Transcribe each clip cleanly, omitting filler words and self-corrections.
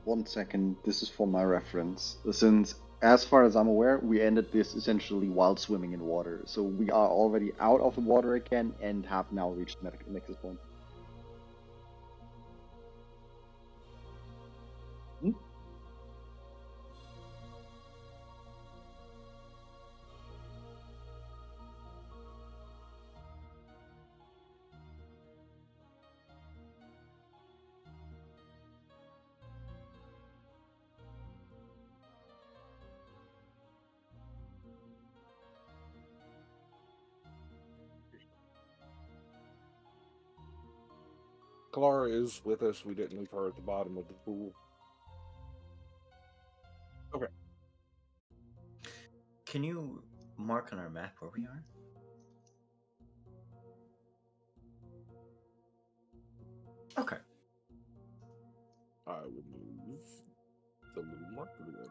One second, this is for my reference. Since, as far as I'm aware, we ended this essentially while swimming in water. So we are already out of the water again and have now reached the nexus point. Hmm? Clara is with us. We didn't leave her at the bottom of the pool. Okay. Can you mark on our map where we are? Okay. I will move the little marker then.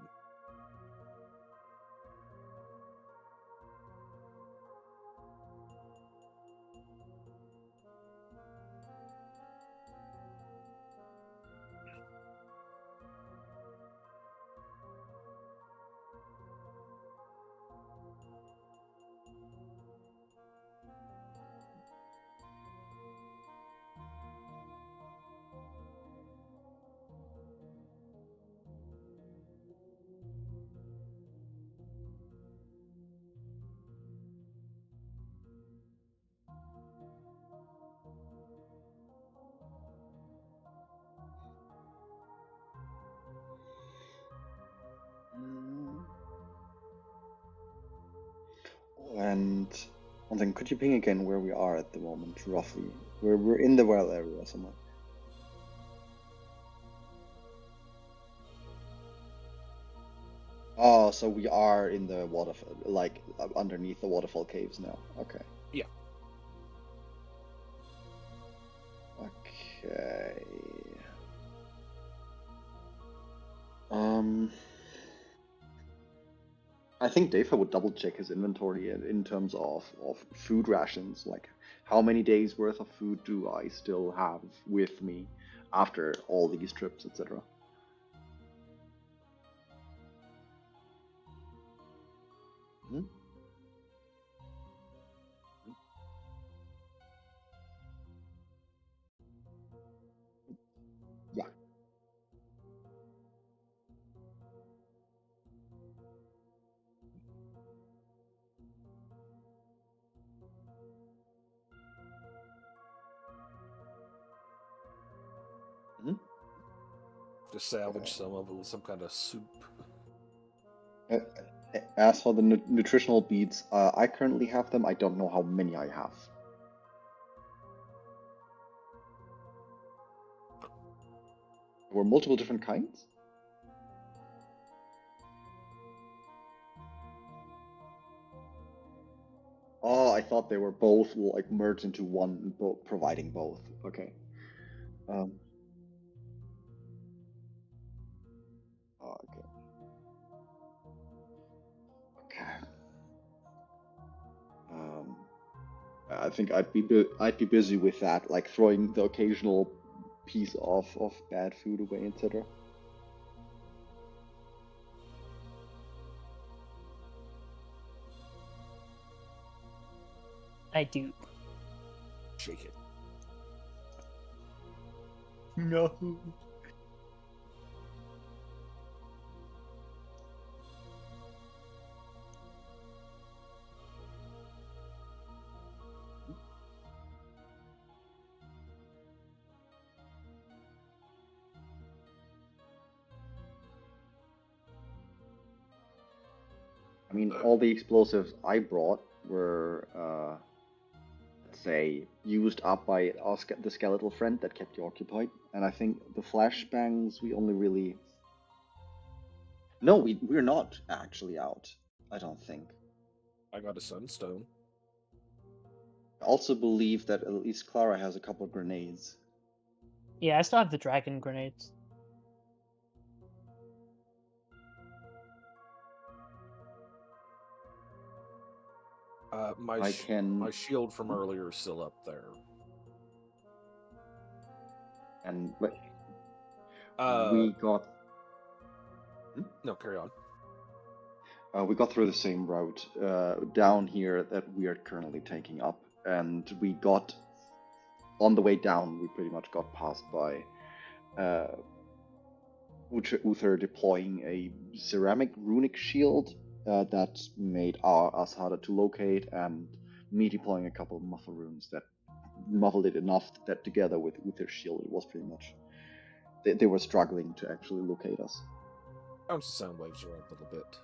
And one thing, could you ping again where we are at the moment, roughly? We're in the well area somewhere. Oh, so we are in the waterfall, like underneath the waterfall caves now. Okay. Yeah. Okay. I think Dave would double check his inventory in terms of food rations. Like, how many days worth of food do I still have with me after all these trips, etc. Hmm? Yeah. Hmm? To salvage some of it with some kind of soup. Uh, as for the nutritional beads, I currently have them. I don't know how many I have. There were multiple different kinds? Oh, I thought they were both like merged into one, providing both. Okay. Um, oh, okay. Okay. Um, I think I'd be busy with that, like throwing the occasional piece of bad food away, etc. I do. Shake it. No. I mean, all the explosives I brought were, let's say, used up by the skeletal friend that kept you occupied, and I think the flashbangs we only really. No, we're not actually out. I don't think. I got a sunstone. I also believe that at least Clara has a couple of grenades. Yeah, I still have the dragon grenades. My I can. my shield from earlier is still up there. And we got No, carry on. we got through the same route down here that we are currently taking up, and we got on the way down. We pretty much got passed by Uther deploying a ceramic runic shield that made us harder to locate, and me deploying a couple of muffle runes that muffled it enough that together with Uther's shield, it was pretty much they were struggling to actually locate us. Bounce the sound waves around a little bit.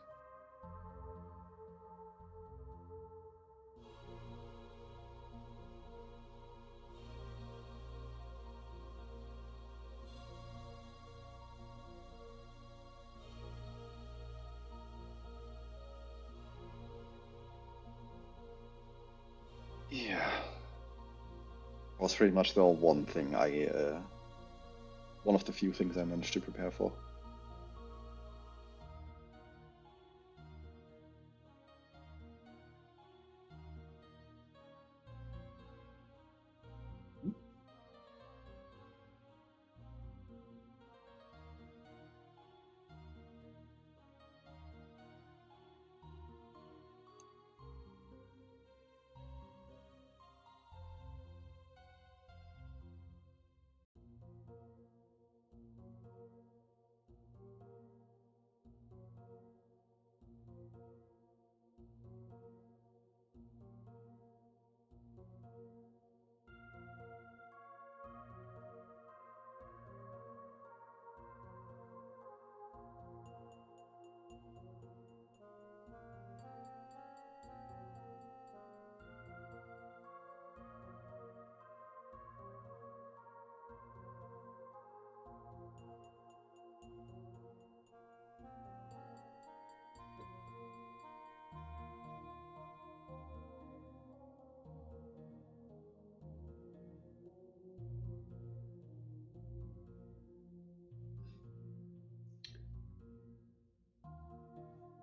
Yeah, was pretty much the one thing one of the few things I managed to prepare for.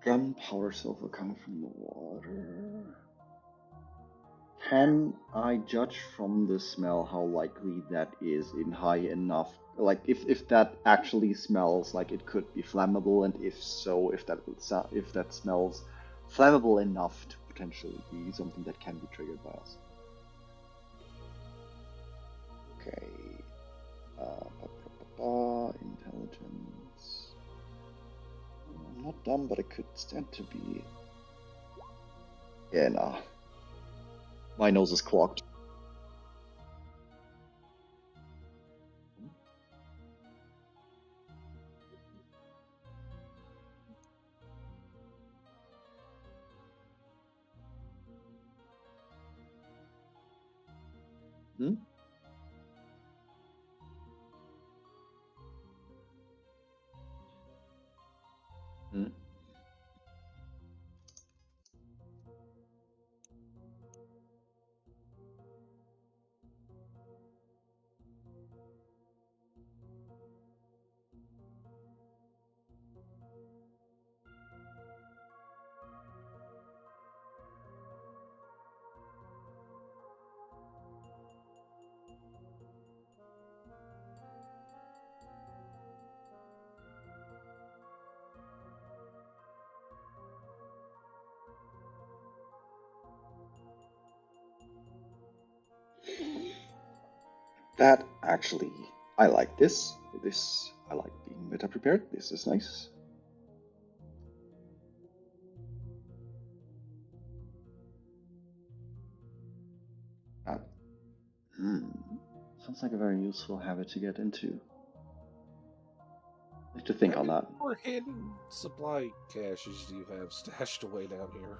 Gunpowder sulfur coming from the water. Can I judge from the smell how likely that is in high enough? Like, if that actually smells like it could be flammable, and if so, if that smells flammable enough to potentially be something that can be triggered by us. Okay. Intelligence. I'm not dumb, but it could stand to be. Yeah, nah. My nose is clogged. Hmm? Hmm? That actually, I like this. I like being meta prepared. This is nice. Sounds like a very useful habit to get into. I have to think on that. How many more hidden supply caches do you have stashed away down here?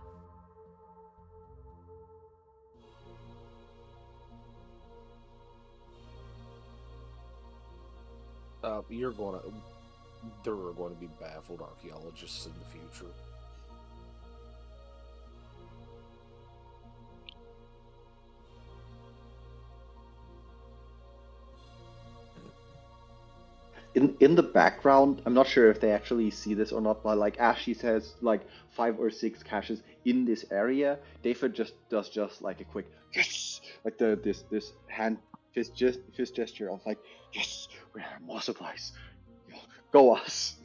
There are going to be baffled archaeologists in the future. In the background, I'm not sure if they actually see this or not, but like Ashley says, like 5 or 6 caches in this area. David does like a quick yes, like this hand fist gesture of like yes, we have more supplies. Go us.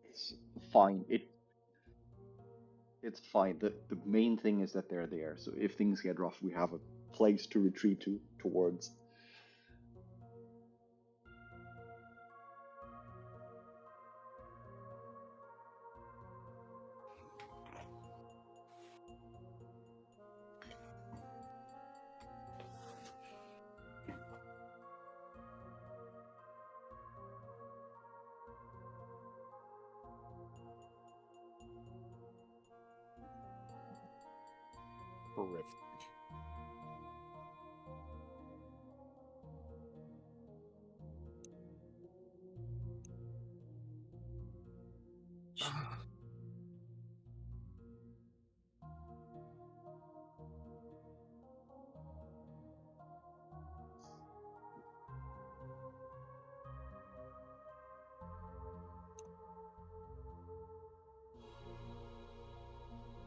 It's fine. It's fine. The main thing is that they're there. So if things get rough, we have a place to retreat towards. Horrific.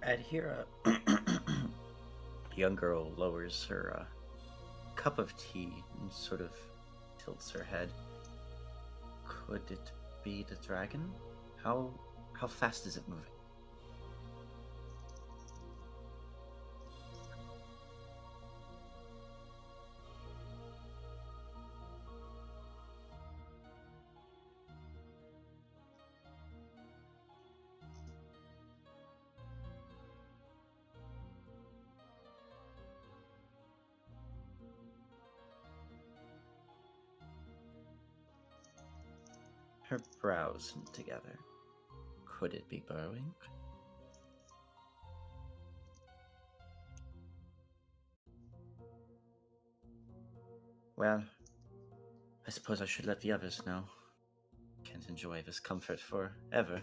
Adhira, young girl lowers her cup of tea and sort of tilts her head. Could it be the dragon? How fast is it moving? Her brows knit together. Could it be burrowing? Well, I suppose I should let the others know. Can't enjoy this comfort forever.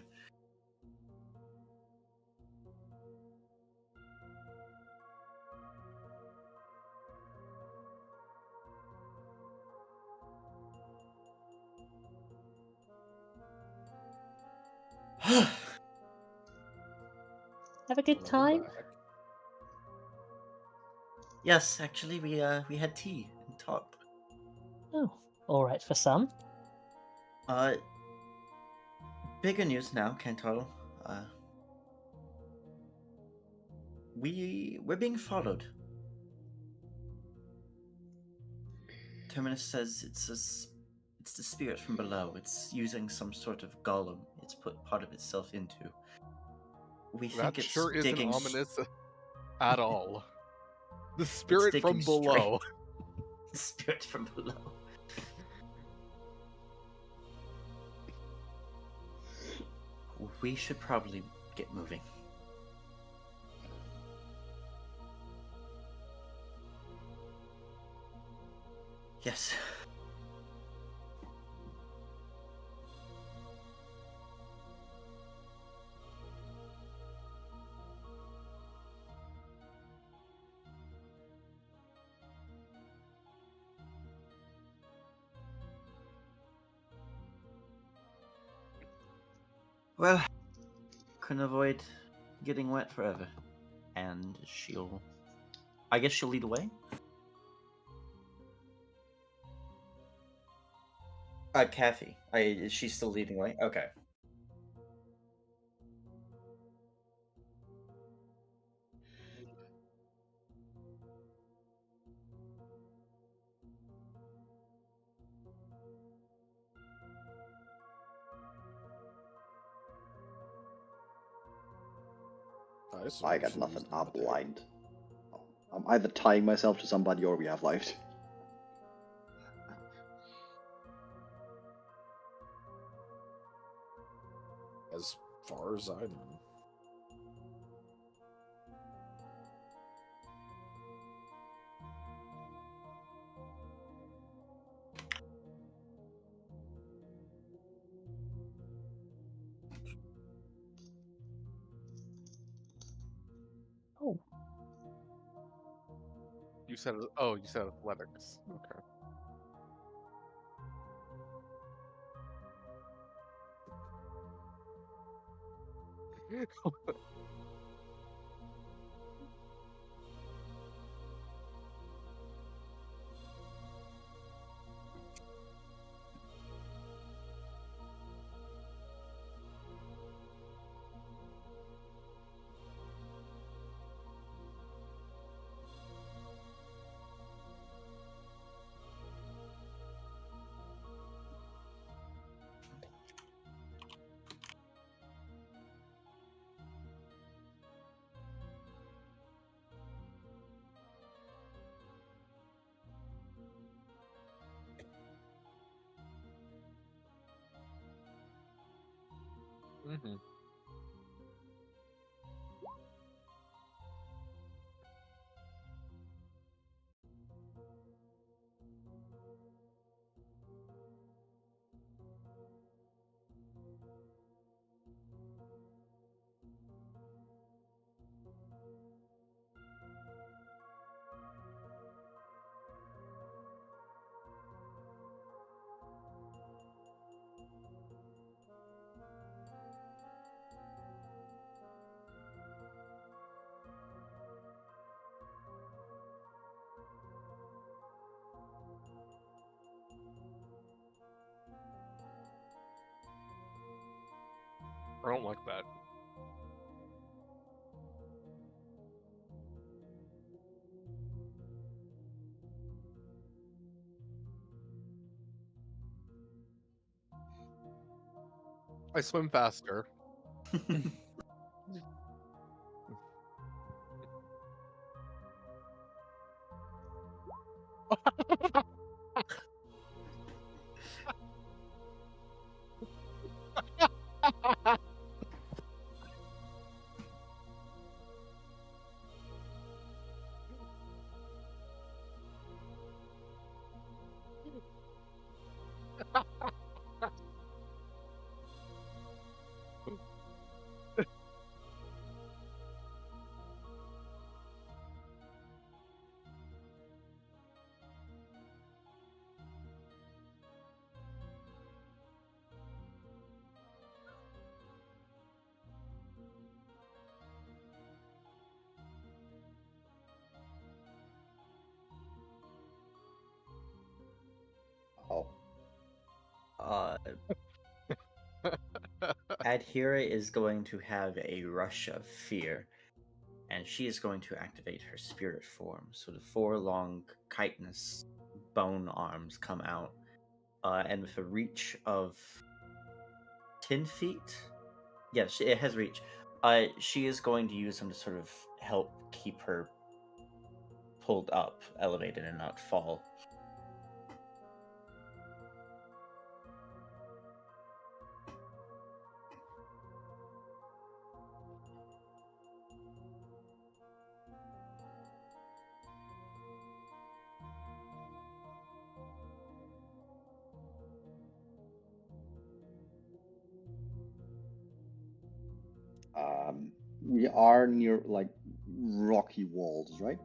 Have a good Welcome time. back. Yes, actually, we had tea and talked. Oh, all right for some. Bigger news now, Kentaro. We're being followed. Terminus says it's the spirit from below. It's using some sort of golem. It's put part of itself into. We think That it's sure isn't digging ominous at all. The spirit from digging below. The spirit from below. We should probably get moving. Yes. Well, couldn't avoid getting wet forever. And I guess she'll lead the way? Kathy. Is she still leading the way? Okay. I got nothing. I'm blind. I'm either tying myself to somebody or we have life. As far as I know. Oh, You said athletics. Okay. Mm-hmm. I don't like that. I swim faster. Oh, Uh, Adhira is going to have a rush of fear, and she is going to activate her spirit form. So the four long chitinous bone arms come out, and with a reach of 10 feet, yes, it has reach. She is going to use them to sort of help keep her pulled up, elevated, and not fall. we are near like rocky walls, right?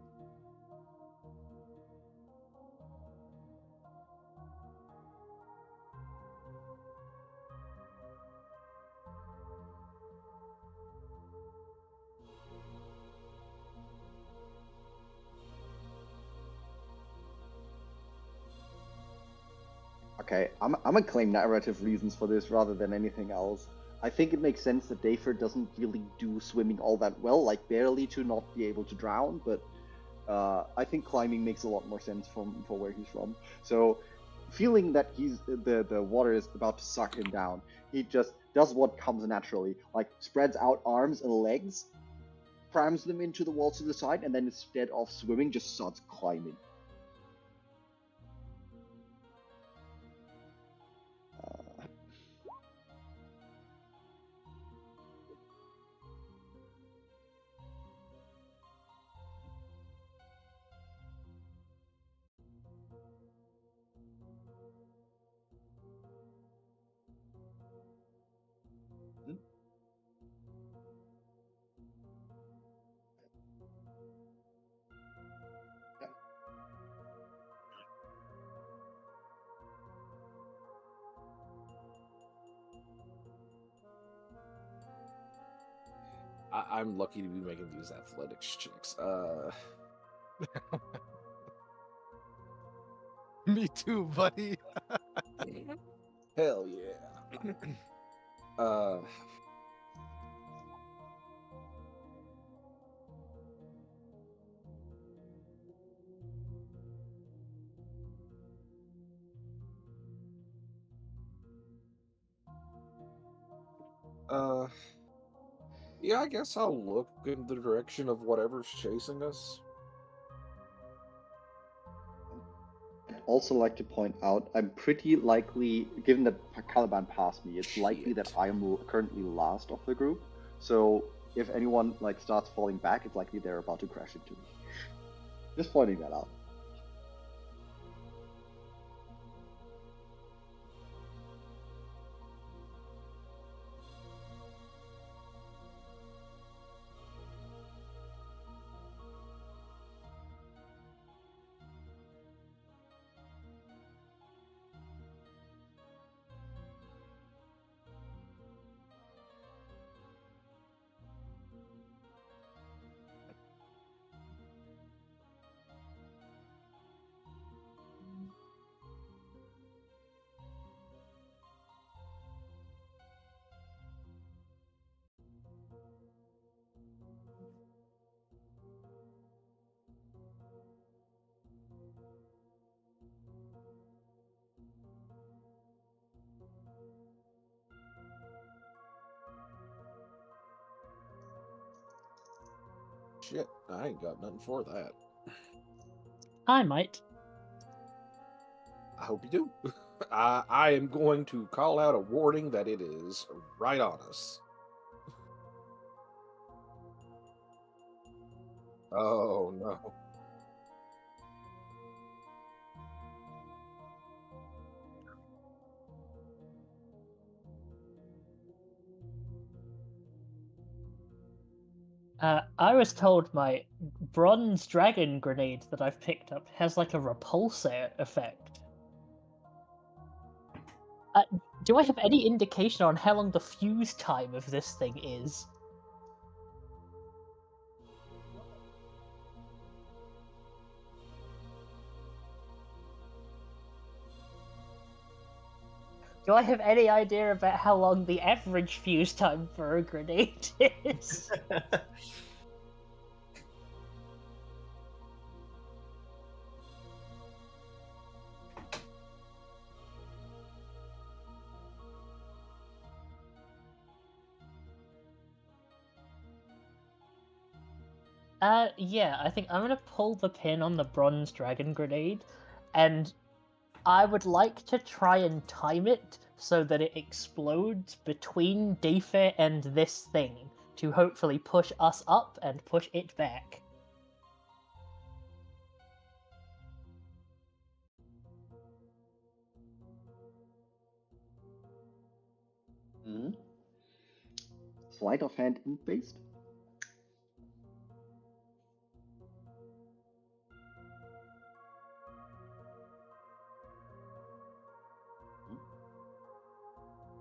Okay, I'm gonna claim narrative reasons for this rather than anything else. I think it makes sense that Dafer doesn't really do swimming all that well, like barely to not be able to drown, but I think climbing makes a lot more sense for where he's from. So, feeling that the water is about to suck him down, he just does what comes naturally, like spreads out arms and legs, crams them into the walls to the side, and then instead of swimming, just starts climbing. I'm lucky to be making these athletics checks. Me too, buddy. Hell yeah. uh, yeah, I guess I'll look in the direction of whatever's chasing us. I'd also like to point out, I'm pretty likely, given that Caliban passed me, it's likely that Shit. I am currently last of the group. So if anyone like starts falling back, it's likely they're about to crash into me. Just pointing that out. Shit, I ain't got nothing for that. I might. I hope you do. I am going to call out a warning that it is right on us. Oh no. I was told my bronze dragon grenade that I've picked up has like a repulsor effect. Do I have any indication on how long the fuse time of this thing is? Do I have any idea about how long the average fuse time for a grenade is? Yeah, I think I'm gonna pull the pin on the bronze dragon grenade, and I would like to try and time it so that it explodes between Defa and this thing to hopefully push us up and push it back. Mm-hmm. Sleight of hand int based.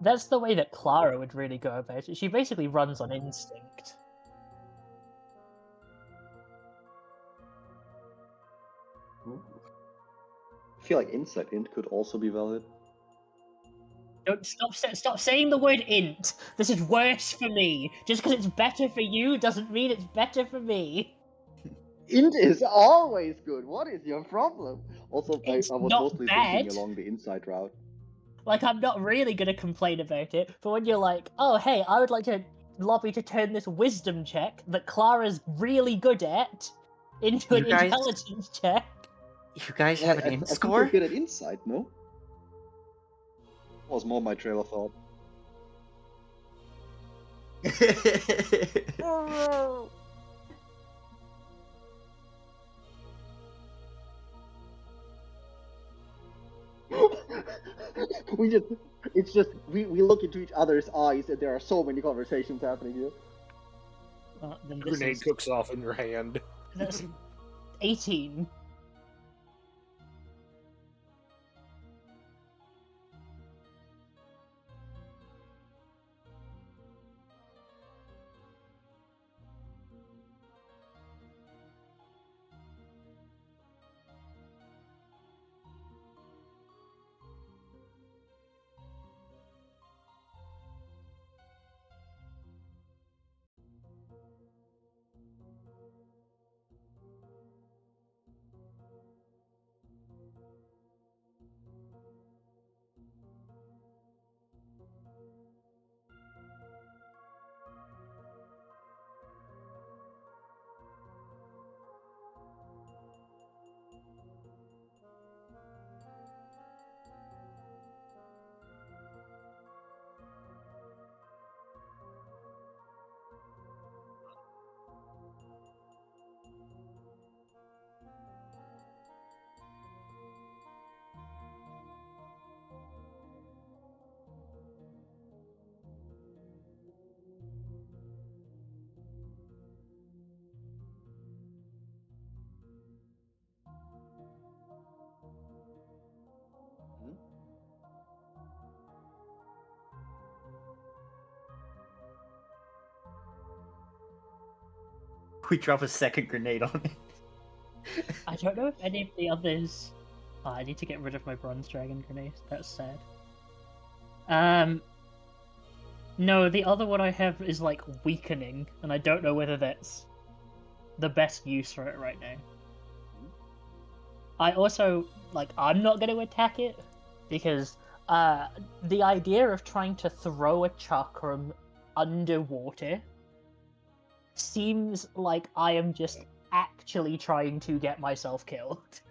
That's the way that Clara would really go about it. She basically runs on instinct. I feel like insight int could also be valid. Don't stop saying the word int. This is worse for me. Just because it's better for you doesn't mean it's better for me. Int is always good. What is your problem? Also, I It's was not mostly bad. thinking along the inside route. Like, I'm not really gonna complain about it, but when you're like, oh, hey, I would like to lobby to turn this wisdom check that Clara's really good at into an You guys- intelligence check. You guys Well, have an int I think score? you're good at insight, no? Was more my trail of thought. we look into each other's eyes and there are so many conversations happening here. Then this Grenade is, cooks off in your hand. that's 18. We drop a second grenade on it. I don't know if any of the others. Oh, I need to get rid of my bronze dragon grenade. That's sad. No, the other one I have is like weakening, and I don't know whether that's the best use for it right now. I also I'm not going to attack it because the idea of trying to throw a chakram underwater seems like I am just actually trying to get myself killed.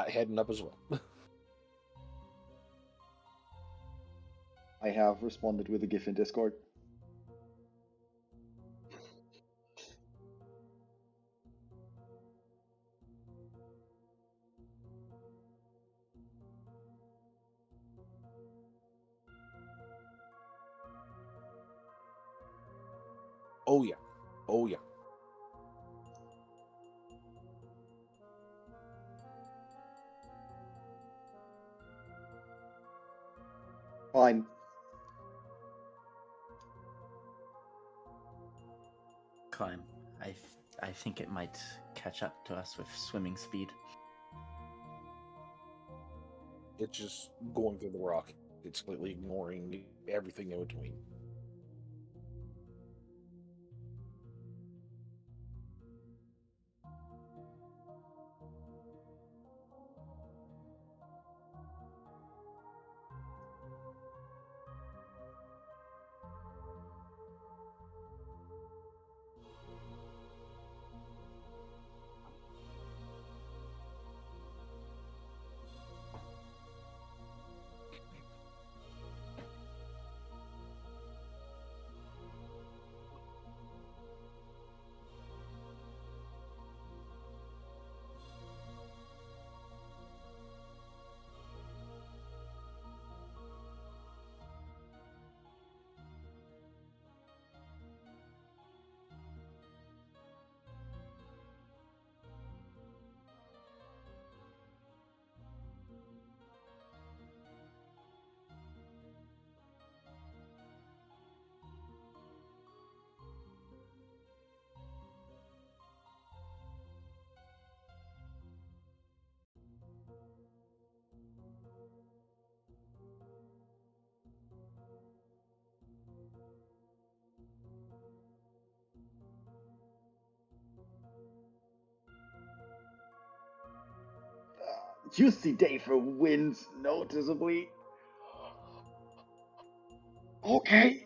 Heading up as well. I have responded with a GIF in Discord. Oh yeah. Oh yeah. Fine. Climb. I think it might catch up to us with swimming speed. It's just going through the rock. It's completely ignoring everything in between. Juicy day for wins, noticeably. Okay.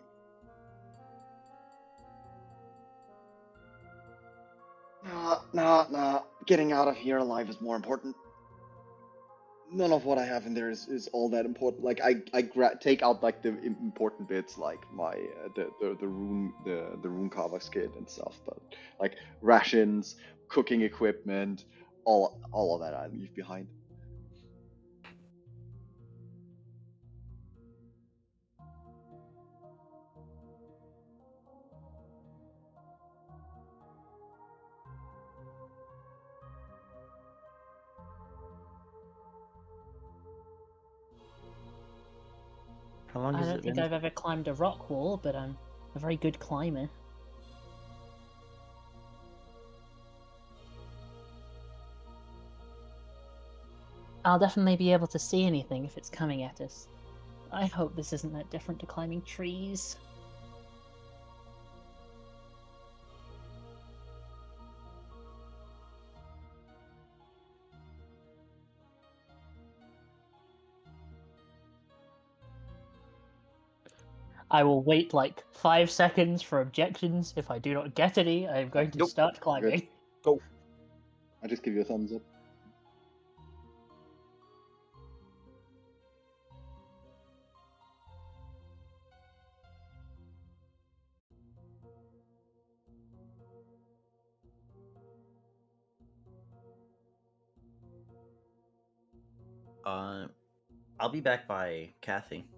Nah. Getting out of here alive is more important. None of what I have in there is all that important. Like I take out like the important bits, like my the rune carver kit and stuff. But like rations, cooking equipment, all of that I leave behind. How long I has don't it think been? I've ever climbed a rock wall, but I'm a very good climber. I'll definitely be able to see anything if it's coming at us. I hope this isn't that different to climbing trees. I will wait like 5 seconds for objections. If I do not get any, I am going to Nope. start climbing. Go. I just give you a thumbs up. I'll be back by Kathy.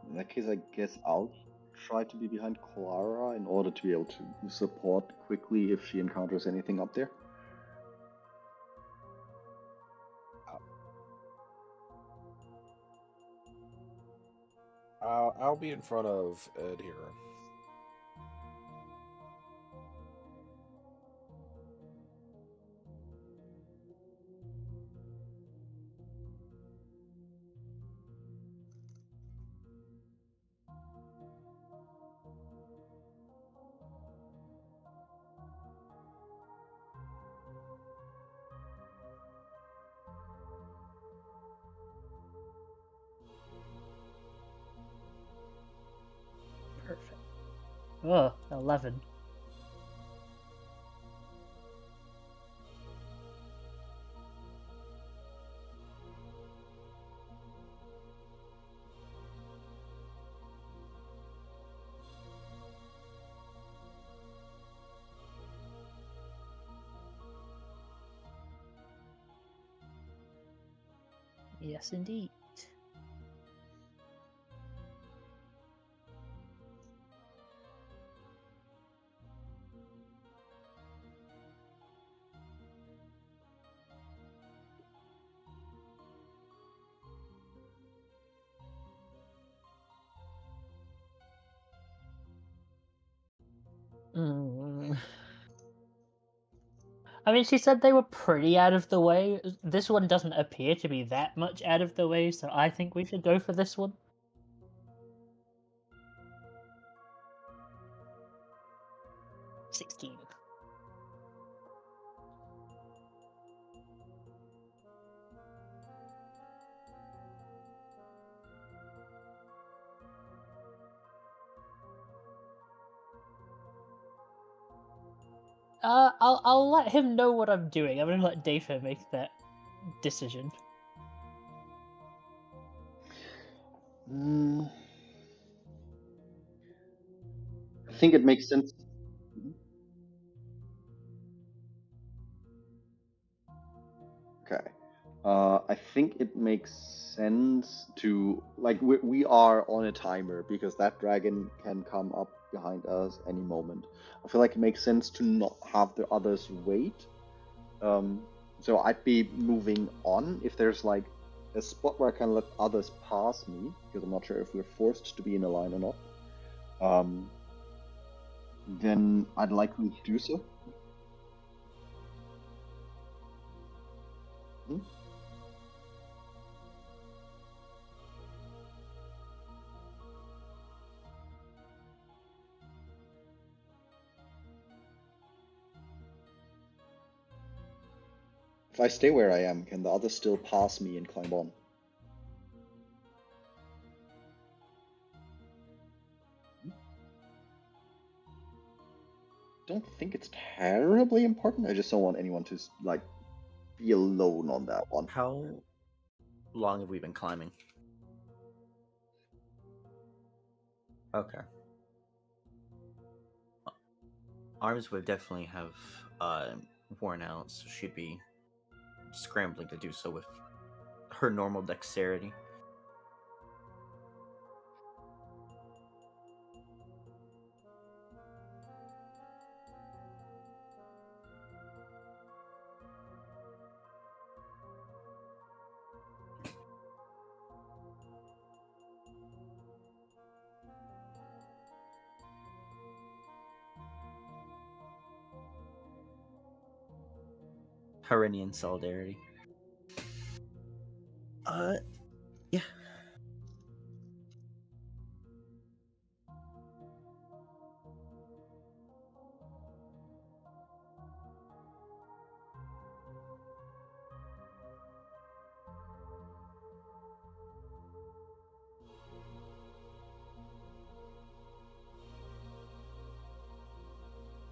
In that case, I guess out. try to be behind Clara in order to be able to support quickly if she encounters anything up there. I'll be in front of Ed here. Perfect. Oh, 11. Yes, indeed. I mean, she said they were pretty out of the way. This one doesn't appear to be that much out of the way, so I think we should go for this one. 16. I'll let him know what I'm doing. I'm gonna let Dafa make that decision. I think it makes sense. Okay. I think it makes sense to like we are on a timer because that dragon can come up behind us any moment. I feel like it makes sense to not have the others wait. So I'd be moving on if there's like a spot where I can let others pass me because I'm not sure if we're forced to be in a line or not. Then I'd likely to do so. Hmm? If I stay where I am, can the others still pass me and climb on? Don't think it's terribly important. I just don't want anyone to like be alone on that one. How long have we been climbing? Okay. Arms would definitely have worn out, so she'd be scrambling to do so with her normal dexterity. Herinian solidarity. Yeah.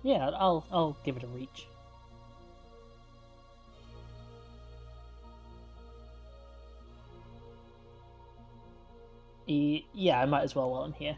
Yeah, I'll give it a reach. Yeah, I might as well while I'm here.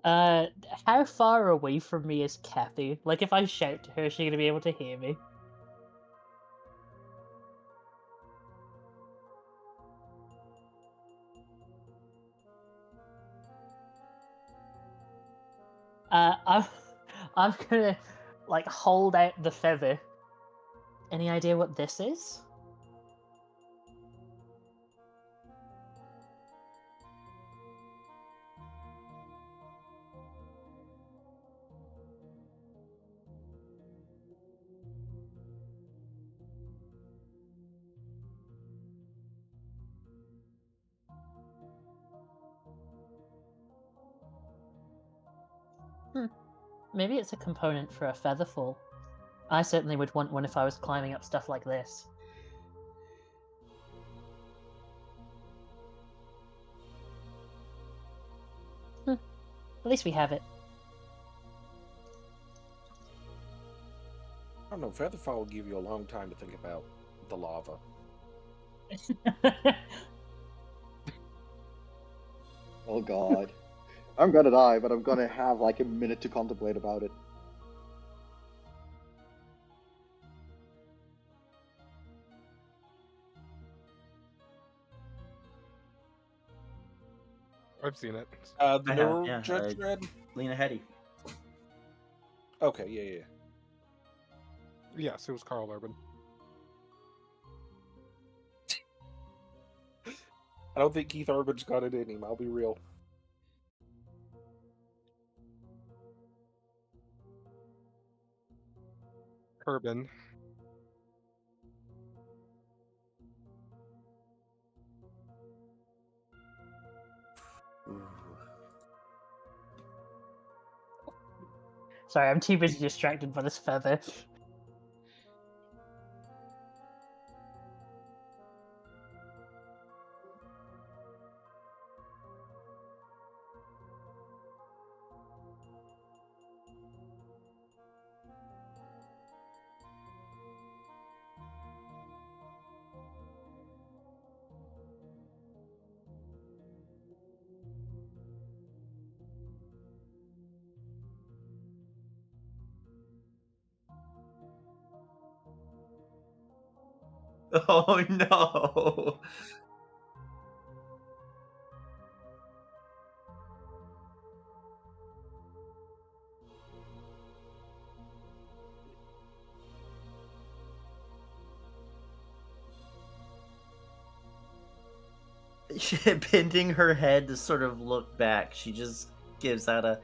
How far away from me is Kathy? Like, if I shout to her, is she gonna be able to hear me? I'm, I'm gonna, like, hold out the feather. Any idea what this is? Maybe it's a component for a featherfall. I certainly would want one if I was climbing up stuff like this. At least we have it. I don't know, Featherfall will give you a long time to think about the lava. Oh god. I'm gonna die, but I'm gonna have like a minute to contemplate about it. I've seen it. The I have, neural yeah, judge red? Lena Headey. Okay, yeah. Yes, it was Carl Urban. I don't think Keith Urban's got it in him, I'll be real. Urban. Sorry, I'm too busy distracted by this feather. Oh no! Bending her head to sort of look back, she just gives out a,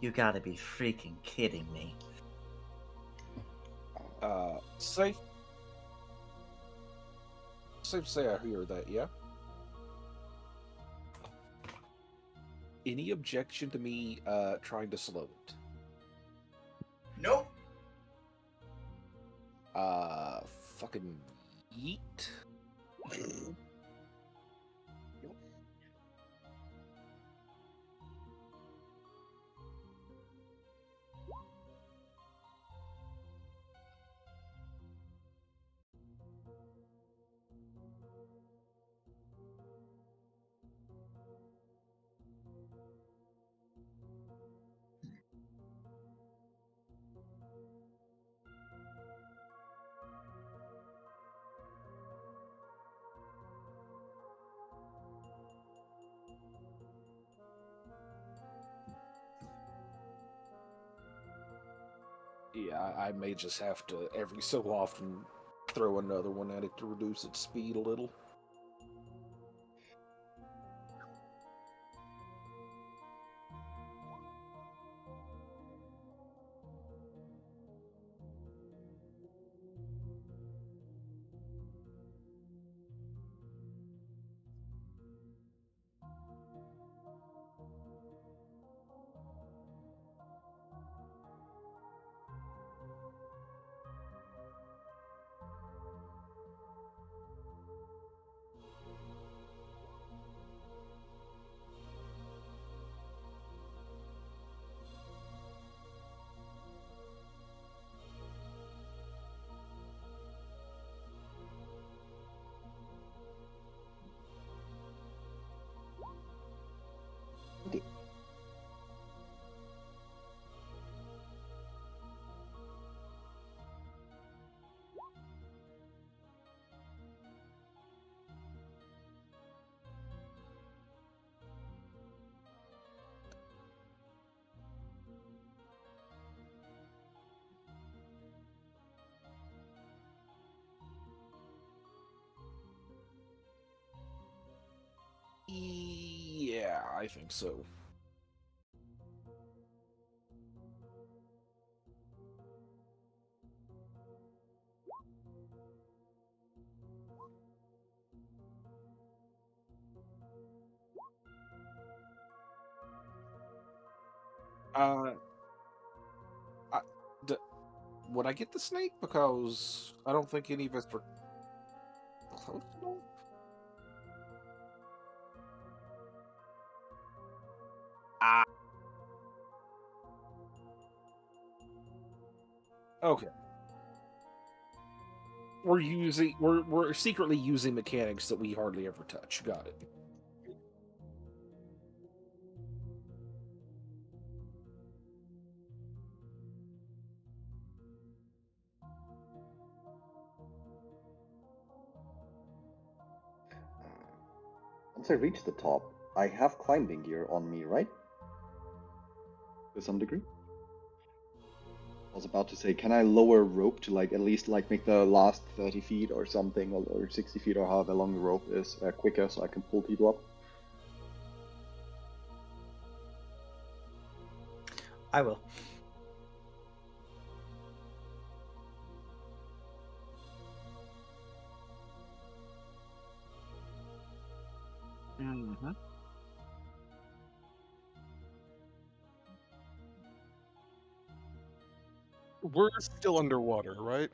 "You gotta be freaking kidding me." Safe to say I hear that, yeah? Any objection to me trying to slow it? Nope. Fucking yeet. Yeah, I may just have to every so often throw another one at it to reduce its speed a little. I think so. Uh, I, d- would I get the snake? Because I don't think any of us were close enough. Ah. Okay. We're secretly using mechanics that we hardly ever touch. Got it. Once I reach the top, I have climbing gear on me, right? To some degree. I was about to say, can I lower rope to like at least like make the last 30 feet or something, or 60 feet or however long the rope is quicker, so I can pull people up? I will. Mm-hmm. We're still underwater, right?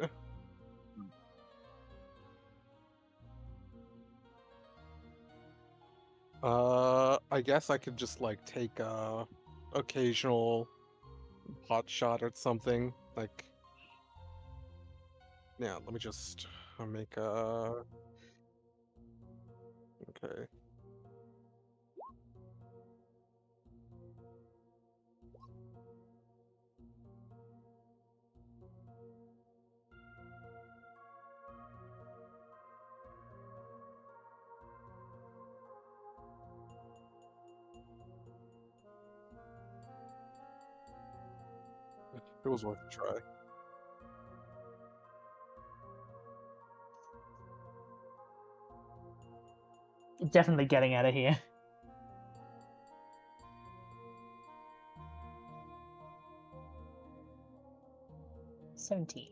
I guess I could just like take a occasional pot shot at something. Like, yeah, let me just make a. Okay. It was worth a try. Definitely getting out of here. $17.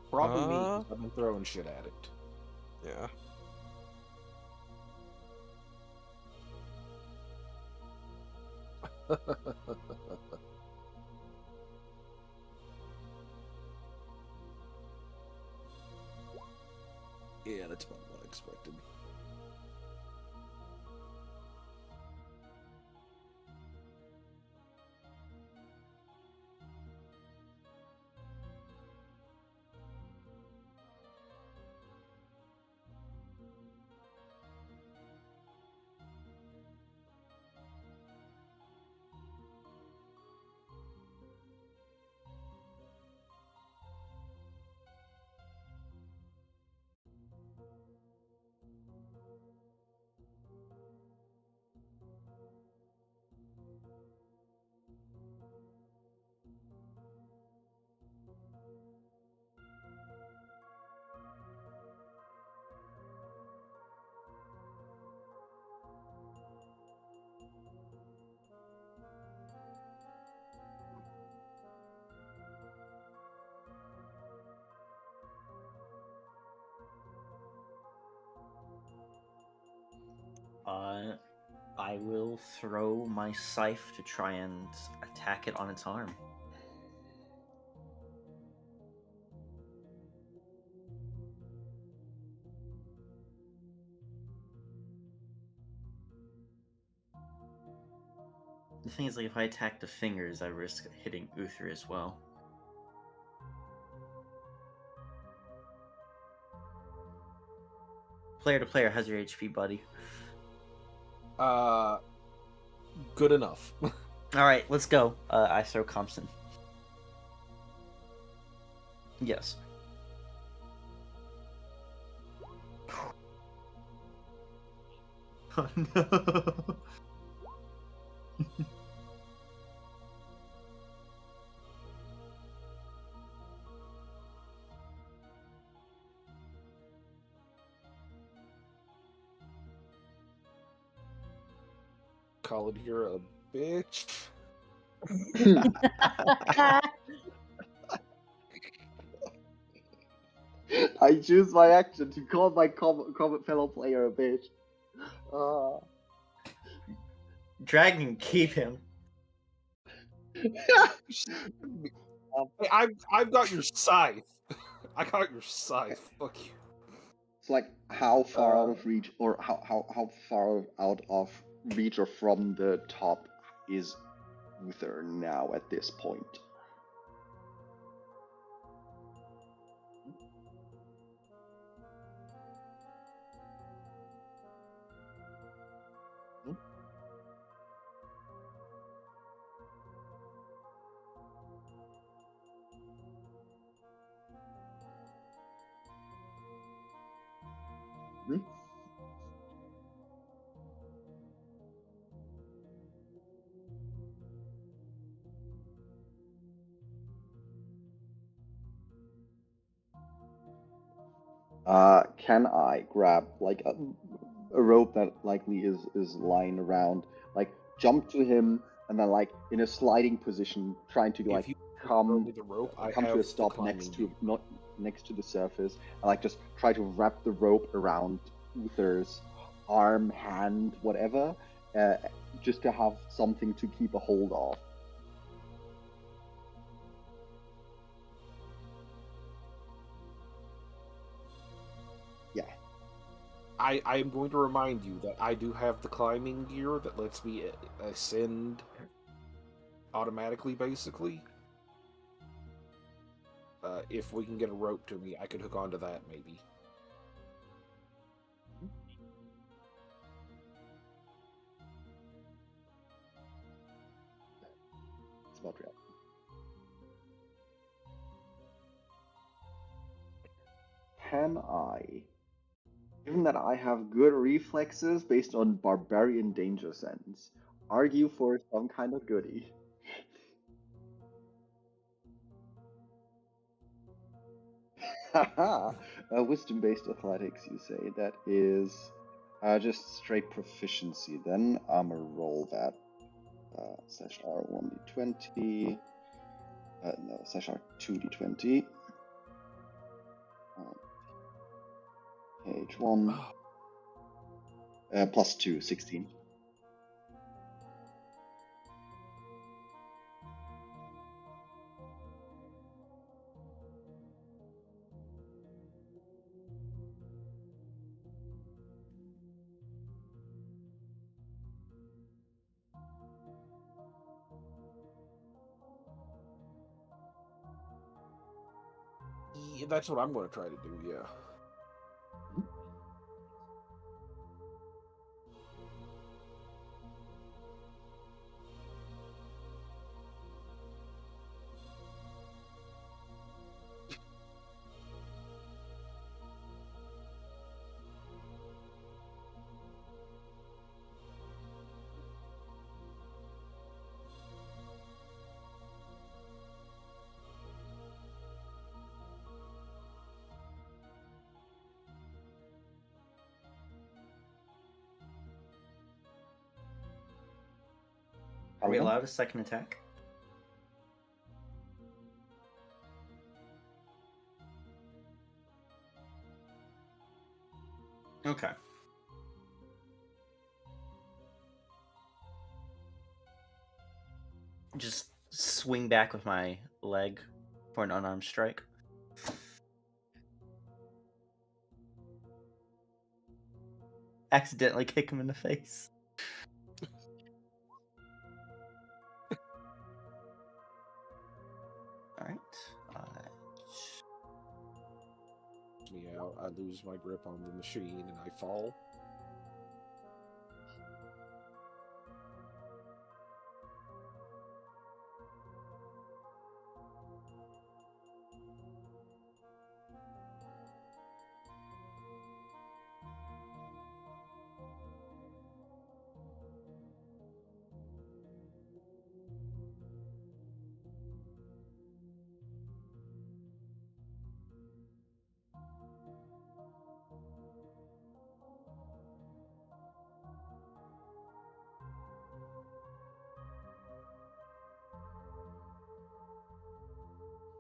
Probably me, 'cause I've been throwing shit at it. Yeah. Yeah, that's about what I expected. I will throw my scythe to try and attack it on its arm. The thing is, like, if I attack the fingers, I risk hitting Uther as well. Player to player, how's your HP, buddy? Good enough. All right, let's go. I throw Compson. Yes. Oh no. Calling here a bitch. I choose my action to call my fellow player a bitch. Dragon, keep him. Hey, I've got your scythe. I got your scythe. Fuck you. It's like how far out of reach, or how far out of reach or from the top is Uther now at this point? Hmm? Can I grab like a rope that likely is lying around, like jump to him and then like in a sliding position, trying to like If you come with the rope, I come have to a the stop climbing next gear. to not next to the surface, and like just try to wrap the rope around Uther's arm, hand, whatever, just to have something to keep a hold of. Yeah. I am going to remind you that I do have the climbing gear that lets me ascend automatically, basically. If we can get a rope to me, I could hook onto that, maybe. It's about real. Can I, given that I have good reflexes based on barbarian danger sense, argue for some kind of goodie? Haha! Wisdom-based athletics, you say? That is just straight proficiency. Then I'm gonna roll that. Slash R1d20. No, slash R2d20. Page 1. Plus 2, 16. Yeah, that's what I'm going to try to do, yeah. Are we allowed a second attack? Okay. Just swing back with my leg for an unarmed strike. Accidentally kick him in the face. Alright. Me out, I lose my grip on the machine and I fall.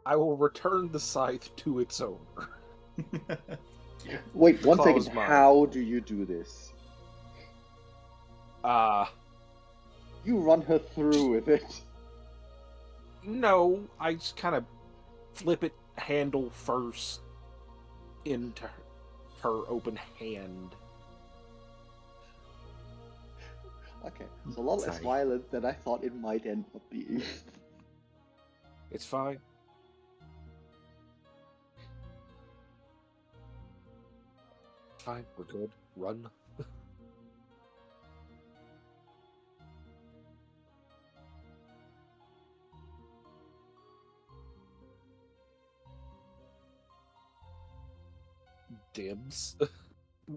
I will return the scythe to its owner. Wait, one second. Close mine. How do you do this? You run her through with it. No, I just kind of flip it handle first into her open hand. Okay, it's a lot less violent than I thought it might end up being. It's fine. Fine, we're good. Run. Dibs.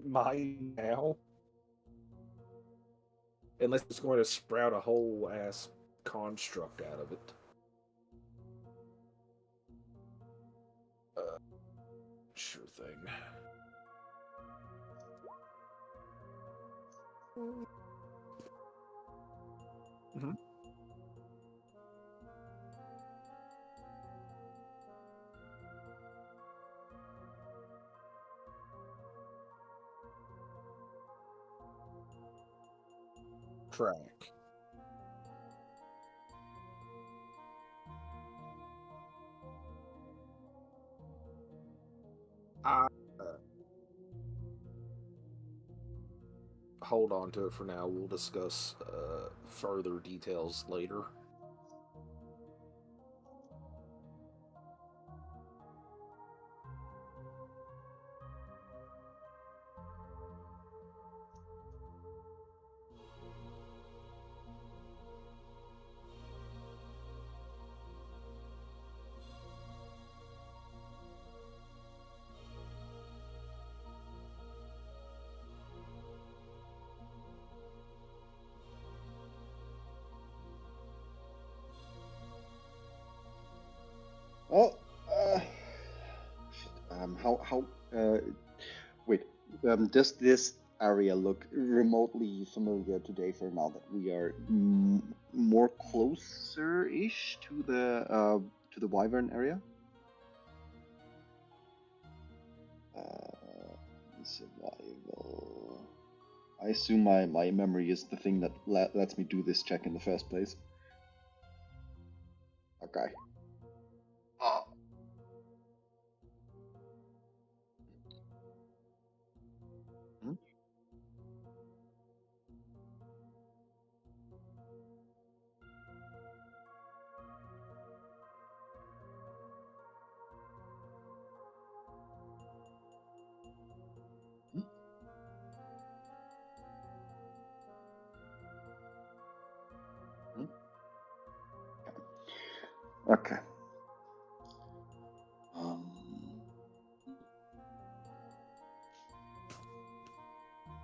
Mine now. Unless it's going to sprout a whole ass construct out of it. Sure thing. Mm-hmm. Track. Hold on to it for now. We'll discuss further details later. Oh, wait, does this area look remotely familiar today for now that we are more closer-ish to the Wyvern area? Survival. I assume my memory is the thing that lets me do this check in the first place. Okay. Okay.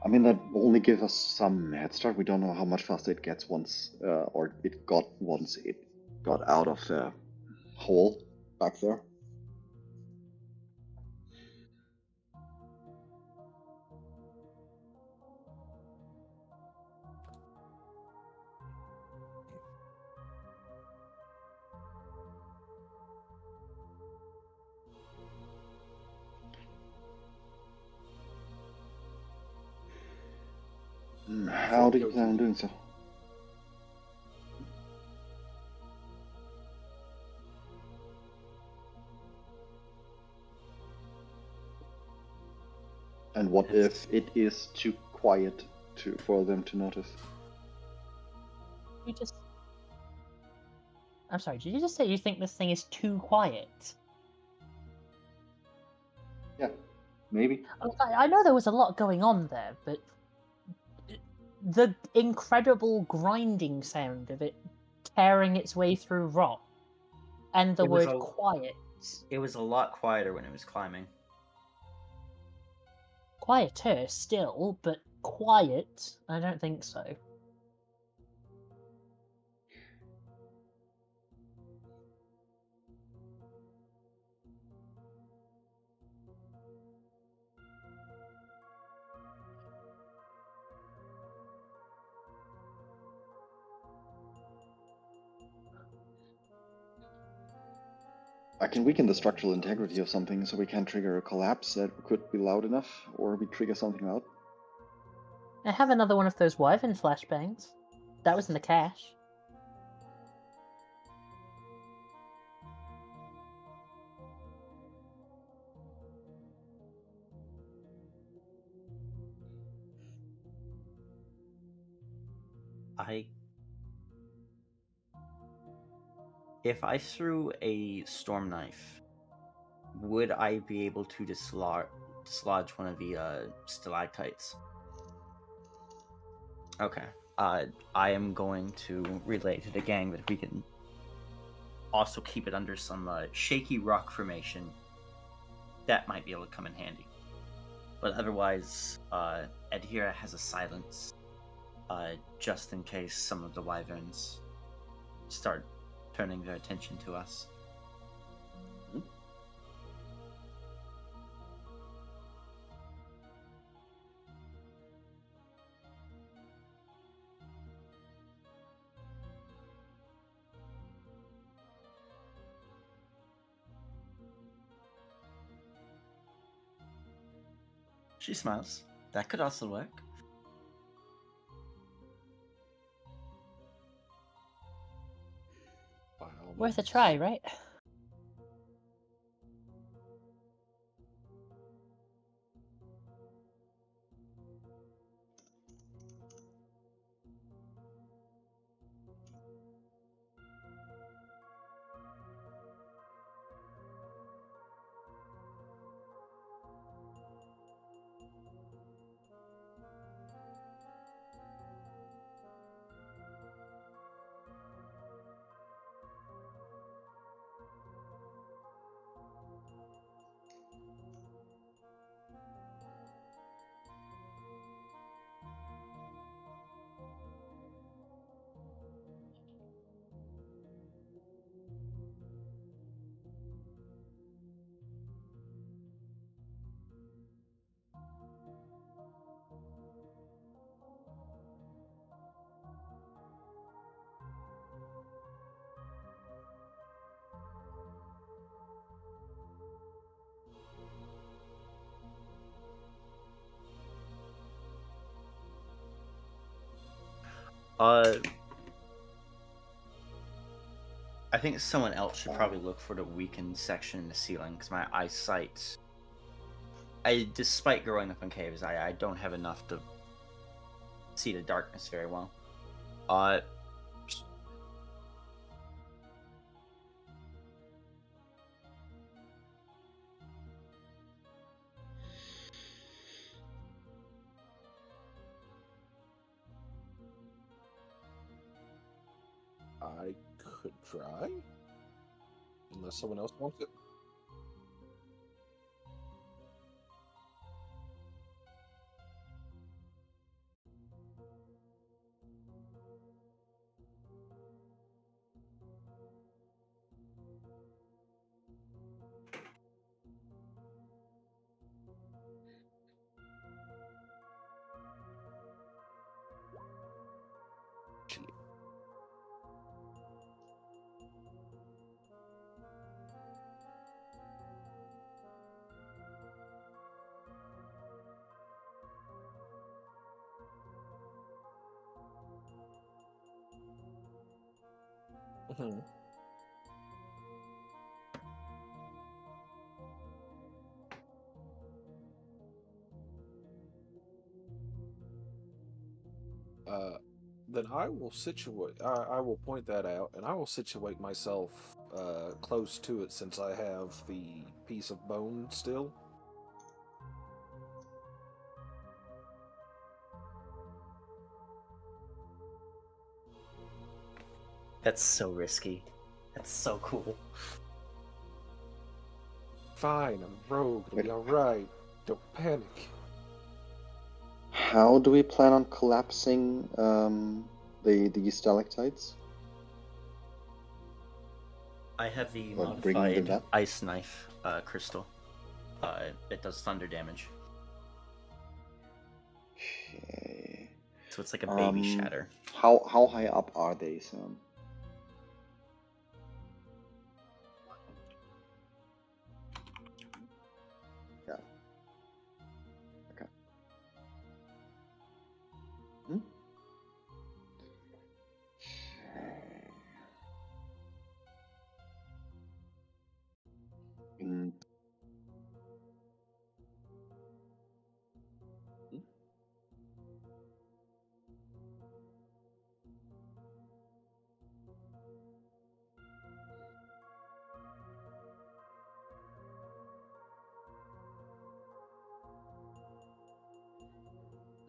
I mean, that will only give us some head start. We don't know how much faster it gets once, or it got once it got out of the hole back there. How do you plan on doing so? And what if it is too quiet for them to notice? I'm sorry, did you just say you think this thing is too quiet? Yeah, maybe. I know there was a lot going on there, but the incredible grinding sound of it tearing its way through rock, and the word quiet. It was a lot quieter when it was climbing. Quieter still, but quiet? I don't think so. I can weaken the structural integrity of something so we can trigger a collapse that could be loud enough, or we trigger something loud. I have another one of those Wyvern flashbangs. That was in the cache. If I threw a storm knife, would I be able to dislodge one of the stalactites? Okay. I am going to relay to the gang that we can also keep it under some shaky rock formation. That might be able to come in handy. But otherwise, Adhira has a silence, just in case some of the wyverns start turning their attention to us. She smiles. That could also work. Worth a try, right? I think someone else should probably look for the weakened section in the ceiling, because my eyesight... despite growing up in caves, I don't have enough to see the darkness very well. I could try, unless someone else wants it. Mhm. Then I will situate. I will point that out, and I will situate myself close to it since I have the piece of bone still. That's so risky. That's so cool. Fine, I'm rogue. It'll be all right. Don't panic. How do we plan on collapsing the stalactites? I have the Or bringing them modified back? ice knife crystal. It does thunder damage, Okay. so it's like a baby shatter. How high up are they, Sam? Hmm? Mm.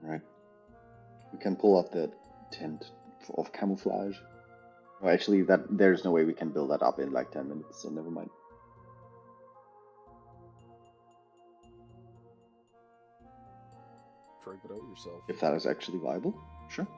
Right. We can pull up the tent of camouflage. Well, actually, there's no way we can build that up in like 10 minutes, so never mind. Try it out yourself. If that is actually viable, sure.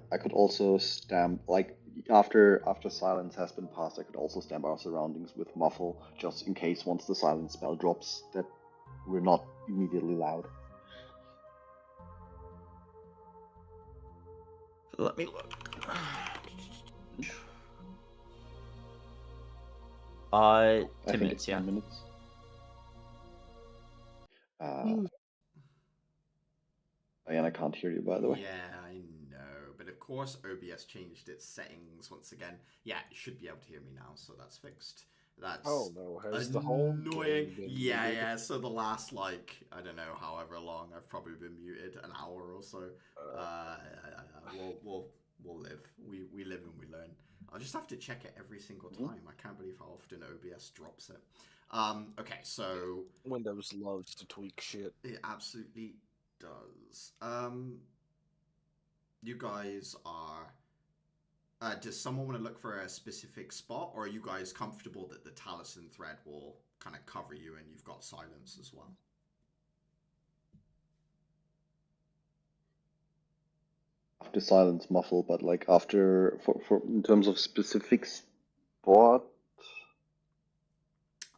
I could also stamp, like, after silence has been passed, I could also stamp our surroundings with muffle, just in case once the silence spell drops, that we're not immediately loud. Let me look. 10 minutes, it's yeah. 10 minutes. Diana can't hear you, by the way. Yeah, I know. But of course, OBS changed its settings once again. Yeah, you should be able to hear me now, so that's fixed. That's Oh no, has the whole annoying. game been Yeah, muted? yeah. So the last, like, I don't know, however long I've probably been muted, an hour or so. We'll live. We live and we learn. I'll just have to check it every single time. I can't believe how often OBS drops it. Okay, so Windows loves to tweak shit. it absolutely does. You guys are. Does someone want to look for a specific spot, or are you guys comfortable that the Taliesin thread will kind of cover you and you've got silence as well? After silence muffle, but like after for in terms of specific spot.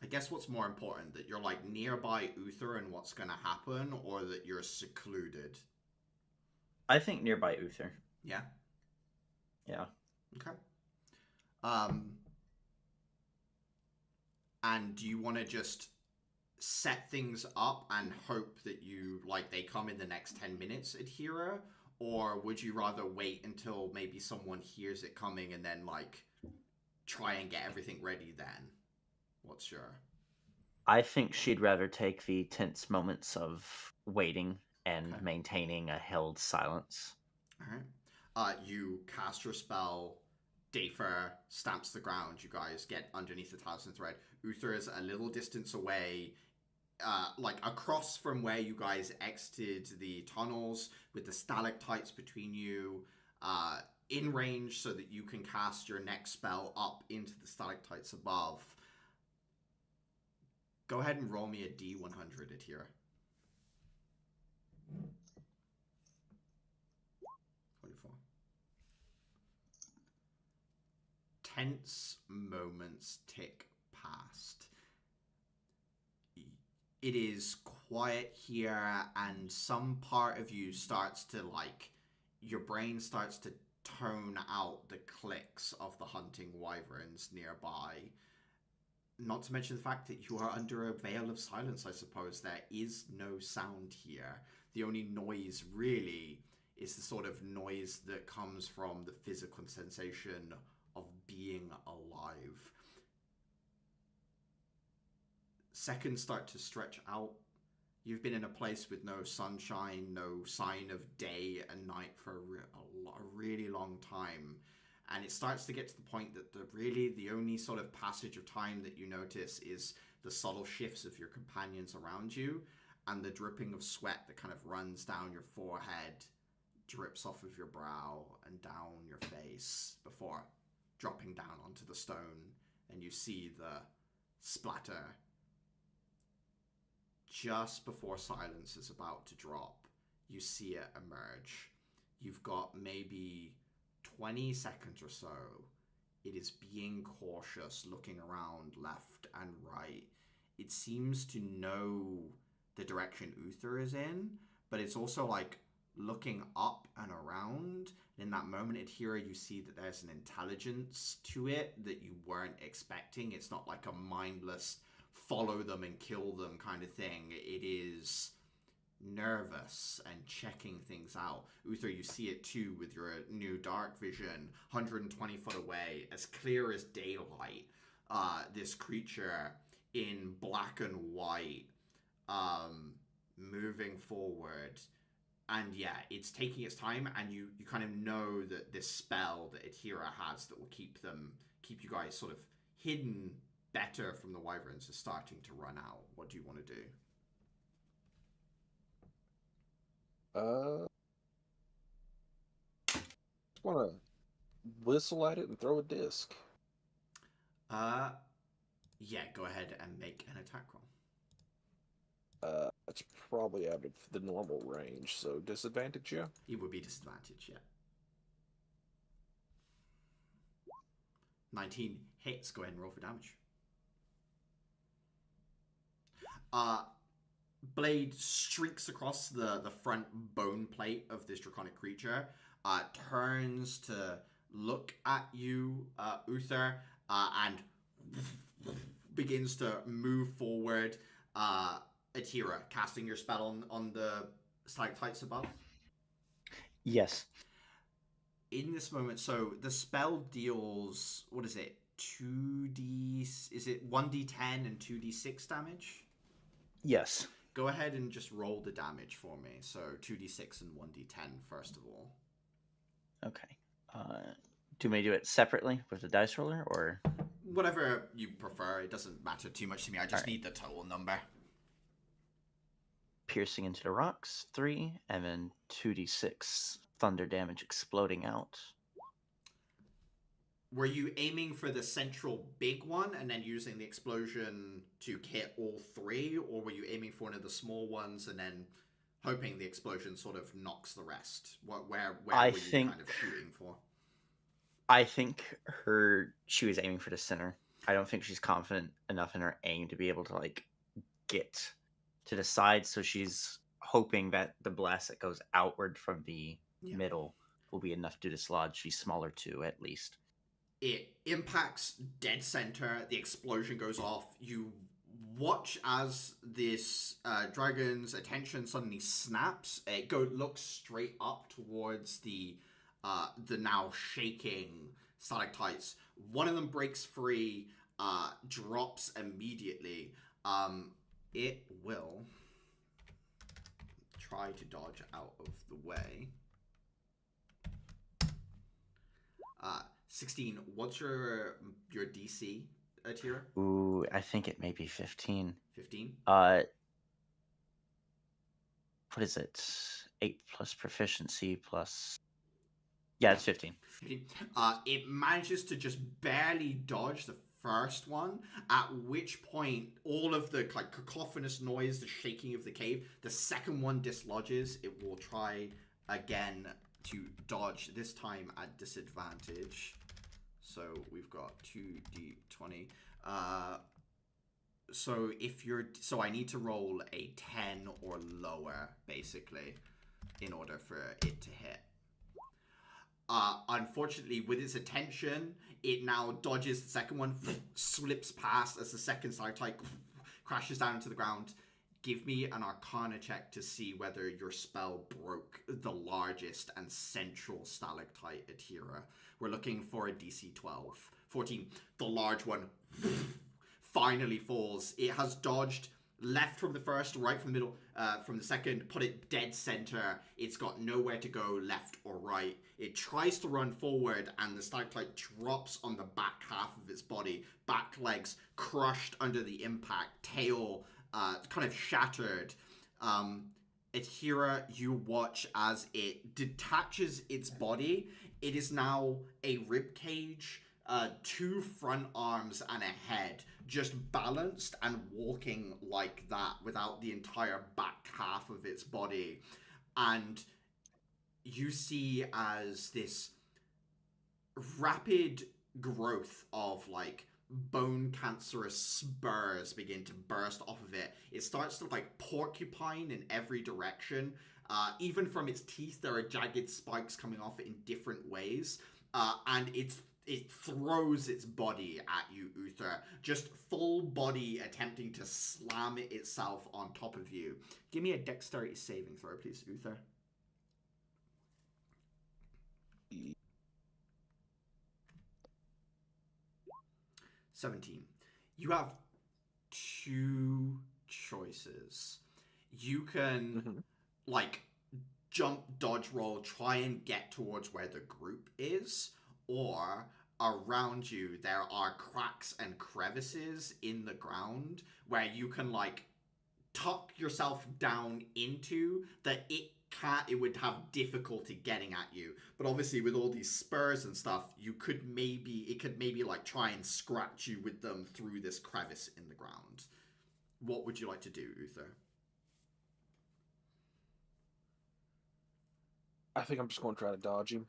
I guess what's more important, that you're like nearby Uther and what's going to happen, or that you're secluded? I think nearby Uther. Yeah. Yeah. Okay. And do you want to just set things up and hope that you like they come in the next 10 minutes, Adhira? Or would you rather wait until maybe someone hears it coming and then like try and get everything ready then? What's your... I think she'd rather take the tense moments of waiting and Okay. maintaining a held silence. Alright. You cast your spell, Dafer stamps the ground, you guys get underneath the Taliesin thread. Uther is a little distance away, like across from where you guys exited the tunnels, with the stalactites between you, in range so that you can cast your next spell up into the stalactites above. Go ahead and roll me a D100 at here. 44. Tense moments tick past. It is quiet here, and some part of you starts to like, your brain starts to tone out the clicks of the hunting wyverns nearby. Not to mention the fact that you are under a veil of silence, I suppose. There is no sound here. The only noise really is the sort of noise that comes from the physical sensation of being alive. Seconds start to stretch out. You've been in a place with no sunshine, no sign of day and night for a really long time. And it starts to get to the point that the only sort of passage of time that you notice is the subtle shifts of your companions around you, and the dripping of sweat that kind of runs down your forehead, drips off of your brow and down your face before dropping down onto the stone, and you see the splatter. Just before silence is about to drop, you see it emerge. You've got maybe 20 seconds or so. It is being cautious, looking around left and right. It seems to know the direction Uther is in, but it's also like looking up and around. And in that moment, Adhira, you see that there's an intelligence to it that you weren't expecting. It's not like a mindless follow them and kill them kind of thing. It is nervous and checking things out. Uther, you see it too with your new dark vision, 120 foot away, as clear as daylight. This creature in black and white, moving forward. And yeah, it's taking its time, and you kind of know that this spell that Adhira has that will keep you guys sort of hidden better from the wyverns is starting to run out. What do you want to do? Just want to whistle at it and throw a disc. Yeah, go ahead and make an attack roll. It's probably out of the normal range, so disadvantage, yeah? It would be disadvantage, yeah. 19 hits. Go ahead and roll for damage. Blade streaks across the front bone plate of this draconic creature, turns to look at you, Uther, and begins to move forward. Adhira, casting your spell on the stalactites above? Yes. In this moment, so the spell deals, what is it, 2d... Is it 1d10 and 2d6 damage? Yes. Go ahead and just roll the damage for me. So 2d6 and 1d10 first of all. Okay. Do you want me to do it separately with the dice roller, or? Whatever you prefer. It doesn't matter too much to me. I just need the total number. Piercing into the rocks, 3, and then 2d6 thunder damage exploding out. Were you aiming for the central big one and then using the explosion to hit all 3, or were you aiming for one of the small ones and then hoping the explosion sort of knocks the rest? Where were you kind of shooting for? I think she was aiming for the center. I don't think she's confident enough in her aim to be able to like get to the side, so she's hoping that the blast that goes outward from the middle will be enough to dislodge. She's smaller too, at least. It impacts dead center. The explosion goes off. You watch as this dragon's attention suddenly snaps. It looks straight up towards the now shaking stalactites. One of them breaks free, drops immediately. It will try to dodge out of the way. 16. What's your DC, Atira? Ooh, I think it may be 15. 15? What is it? 8 plus proficiency plus... Yeah, it's 15. It manages to just barely dodge the first one, at which point all of the like cacophonous noise, the shaking of the cave, the second one dislodges. It will try again to dodge, this time at disadvantage. So we've got 2d20. So I need to roll a 10 or lower, basically, in order for it to hit. Unfortunately, with its attention, it now dodges the second one, slips past as the second stalactite crashes down into the ground. Give me an Arcana check to see whether your spell broke the largest and central stalactite, Atira. We're looking for a DC 12. 14. The large one finally falls. It has dodged left from the first, right from the middle, from the second, put it dead center. It's got nowhere to go, left or right. It tries to run forward, and the stalactite drops on the back half of its body. Back legs crushed under the impact, tail kind of shattered. Adhira, you watch as it detaches its body. It is now a rib cage, 2 front arms and a head, just balanced and walking like that without the entire back half of its body. And you see as this rapid growth of like bone cancerous spurs begin to burst off of it. It starts to like porcupine in every direction Even from its teeth, there are jagged spikes coming off it in different ways. And it throws its body at you, Uther. Just full body attempting to slam it itself on top of you. Give me a dexterity saving throw, please, Uther. 17. You have two choices. You can, like, jump, dodge, roll, try and get towards where the group is, or around you there are cracks and crevices in the ground where you can, like, tuck yourself down into that it would have difficulty getting at you. But obviously with all these spurs and stuff, it could maybe like try and scratch you with them through this crevice in the ground. What would you like to do, Uther? I think I'm just going to try to dodge him.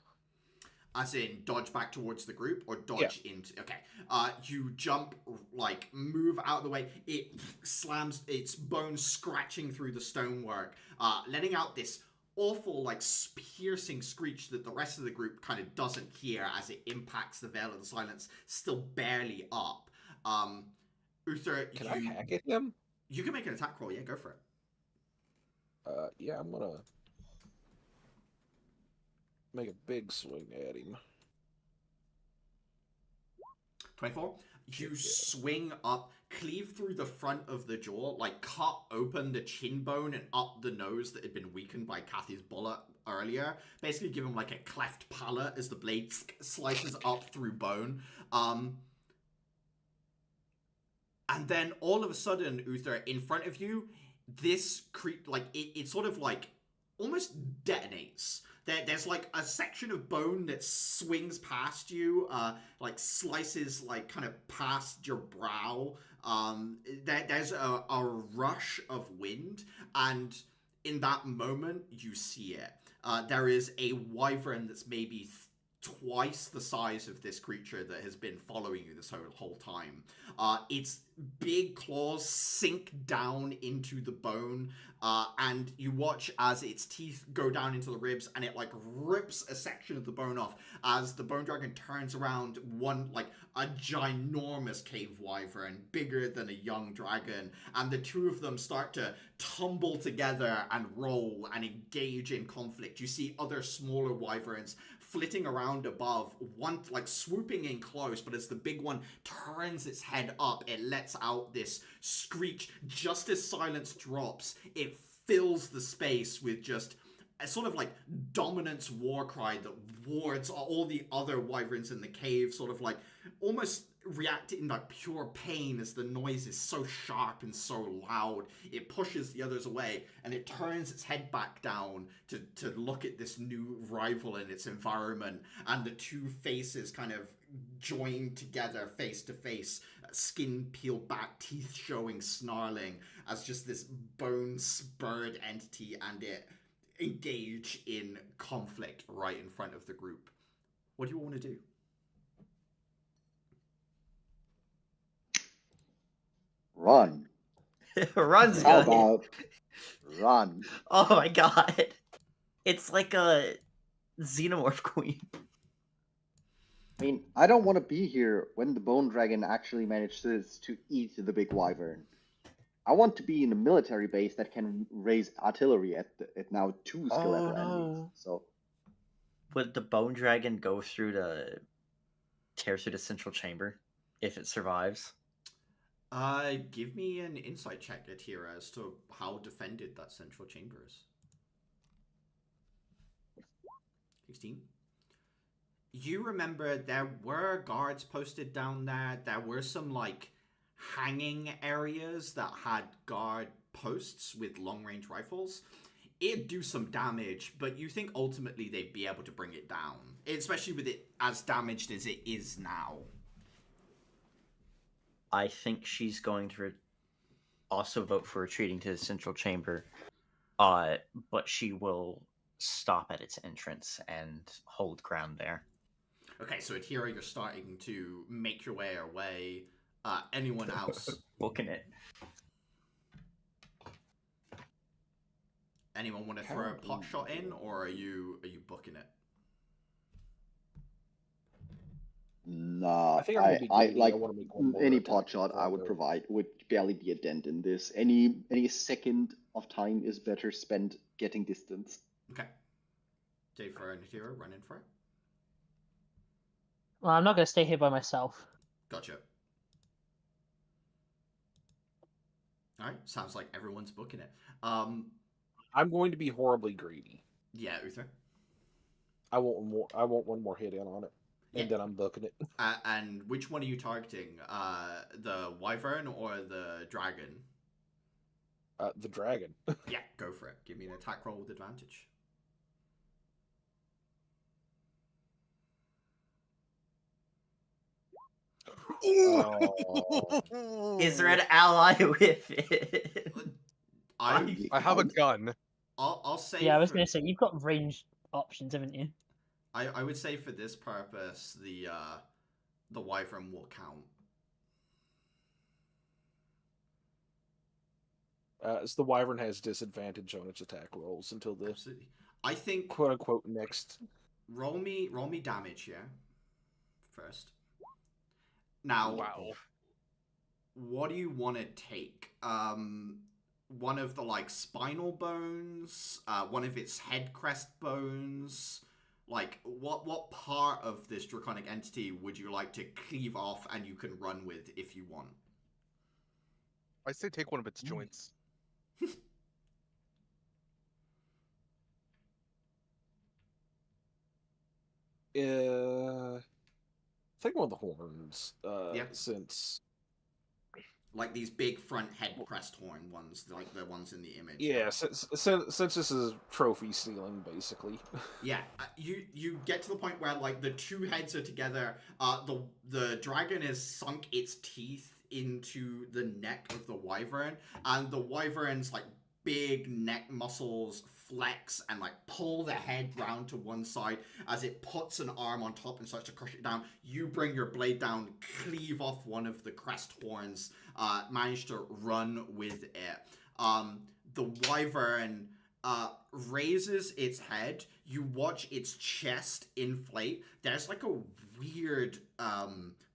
As in, dodge back towards the group, or dodge into... Okay. You jump, like, move out of the way. It slams its bones scratching through the stonework, letting out this awful, like, piercing screech that the rest of the group kind of doesn't hear as it impacts the Veil of the Silence, still barely up. Uther, Can I hack at him? You can make an attack roll. Yeah, go for it. Yeah, I'm going to make a big swing at him. 24. You swing up, cleave through the front of the jaw, like cut open the chin bone and up the nose that had been weakened by Kathy's bullet earlier. Basically give him like a cleft palate as the blade slices up through bone. And then all of a sudden, Uther, in front of you, this it sort of like almost detonates. There's like a section of bone that swings past you, like slices like kind of past your brow. There's a rush of wind, and in that moment you see it. There is a wyvern that's maybe twice the size of this creature that has been following you this whole time. Its big claws sink down into the bone, and you watch as its teeth go down into the ribs, and it like rips a section of the bone off as the bone dragon turns around a ginormous cave wyvern, bigger than a young dragon, and the two of them start to tumble together and roll and engage in conflict. You see other smaller wyverns flitting around above, one like swooping in close, but as the big one turns its head up, it lets out this screech. Just as silence drops, it fills the space with just a sort of like dominance war cry that wards all the other wyverns in the cave, sort of like almost react in like pure pain as the noise is so sharp and so loud. It pushes the others away, and it turns its head back down to look at this new rival in its environment, and the two faces kind of join together face to face, skin peeled back, teeth showing, snarling, as just this bone spurred entity, and it engage in conflict right in front of the group. What do you want to do? Run. Run's How good. about run? Oh my god. It's like a xenomorph queen. I mean, I don't want to be here when the bone dragon actually manages to eat the big wyvern. I want to be in a military base that can raise artillery at now 2 skeletal enemies. So, would the bone dragon go through tear through the central chamber if it survives? Give me an insight check, Atira, as to how defended that central chamber is. 16. You remember there were guards posted down there. There were some, like, hanging areas that had guard posts with long-range rifles. It'd do some damage, but you think ultimately they'd be able to bring it down, especially with it as damaged as it is now. I think she's going to also vote for retreating to the central chamber, but she will stop at its entrance and hold ground there. Okay, so Atira, you're starting to make your way away. Anyone else? Booking it. Anyone want to How throw a do pot shot in, you- or are you booking it? Nah, I think I'm gonna be I greedy. I like want to make one more any attack pot shot before I I would go. provide would barely be a dent in this. Any second of time is better spent getting distance. Okay. Dayfur and Natira, run in for it. Well, I'm not going to stay here by myself. Gotcha. All right. Sounds like everyone's booking it. I'm going to be horribly greedy. Yeah, Uther. I want more. I want one more hit in on it, and Yeah. then I'm booking it. And which one are you targeting? The wyvern or the dragon? The dragon. Yeah, go for it. Give me an attack roll with advantage. Oh. Is there an ally with it? I I have a gun. I'll say Yeah, I was for, going to say, you've got ranged options, haven't you? I would say for this purpose the wyvern will count. So the wyvern has disadvantage on its attack rolls until the Absolutely. I think quote unquote next. roll me damage here first. Now, Wow. what do you want to take? One of the like spinal bones, one of its head crest bones. Like, what part of this draconic entity would you like to cleave off and you can run with if you want? I say take one of its joints. Take one of the horns. Yeah. Since Like these big front head crest horn ones, like the ones in the image. yeah, since this is trophy stealing basically. Yeah, you get to the point where like the two heads are together. The dragon has sunk its teeth into the neck of the wyvern, and the wyvern's like big neck muscles flex and like pull the head round to one side as it puts an arm on top and starts to crush it down. You bring your blade down, cleave off one of the crest horns, manage to run with it. The wyvern raises its head. You watch its chest inflate. There's like a weird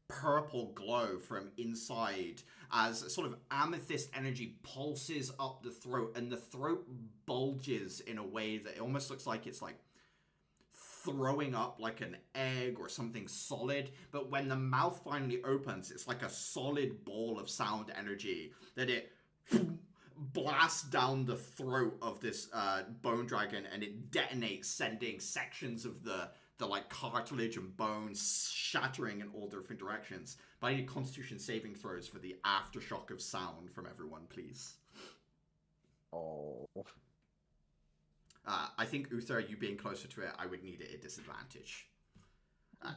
purple glow from inside as sort of amethyst energy pulses up the throat, and the throat bulges in a way that it almost looks like it's like throwing up like an egg or something solid. But when the mouth finally opens, it's like a solid ball of sound energy that it blasts down the throat of this bone dragon, and it detonates, sending sections of the like cartilage and bones shattering in all different directions. But I need Constitution saving throws for the aftershock of sound from everyone, please. Oh. I think Uther, you being closer to it, I would need it at disadvantage.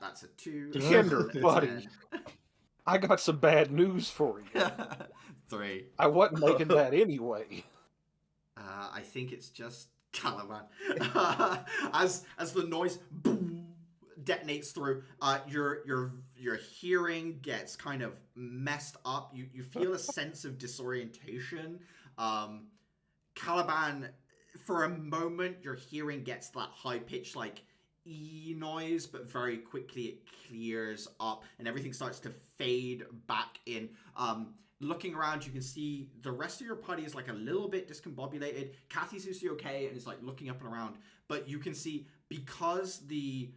That's a 2. Kinder, a buddy. 10. I got some bad news for you. 3. I wasn't making that anyway. I think it's just Caliban. As the noise boom detonates through, your hearing gets kind of messed up. You feel a sense of disorientation. Caliban, for a moment, your hearing gets that high pitched like E noise, but very quickly it clears up and everything starts to fade back in. Looking around, you can see the rest of your party is like a little bit discombobulated. Kathy seems to be okay and is like looking up and around, but you can see because the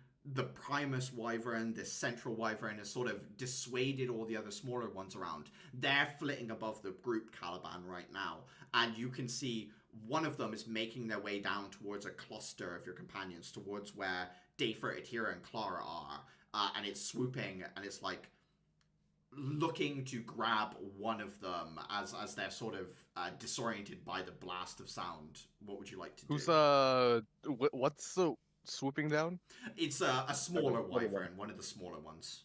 Primus wyvern, this central wyvern, has sort of dissuaded all the other smaller ones around. They're flitting above the group Caliban right now, and you can see one of them is making their way down towards a cluster of your companions, towards where Dayfur, Atira, and Clara are, and it's swooping, and it's like looking to grab one of them as they're sort of disoriented by the blast of sound. What would you like to do? Who's what's the swooping down? It's a smaller What do you wyvern, one of the smaller ones.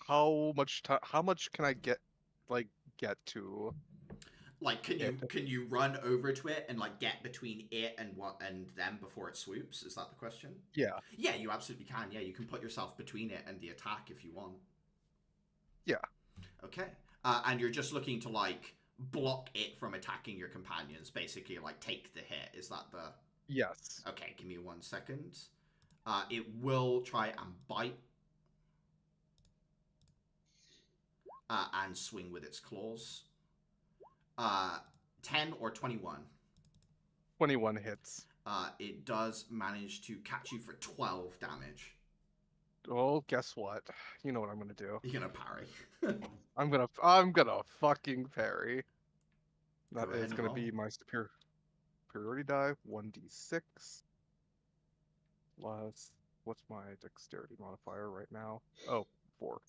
How much can I get to? Like, can you run over to it and like get between it and them before it swoops? Is that the question? Yeah. Yeah, you absolutely can. Yeah, you can put yourself between it and the attack if you want. Yeah. Okay. And you're just looking to like block it from attacking your companions, basically, like, take the hit. Is that the... Yes. Okay, give me 1 second. It will try and bite. And swing with its claws. 10 or 21. 21 hits. It does manage to catch you for 12 damage. Oh, guess what? You know what I'm gonna do. You're gonna parry. I'm gonna fucking parry. That Go ahead is and gonna roll. be my superiority die, 1d6. Plus, what's my dexterity modifier right now? Oh, 4.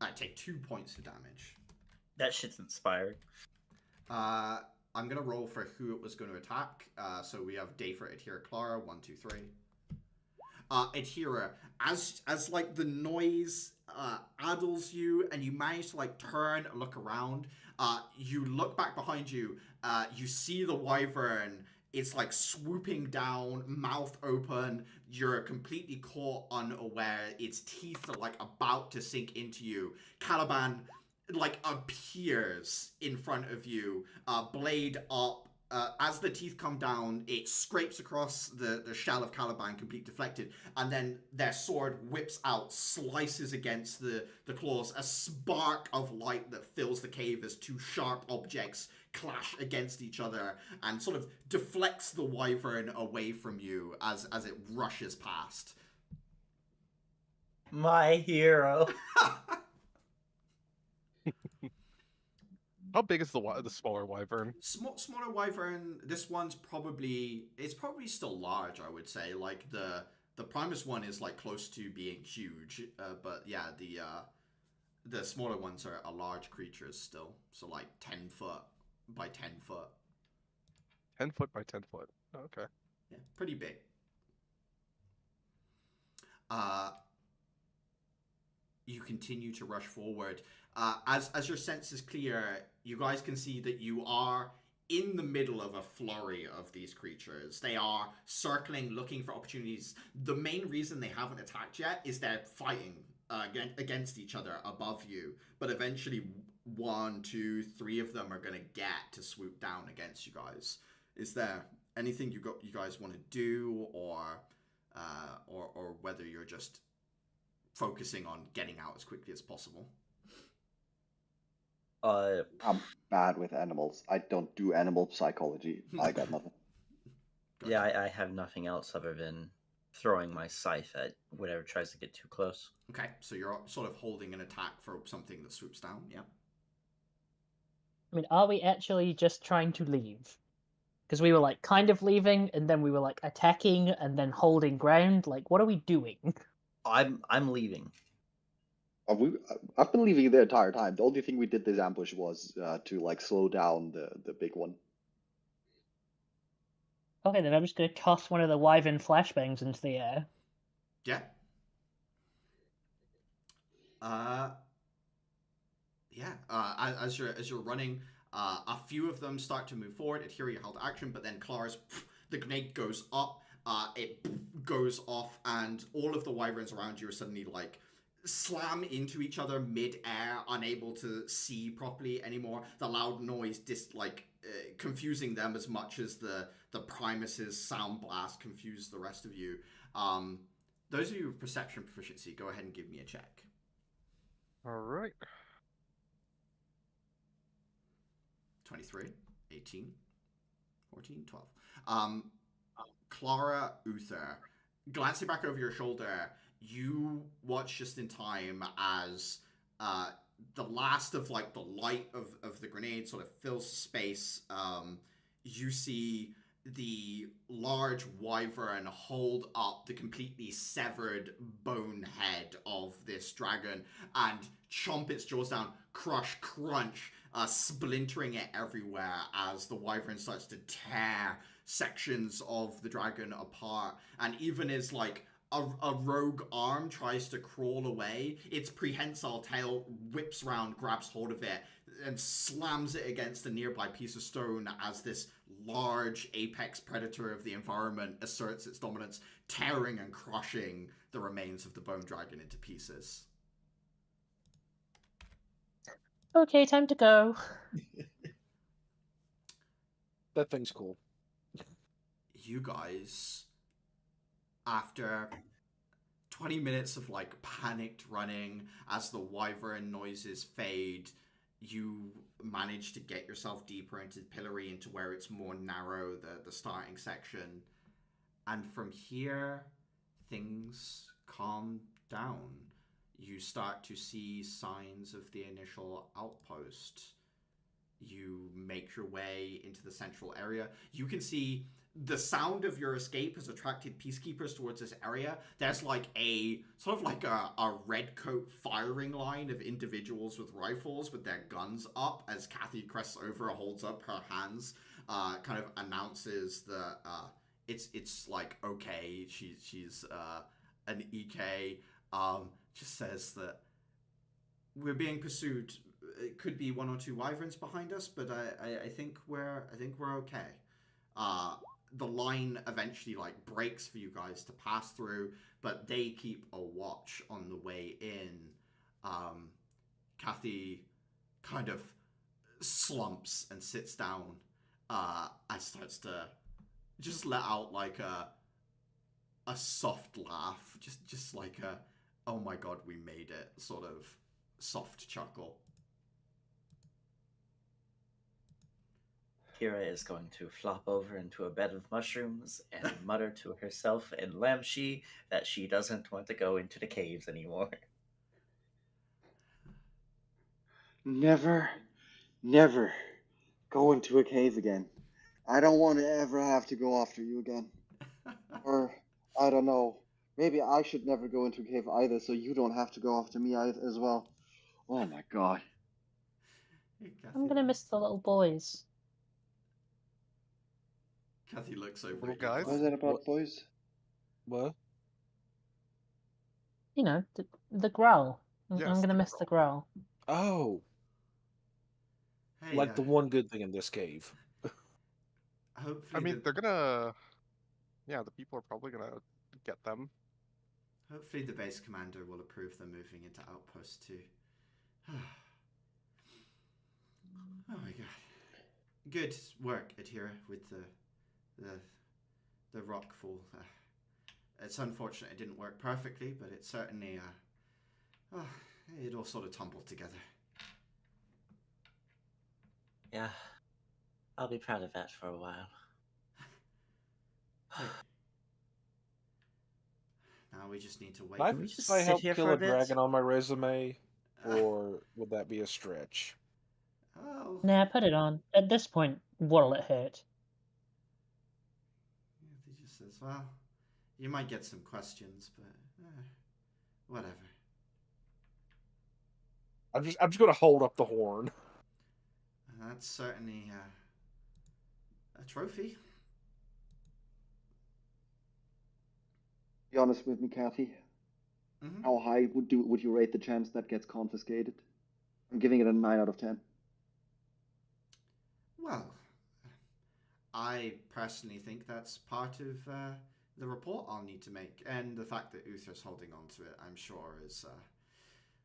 I take 2 points of damage. That shit's inspired. I'm gonna roll for who it was going to attack. So we have Dayfra, Adhira, Clara. 1, 2, 3. Adhira, as like the noise addles you, and you manage to like turn and look around. You look back behind you. You see the wyvern. It's like swooping down, mouth open. You're completely caught unaware. Its teeth are like about to sink into you. Caliban like appears in front of you, blade up. As the teeth come down, it scrapes across the shell of Caliban, complete deflected, and then their sword whips out, slices against the claws. A spark of light that fills the cave as two sharp objects clash against each other and sort of deflects the wyvern away from you as it rushes past. My hero. How big is the smaller wyvern? Smaller wyvern. This one's probably still large. I would say like the Primus one is like close to being huge. But yeah, the smaller ones are large creatures still. So like 10 foot by 10 foot. 10 foot by 10 foot. Okay. Yeah, pretty big. You continue to rush forward. As your senses clear, you guys can see that you are in the middle of a flurry of these creatures. They are circling, looking for opportunities. The main reason they haven't attacked yet is they're fighting against each other above you. But eventually, 1, 2, 3 of them are going to get to swoop down against you guys. Is there anything you guys want to do, or whether you're just focusing on getting out as quickly as possible? I'm bad with animals. I don't do animal psychology. I got nothing. Gotcha. Yeah, I have nothing else other than throwing my scythe at whatever tries to get too close. Okay, so you're sort of holding an attack for something that swoops down, yeah? I mean, are we actually just trying to leave? Because we were like kind of leaving, and then we were like attacking, and then holding ground. Like, what are we doing? I'm leaving. I've been leaving the entire time. The only thing we did this ambush was to like slow down the big one. Okay, then I'm just gonna toss one of the wyvern flashbangs into the air. Yeah. As you're running, a few of them start to move forward. Adhere, you held action, but then Clara's the grenade goes up. It goes off, and all of the wyverns around you are suddenly like slam into each other mid-air, unable to see properly anymore. The loud noise confusing them as much as the Primus's sound blast confused the rest of you. Those of you with perception proficiency, go ahead and give me a check. All right. 23, 18, 14, 12. Clara, Uther, glancing back over your shoulder, you watch just in time as the last of like the light of the grenade sort of fills space. You see the large wyvern hold up the completely severed bone head of this dragon and chomp its jaws down, crush, crunch, splintering it everywhere as the wyvern starts to tear sections of the dragon apart. And even as like a rogue arm tries to crawl away, its prehensile tail whips round, grabs hold of it, and slams it against a nearby piece of stone as this large apex predator of the environment asserts its dominance, tearing and crushing the remains of the bone dragon into pieces. Okay, time to go. That thing's cool. You guys, after 20 minutes of like panicked running as the wyvern noises fade, you manage to get yourself deeper into the pillory, into where it's more narrow, the starting section. And from here, things calm down. You start to see signs of the initial outpost. You make your way into the central area. You can see the sound of your escape has attracted peacekeepers towards this area. There's like a sort of like a red coat firing line of individuals with rifles with their guns up as Kathy crests over, holds up her hands, kind of announces that it's like okay. She's an EK. Just says that we're being pursued. It could be one or two wyverns behind us, but I think we're okay. The line eventually like breaks for you guys to pass through, but they keep a watch on the way in. Kathy kind of slumps and sits down and starts to just let out like a soft laugh, just like a oh my god, we made it sort of soft chuckle. Kira is going to flop over into a bed of mushrooms and mutter to herself in Lamshi that she doesn't want to go into the caves anymore. Never, never go into a cave again. I don't want to ever have to go after you again. Or, I don't know. Maybe I should never go into a cave either, so you don't have to go after me as well. Oh my god. Hey, Kathy. I'm gonna miss the little boys. Kathy looks over Little at you. guys? What is it about What? boys? What? You know, the growl. I'm Yes, gonna the miss the growl. Oh, Hey, like the one good thing in this cave. hopefully I mean, they're gonna. Yeah, the people are probably gonna get them. hopefully the base commander will approve them moving into Outpost 2. Oh my god. Good work, Adhira, with the rockfall. It's unfortunate it didn't work perfectly, but it certainly it all sort of tumbled together. Yeah, I'll be proud of that for a while. Hey. Now we just need to wait. I, Can we just I sit helped here kill for a a bit? dragon on my resume, or would that be a stretch? Oh, Nah, put it on. At this point, what'll it hurt? he just says, well, you might get some questions, but whatever. I'm just gonna hold up the horn. That's certainly a trophy. Be honest with me, Kathy. Mm-hmm. How high would you rate the chance that gets confiscated? I'm giving it a 9 out of 10. Well, I personally think that's part of the report I'll need to make, and the fact that Uther's holding on to it, I'm sure, is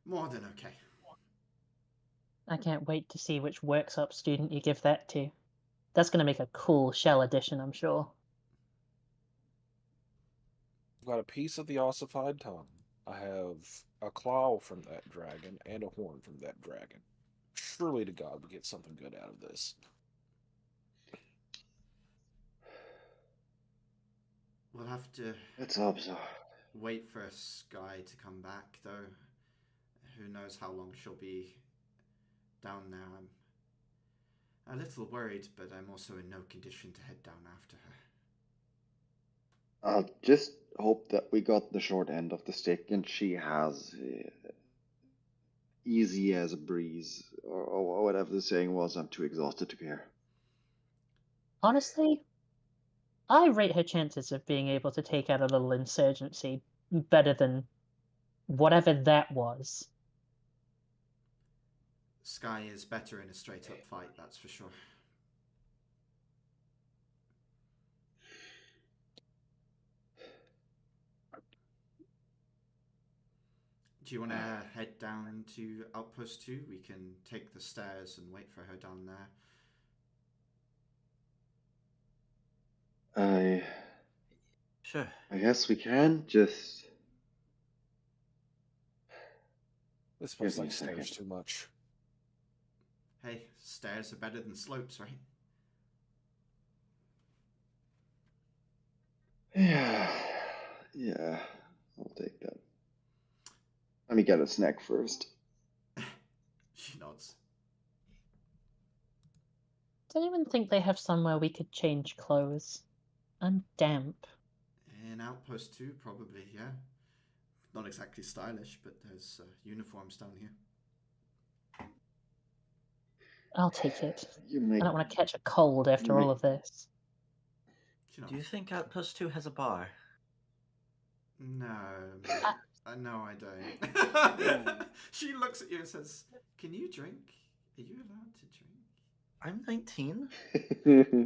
more than okay. I can't wait to see which works up student you give that to. That's gonna make a cool shell edition, I'm sure. I've got a piece of the ossified tongue. I have a claw from that dragon and a horn from that dragon. Surely to God we get something good out of this. We'll have to Let's hope so. wait for Sky to come back, though. Who knows how long she'll be down there. I'm a little worried, but I'm also in no condition to head down after her. I'll just hope that we got the short end of the stick and she has easy as a breeze, or whatever the saying was. I'm too exhausted to care. Honestly, I rate her chances of being able to take out a little insurgency better than whatever that was. Sky is better in a straight-up fight, that's for sure. Do you want to head down to Outpost 2? We can take the stairs and wait for her down there. Sure. I guess we can just. This Give place me a likes stairs second. too much. Hey, stairs are better than slopes, right? Yeah, yeah, I'll take that. Let me get a snack first. She nods. Does anyone think they have somewhere we could change clothes? I'm damp. In Outpost 2, probably, yeah. Not exactly stylish, but there's uniforms down here. I'll take it. You I make don't want to catch a cold after all of this. She nods. Do you think Outpost 2 has a bar? No, no, I don't. She looks at you and says, "Can you drink? Are you allowed to drink?" I'm 19.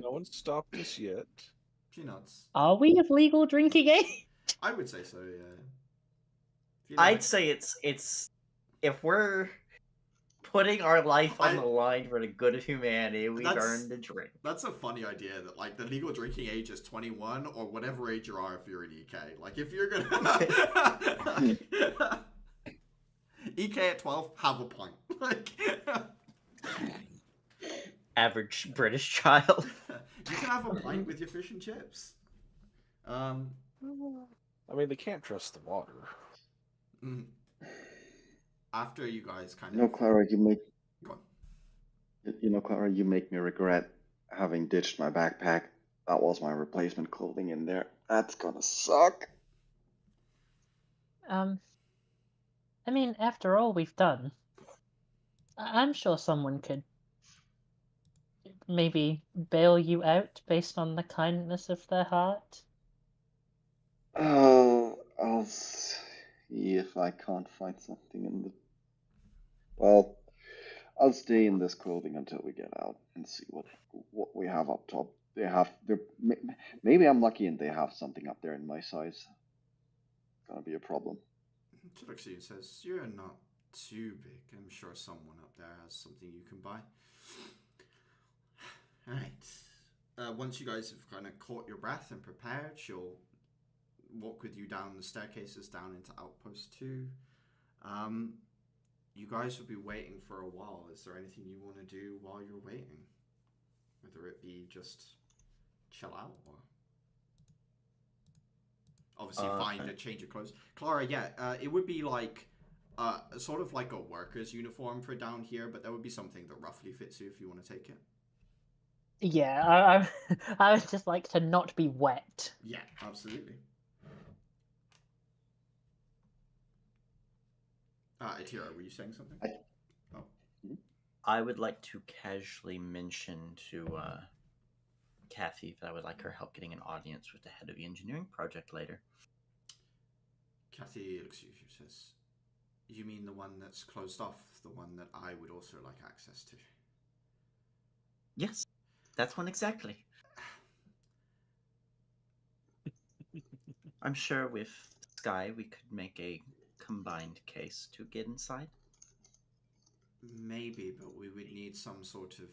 No one stopped us yet. She nods. Are we of legal drinking age? I would say so, yeah. I'd say it's if we're putting our life on the line for the good of humanity, we've earned a drink. That's a funny idea that like the legal drinking age is 21 or whatever age you are if you're in EK. Like if you're gonna EK at 12, have a pint. Like Average British child. you can have a pint with your fish and chips. I mean, they can't trust the water. After you guys kind You know, of Clara, you make. go on. You know, Clara, you make me regret having ditched my backpack. That was my replacement clothing in there. That's gonna suck. I mean, after all we've done, I'm sure someone could maybe bail you out based on the kindness of their heart. I'll see if I can't find something in the. Well, I'll stay in this clothing until we get out and see what we have up top. They have. Maybe I'm lucky and they have something up there in my size. It's gonna be a problem. She looks at you and says, "You're not too big. I'm sure someone up there has something you can buy." Alright. Once you guys have kind of caught your breath and prepared, she'll walk with you down the staircases down into Outpost 2. You guys will be waiting for a while. Is there anything you want to do while you're waiting? Whether it be just chill out or obviously find a change of clothes. Clara, yeah, it would be like sort of like a worker's uniform for down here, but that would be something that roughly fits you if you want to take it. Yeah, I would just like to not be wet. Yeah, absolutely. Atira, were you saying something? I would like to casually mention to Kathy that I would like her help getting an audience with the head of the engineering project later. Kathy looks at you and says, "You mean the one that's closed off? The one that I would also like access to?" Yes, that's one exactly. I'm sure with Sky we could make a combined case to get inside. Maybe, but we would need some sort of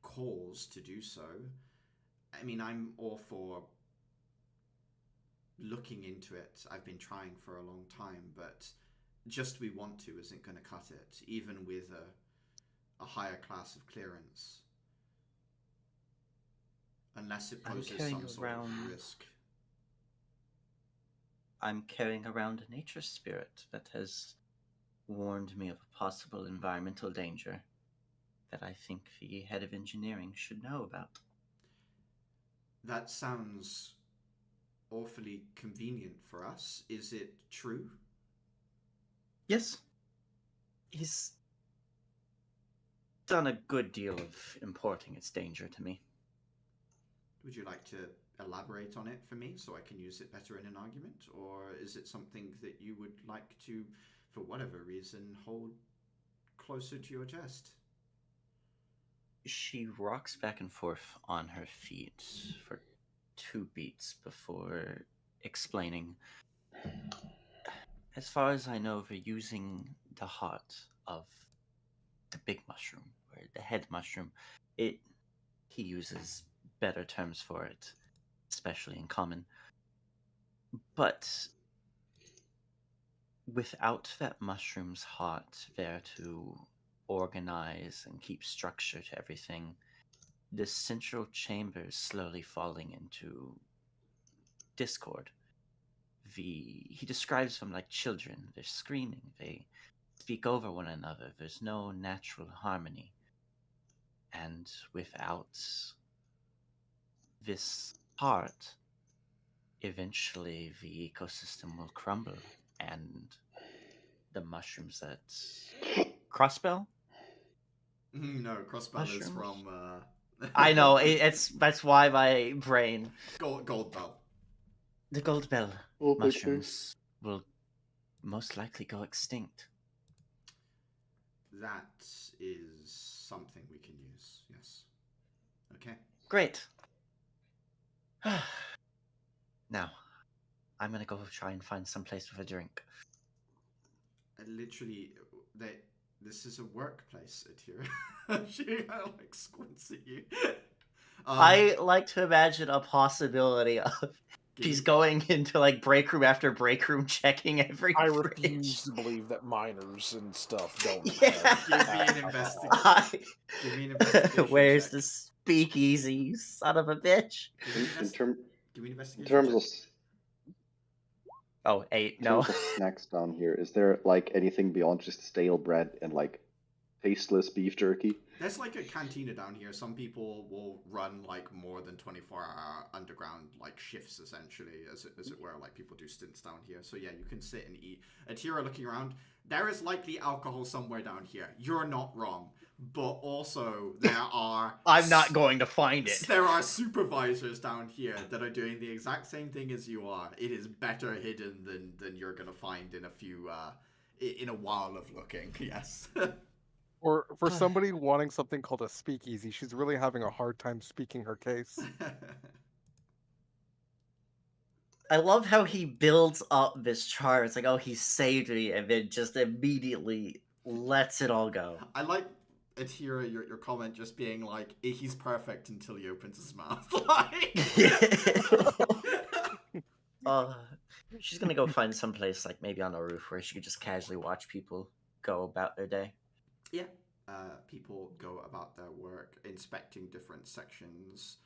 cause to do so. I mean, I'm all for looking into it. I've been trying for a long time, but just we want to isn't going to cut it, even with a higher class of clearance. Unless it poses some sort of risk. I'm carrying around a nature spirit that has warned me of a possible environmental danger that I think the head of engineering should know about. That sounds awfully convenient for us. Is it true? Yes. He's done a good deal of importing its danger to me. Would you like to elaborate on it for me so I can use it better in an argument? Or is it something that you would like to, for whatever reason, hold closer to your chest? She rocks back and forth on her feet for 2 beats before explaining. As far as I know, we're using the heart of the big mushroom, or the head mushroom. He uses better terms for it, especially in common. But without that mushroom's heart there to organize and keep structure to everything, the central chamber is slowly falling into discord. He describes them like children. They're screaming, they speak over one another. There's no natural harmony. And without this heart, eventually the ecosystem will crumble, and the mushrooms that crossbell No, Crossbell is mushrooms. from. I know that's why my brain. Gold Bell. The gold bell Oh, big mushrooms will most likely go extinct. That is something we can use. Yes. Okay. Great. Now, I'm gonna go try and find some place with a drink. Literally, this is a workplace, Atira. She kind of like squints at you. I like to imagine a possibility of she's going into like break room after break room checking every I fridge. refuse to believe that miners and stuff don't Yeah. have Give me an alcohol. Give me an investigation. Where's check. the speakeasy, you son of a bitch? Give me an investigation. In terms check. of Oh, 8, in no. terms of snacks down here, is there like anything beyond just stale bread and like tasteless beef jerky? There's like a cantina down here. Some people will run like more than 24-hour underground like shifts, essentially, as it were. Like people do stints down here. So yeah, you can sit and eat. Atira looking around. There is likely alcohol somewhere down here. You're not wrong. But also there are I'm not going to find it. There are supervisors down here that are doing the exact same thing as you are. It is better hidden than you're gonna find in a few in a while of looking. Yes. Or for somebody wanting something called a speakeasy, she's really having a hard time speaking her case. I love how he builds up this chart. It's like, oh, he saved me, and then just immediately lets it all go. I like Atira, your comment just being like, he's perfect until he opens his mouth. She's gonna go find someplace like maybe on a roof where she could just casually watch people go about their day. Yeah. People go about their work, inspecting different sections.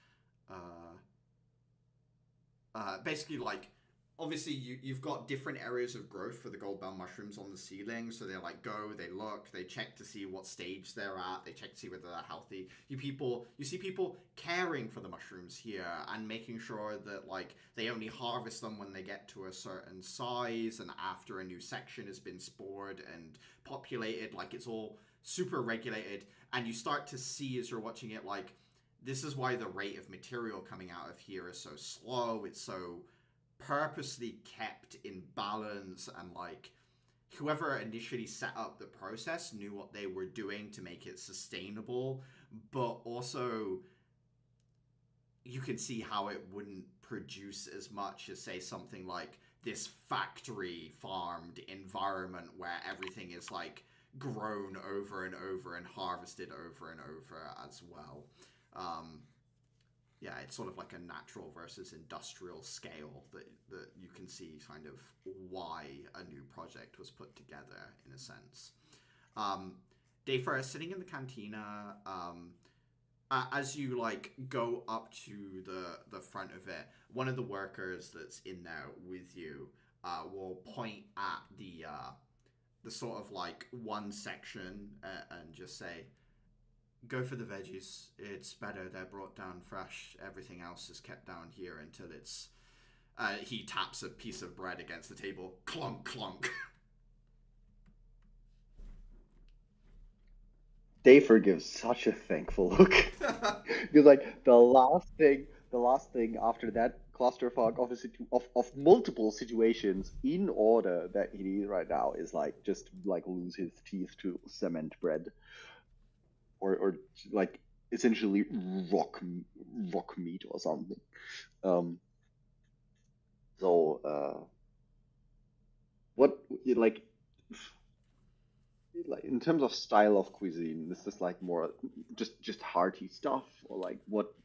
Basically, like, obviously you've got different areas of growth for the gold bell mushrooms on the ceiling, so they like go, they look, they check to see what stage they're at, they check to see whether they're healthy. You see people caring for the mushrooms here and making sure that like they only harvest them when they get to a certain size and after a new section has been spored and populated. Like it's all super regulated, and you start to see as you're watching it, like, this is why the rate of material coming out of here is so slow. It's so purposely kept in balance, and like whoever initially set up the process knew what they were doing to make it sustainable, but also you can see how it wouldn't produce as much as, say, something like this factory farmed environment where everything is like grown over and over and harvested over and over as well. Yeah, it's sort of like a natural versus industrial scale that you can see kind of why a new project was put together in a sense. Day first, sitting in the cantina, as you like go up to the front of it, one of the workers that's in there with you will point at the sort of like one section and just say, "Go for the veggies. It's better. They're brought down fresh. Everything else is kept down here until it's..." He taps a piece of bread against the table. Clunk, clunk. Dafer gives such a thankful look. Because like the last thing after that clusterfuck of multiple situations in order that he needs right now is like just like lose his teeth to cement bread. Or like essentially rock meat or something. what like in terms of style of cuisine, is this like more just hearty stuff, or like what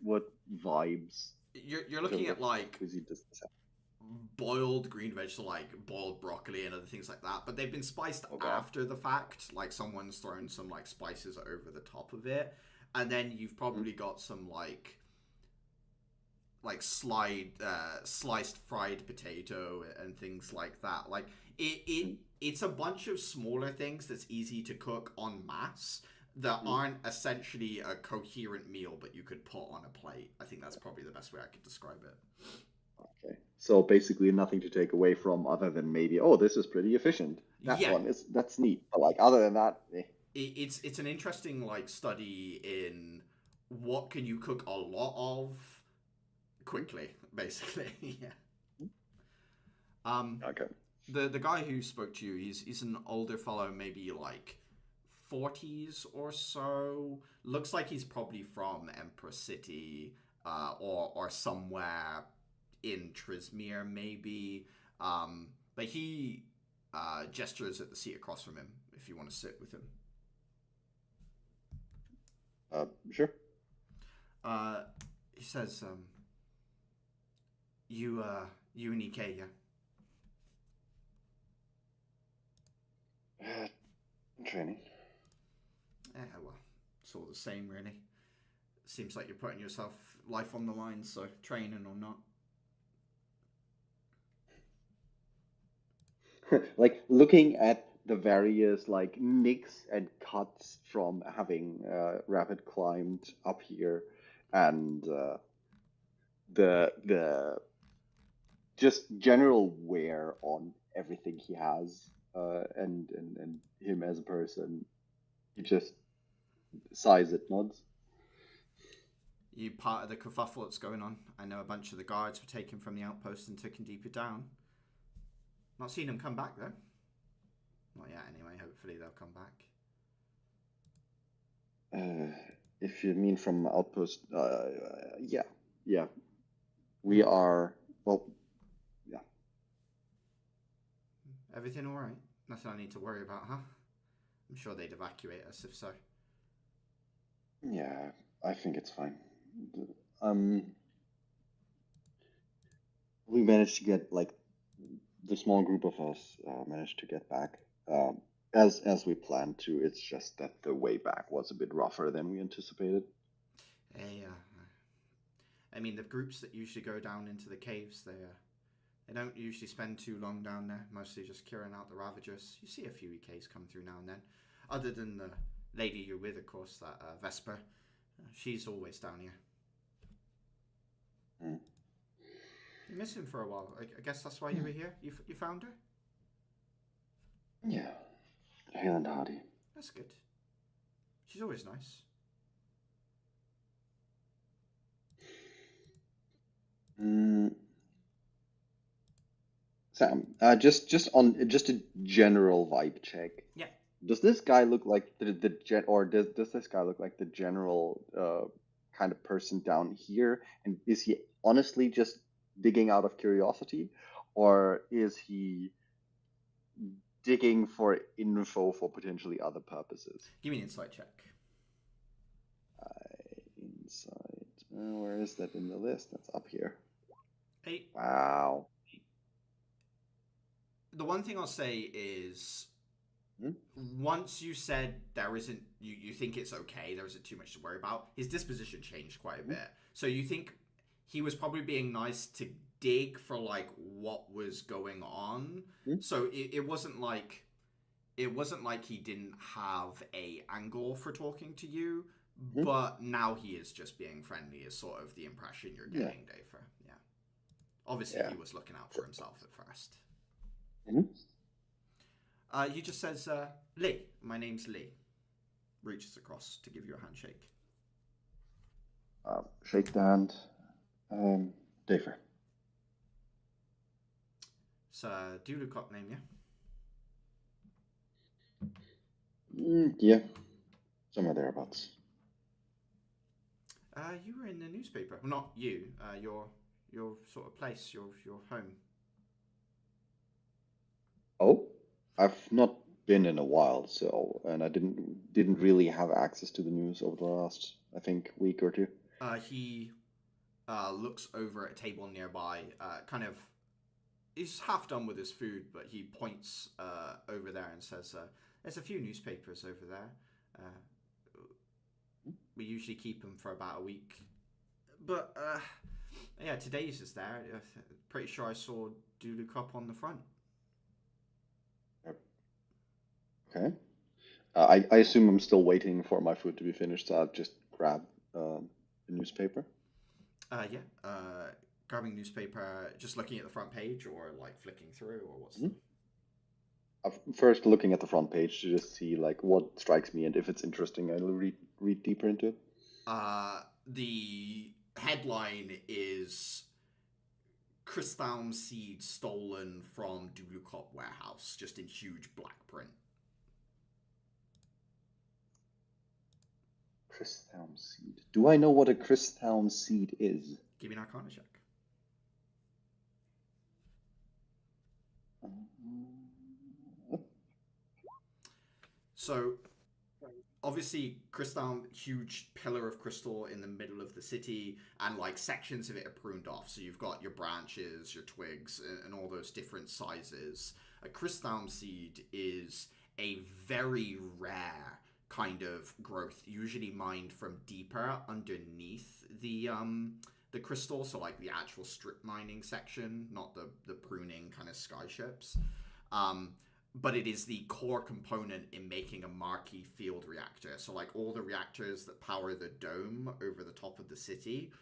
vibes You're in looking terms at of like cuisine does this have? boiled green vegetable, like boiled broccoli and other things like that, but they've been spiced Okay. after the fact. Like someone's thrown some like spices over the top of it, and then you've probably got some like sliced fried potato and things like that. Like it's a bunch of smaller things that's easy to cook en masse that aren't essentially a coherent meal, but you could put on a plate. I think that's probably the best way I could describe it. Okay. So basically nothing to take away from other than maybe, oh, this is pretty efficient. Yeah, That's neat. But like other than that, it's an interesting like study in what can you cook a lot of quickly, basically. Yeah. Okay. The guy who spoke to you, he's an older fellow, maybe like 40s or so. Looks like he's probably from Empress City, or somewhere in Trismere, maybe. But he gestures at the seat across from him if you want to sit with him. Sure. He says, you and EK, yeah? Training. Yeah, well, it's all the same, really. Seems like you're putting yourself life on the line, so training or not. Like looking at the various like nicks and cuts from having rapid climbed up here, and the just general wear on everything he has, and him as a person, he just sighs and nods. You part of the kerfuffle that's going on. I know a bunch of the guards were taken from the outpost and taken deeper down. Not seen them come back, though. Not yet, anyway. Hopefully they'll come back. If you mean from outpost, yeah. We are, well, yeah. Everything alright? Nothing I need to worry about, huh? I'm sure they'd evacuate us if so. Yeah, I think it's fine. We managed to get like the small group of us managed to get back as we planned to. It's just that the way back was a bit rougher than we anticipated. Yeah. I mean, the groups that usually go down into the caves, they don't usually spend too long down there. Mostly just curing out the Ravagers. You see a few EKs come through now and then. Other than the lady you're with, of course, that Vesper. She's always down here. Mm. You missed him for a while. I guess that's why you were here. You found her? Yeah, hale and hearty. That's good. She's always nice. Sam, just a general vibe check. Yeah. Does this guy look like does this guy look like the general kind of person down here? And is he honestly just digging out of curiosity, or is he digging for info for potentially other purposes? Give me an insight check. Insight. Where is that in the list? That's up here. 8. Wow. The one thing I'll say is, once you said there isn't, you think it's okay, there isn't too much to worry about, his disposition changed quite a bit. So you think he was probably being nice to dig for like what was going on. So it wasn't like he didn't have a angle for talking to you, but now he is just being friendly is sort of the impression you're getting, Dafer. Yeah. Obviously he was looking out for himself at first. He just says, Lee, my name's Lee. Reaches across to give you a handshake. Shake the hand. Dafer. It's a Dulukop name, yeah? Yeah. Somewhere thereabouts. You were in the newspaper. Well, not you. Your sort of place, your home. Oh? I've not been in a while, so and I didn't really have access to the news over the last, I think, week or two. He looks over at a table nearby, kind of. He's half done with his food, but he points over there and says, "There's a few newspapers over there. We usually keep them for about a week, but yeah, today's is there. Pretty sure I saw Doodoo Cup on the front." Okay. I assume I'm still waiting for my food to be finished, so I'll just grab the newspaper. Yeah. Grabbing newspaper, just looking at the front page, or like flicking through, or what's First, looking at the front page to just see like what strikes me, and if it's interesting, I'll read deeper into it. The headline is Crysthalm seed stolen from Dulukop warehouse, just in huge black print. Crysthalm seed. Do I know what a crysthalm seed is? Give me an Arcana check. So, obviously, Crysthalm, huge pillar of crystal in the middle of the city, and like sections of it are pruned off. So you've got your branches, your twigs, and all those different sizes. A Crysthalm seed is a very rare kind of growth, usually mined from deeper underneath the crystal, so like the actual strip mining section, not the pruning kind of sky ships. But it is the core component in making a marquee field reactor. So like all the reactors that power the dome over the top of the city,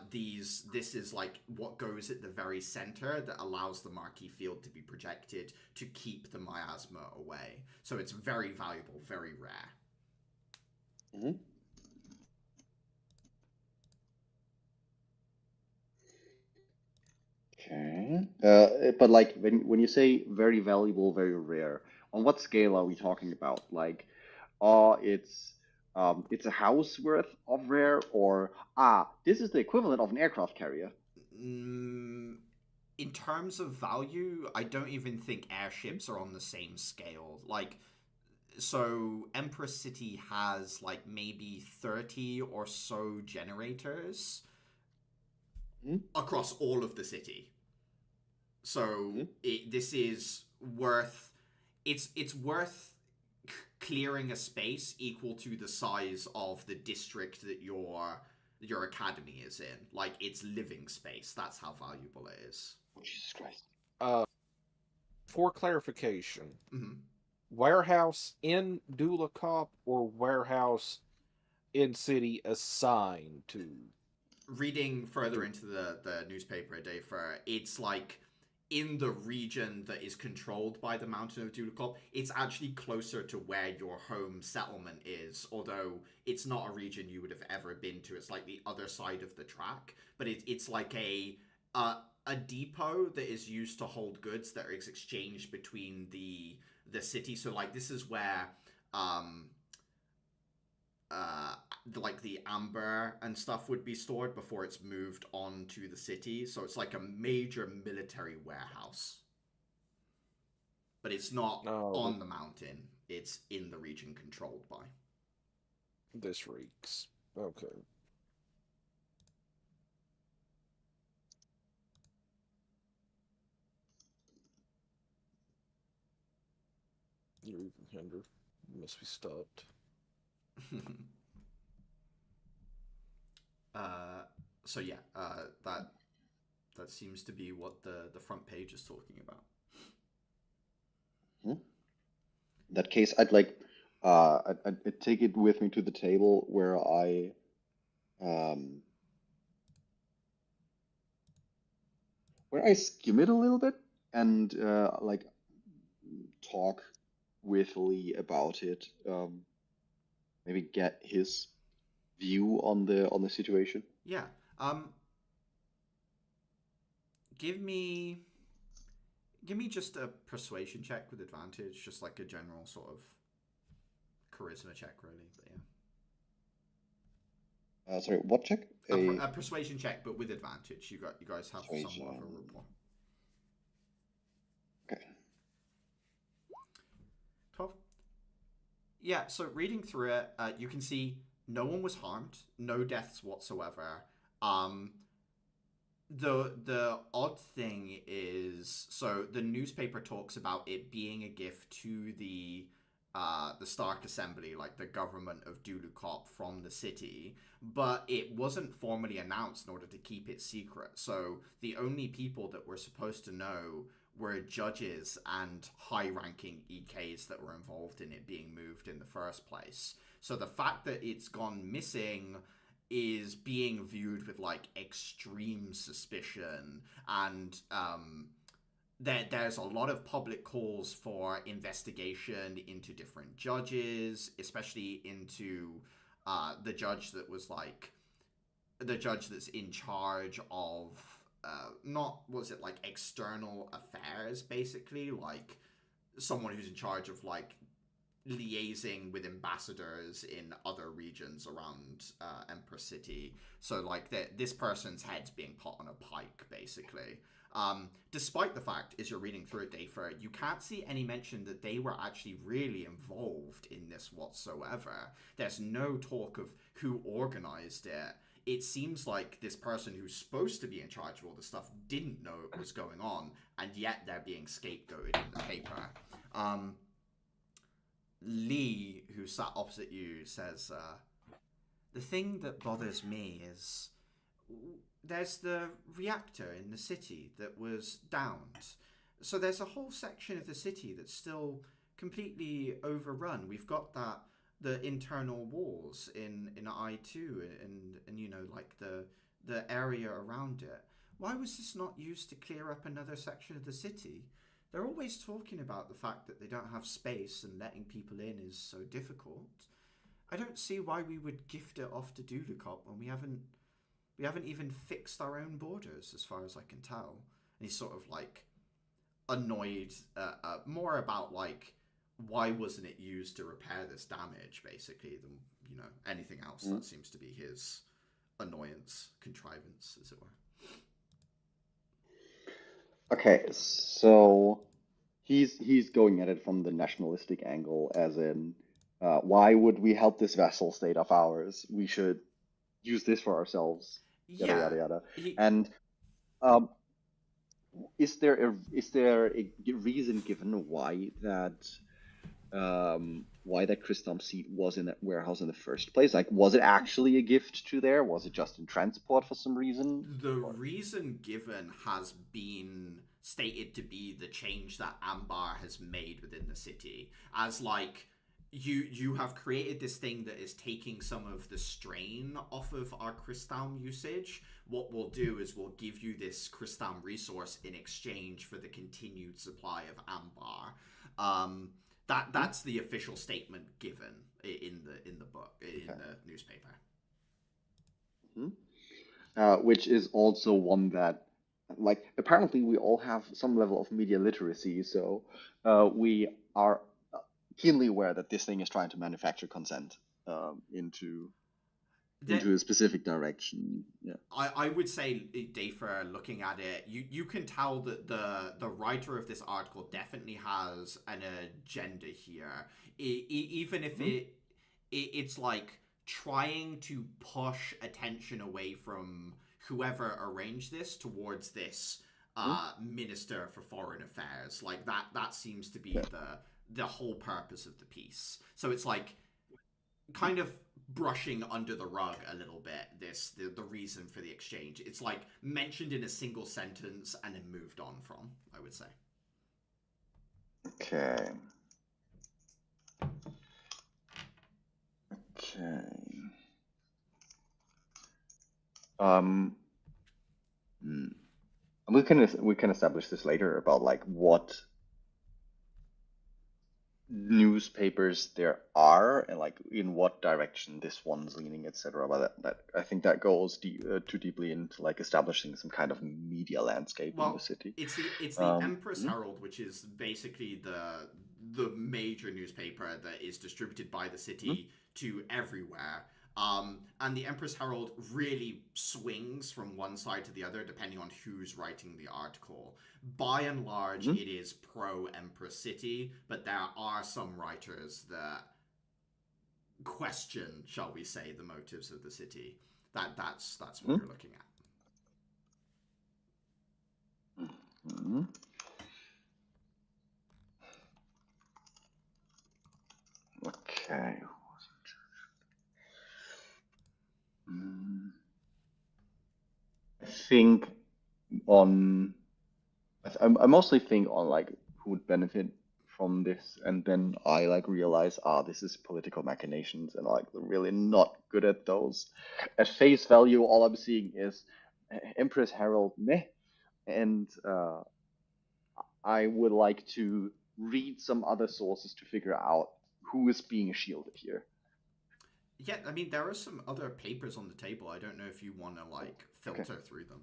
this is like what goes at the very center that allows the marquee field to be projected to keep the miasma away. So it's very valuable, very rare. Mm-hmm. Okay. But like when you say very valuable, very rare, on what scale are we talking about? Like, it's a house worth of rare, or this is the equivalent of an aircraft carrier. In terms of value, I don't even think airships are on the same scale. Like, so Empress City has like maybe 30 or so generators across all of the city. So this is worth it's worth clearing a space equal to the size of the district that your academy is in. Like it's living space. That's how valuable it is. Jesus Christ. For clarification, Mm-hmm. Warehouse in Dulacop or warehouse in city assigned to? Reading further into the newspaper a day for it's like in the region that is controlled by the Mountain of Dulacop, it's actually closer to where your home settlement is, although it's not a region you would have ever been to. It's like the other side of the track, but it's like a depot that is used to hold goods that are exchanged between the city. So like this is where like the amber and stuff would be stored before it's moved on to the city. So it's like a major military warehouse. But it's not on the mountain. It's in the region controlled by. This reeks. Okay. You're even hinder. You must be stopped. So yeah, that seems to be what the front page is talking about. In that case, I'd take it with me to the table where I skim it a little bit and like talk with Lee about it. Maybe get his view on the situation. Yeah. Give me just a persuasion check with advantage, just like a general sort of charisma check, really. But yeah. Sorry, what check? A persuasion check, but with advantage. You guys have Persuasion. somewhat of a rapport. Okay. Yeah, so reading through it, you can see no one was harmed, no deaths whatsoever. Um, the odd thing is, so the newspaper talks about it being a gift to the Stark Assembly, like the government of Dulukop from the city, but it wasn't formally announced in order to keep it secret. So the only people that were supposed to know were judges and high-ranking EKs that were involved in it being moved in the first place. So the fact that it's gone missing is being viewed with like extreme suspicion, and there's a lot of public calls for investigation into different judges, especially into the judge that was like the judge that's in charge of not was it like external affairs, basically like someone who's in charge of like liaising with ambassadors in other regions around Empress City. So like this person's head's being put on a pike, basically. Despite the fact, as you're reading through it, Dayfer, you can't see any mention that they were actually really involved in this whatsoever. There's no talk of who organized it. It seems like this person who's supposed to be in charge of all this stuff didn't know it was going on, and yet they're being scapegoated in the paper. Lee, who sat opposite you, says, the thing that bothers me is there's the reactor in the city that was downed. So there's a whole section of the city that's still completely overrun. We've got the internal walls in I2 and you know, like the area around it. Why was this not used to clear up another section of the city? They're always talking about the fact that they don't have space and letting people in is so difficult. I don't see why we would gift it off to Dudicop when we haven't even fixed our own borders, as far as I can tell. And he's sort of like annoyed, more about like why wasn't it used to repair this damage, basically, than you know anything else. That seems to be his annoyance, contrivance, as it were. Okay, so he's going at it from the nationalistic angle, as in, why would we help this vassal state of ours? We should use this for ourselves. Yada yada yada. And is there a reason given why that Christom seed was in that warehouse in the first place? Like, was it actually a gift to there? Was it just in transport for some reason? The reason given has been stated to be the change that Ambar has made within the city. As like, you have created this thing that is taking some of the strain off of our Crystal usage. What we'll do is we'll give you this Crystal resource in exchange for the continued supply of Ambar. That's the official statement given in the book, in the newspaper. Which is also one that, like, apparently we all have some level of media literacy, so we are keenly aware that this thing is trying to manufacture consent into a specific direction. Yeah, I would say, Dayfer, looking at it, you can tell that the writer of this article definitely has an agenda here. Even if it's like trying to push attention away from whoever arranged this towards this Minister for Foreign Affairs. Like that seems to be the whole purpose of the piece. So it's like kind of brushing under the rug a little bit the reason for the exchange. It's like mentioned in a single sentence and then moved on from, I would say. Okay. We can establish this later about like what newspapers there are and like in what direction this one's leaning, etc. But that I think that goes too deeply into like establishing some kind of media landscape in the city. It's the Empress Herald, which is basically the major newspaper that is distributed by the city to everywhere. And the Empress Herald really swings from one side to the other depending on who's writing the article. By and large, it is pro-Empress City, but there are some writers that question, shall we say, the motives of the city. That's what Hmm? you're looking at. Hmm. Okay. I think on. I mostly think on like who would benefit from this, and then I like realize, this is political machinations, and like really not good at those. At face value, all I'm seeing is Empress Herald meh, and I would like to read some other sources to figure out who is being shielded here. Yeah, I mean, there are some other papers on the table. I don't know if you want to like filter Okay. through them.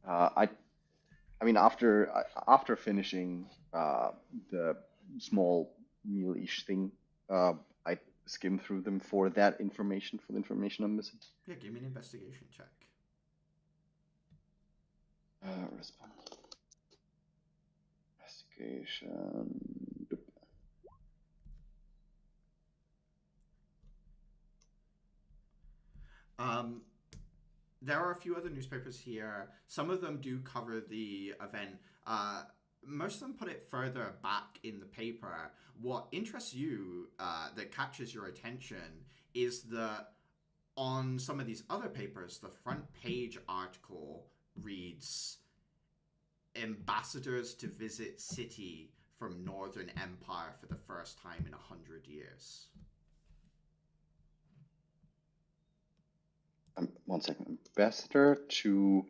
I mean, after finishing the small meal-ish thing, I skim through them for that information, for the information I'm missing. Yeah, give me an investigation check. Respond. Investigation. There are a few other newspapers here. Some of them do cover the event. Most of them put it further back in the paper. What interests you, that catches your attention, is that on some of these other papers, the front page article reads, "Ambassadors to visit city from Northern Empire for the first time in 100 years." 1 second. Ambassador to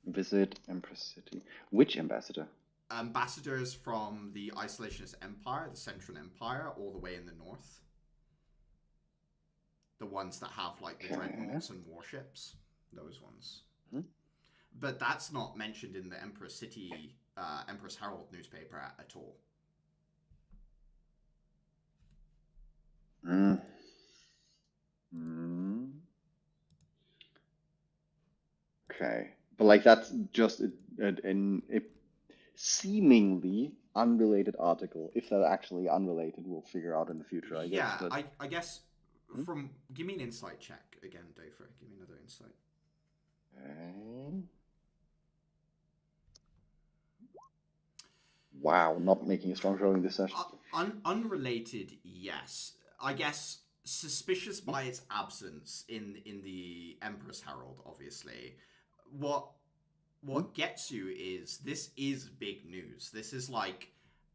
visit Empress City. Which ambassador? Ambassadors from the Isolationist Empire, the Central Empire, all the way in the north. The ones that have like the dreadnoughts and warships. Those ones. Mm-hmm. But that's not mentioned in the Empress City, Empress Herald newspaper at all. Mm. Mm. Okay, but like that's just a seemingly unrelated article. If they're actually unrelated, we'll figure out in the future, I guess. Yeah, But I guess from... Give me an insight check again, Dafer. Give me another insight. okay. Wow, not making a strong showing this session. Unrelated, yes. I guess suspicious by its absence in the Empress Herald, obviously. What gets you is this is big news. This is like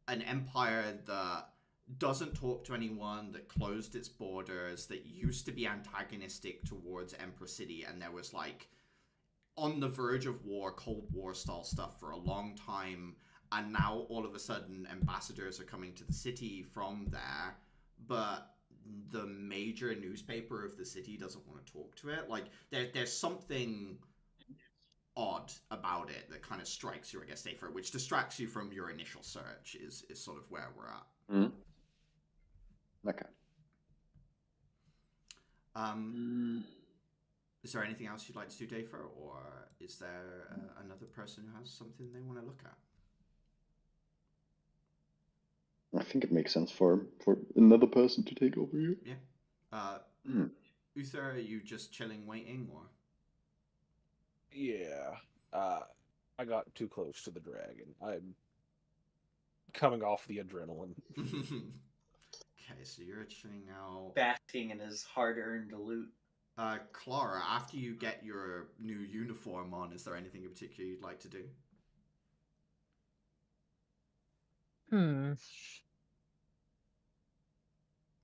an empire that doesn't talk to anyone, that closed its borders, that used to be antagonistic towards Empress City, and there was like on the verge of war, Cold War style stuff for a long time, and now all of a sudden ambassadors are coming to the city from there, but the major newspaper of the city doesn't want to talk to it. Like there's something odd about it that kind of strikes you, I guess, Dafer, which distracts you from your initial search is sort of where we're at. Mm. Okay. Is there anything else you'd like to do, Dafer, or is there another person who has something they want to look at? I think it makes sense for another person to take over here. Yeah. Uther, are you just chilling, waiting, or? Yeah. I got too close to the dragon. I'm coming off the adrenaline. Okay, so you're chilling out. Basking in his hard-earned loot. Clara, after you get your new uniform on, is there anything in particular you'd like to do?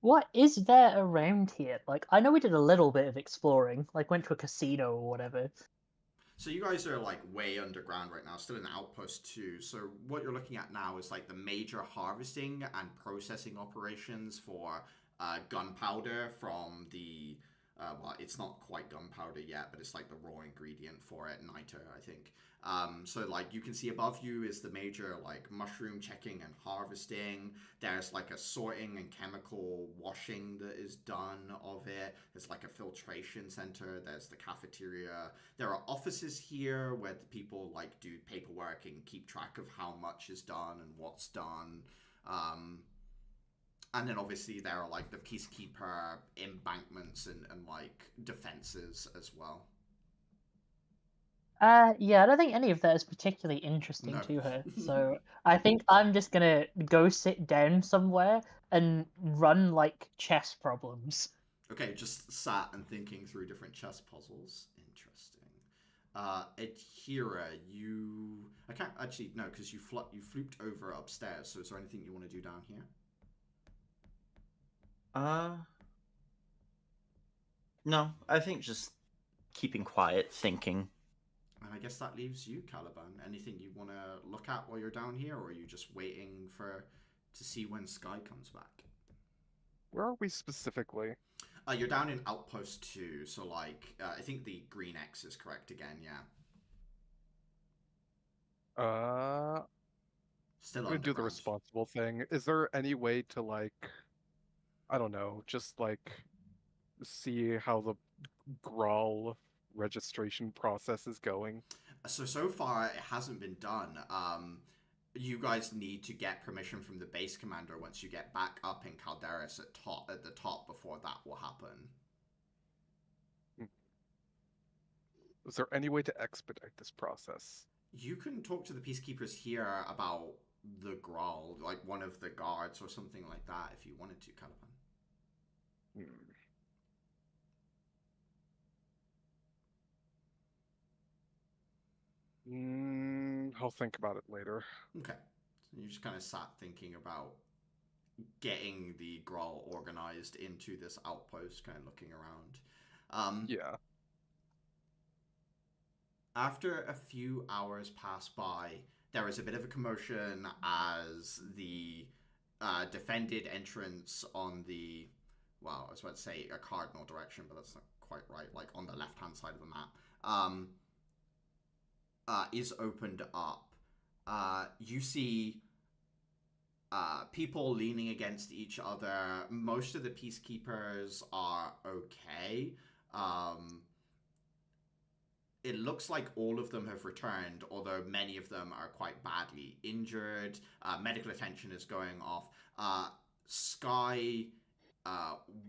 What is there around here? Like, I know we did a little bit of exploring, like went to a casino or whatever. So you guys are like way underground right now, still in Outpost 2. So what you're looking at now is like the major harvesting and processing operations for gunpowder from the... well, it's not quite gunpowder yet, but it's like the raw ingredient for it, niter, I think. So like you can see above you is the major like mushroom checking and harvesting. There's like a sorting and chemical washing that is done of it. There's like a filtration center. There's the cafeteria. There are offices here where the people like do paperwork and keep track of how much is done and what's done. And then obviously there are like the peacekeeper embankments and like defenses as well. Yeah, I don't think any of that is particularly interesting No. to her. So I think I'm just gonna go sit down somewhere and run like chess problems. Okay, just sat and thinking through different chess puzzles. Interesting. Adhira, you... I can't actually... No, because you flooped over upstairs, so is there anything you want to do down here? No, I think just keeping quiet, thinking. And I guess that leaves you, Caliban. Anything you want to look at while you're down here, or are you just waiting to see when Sky comes back? Where are we specifically? You're down in Outpost 2, so like, I think the green X is correct again, yeah. Still I'm gonna do the underground. responsible thing. Is there any way to like, I don't know, just like see how the Grawl registration process is going? So far, it hasn't been done. You guys need to get permission from the base commander once you get back up in Calderis at the top before that will happen. Is there any way to expedite this process? You can talk to the peacekeepers here about the Grawl, like one of the guards or something like that, if you wanted to, Caliban. I'll think about it later. Okay. So you just kind of sat thinking about getting the Grawl organized into this outpost, kind of looking around. Yeah. After a few hours pass by, there is a bit of a commotion as the defended entrance on the, well, I was about to say a cardinal direction, but that's not quite right, like on the left-hand side of the map, is opened up. You see people leaning against each other. Most of the peacekeepers are okay. It looks like all of them have returned, although many of them are quite badly injured. Medical attention is going off. Sky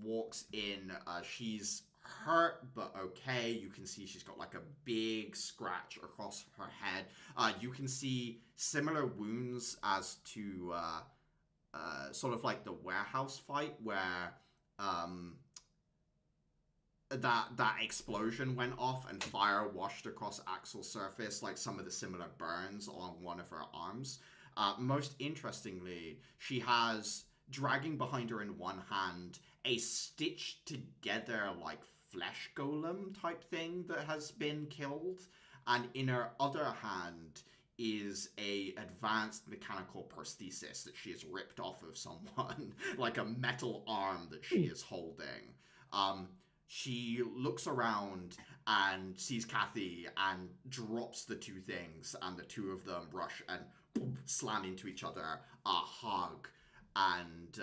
walks in. She's hurt, but okay. You can see she's got like a big scratch across her head. You can see similar wounds as to sort of like the warehouse fight where that explosion went off and fire washed across Axel's surface, like some of the similar burns on one of her arms. Most interestingly, she has, dragging behind her in one hand, a stitched together like flesh golem type thing that has been killed, and in her other hand is a advanced mechanical prosthesis that she has ripped off of someone, like a metal arm that she is holding. She looks around and sees Kathy and drops the two things, and the two of them rush and boom, slam into each other, a hug, and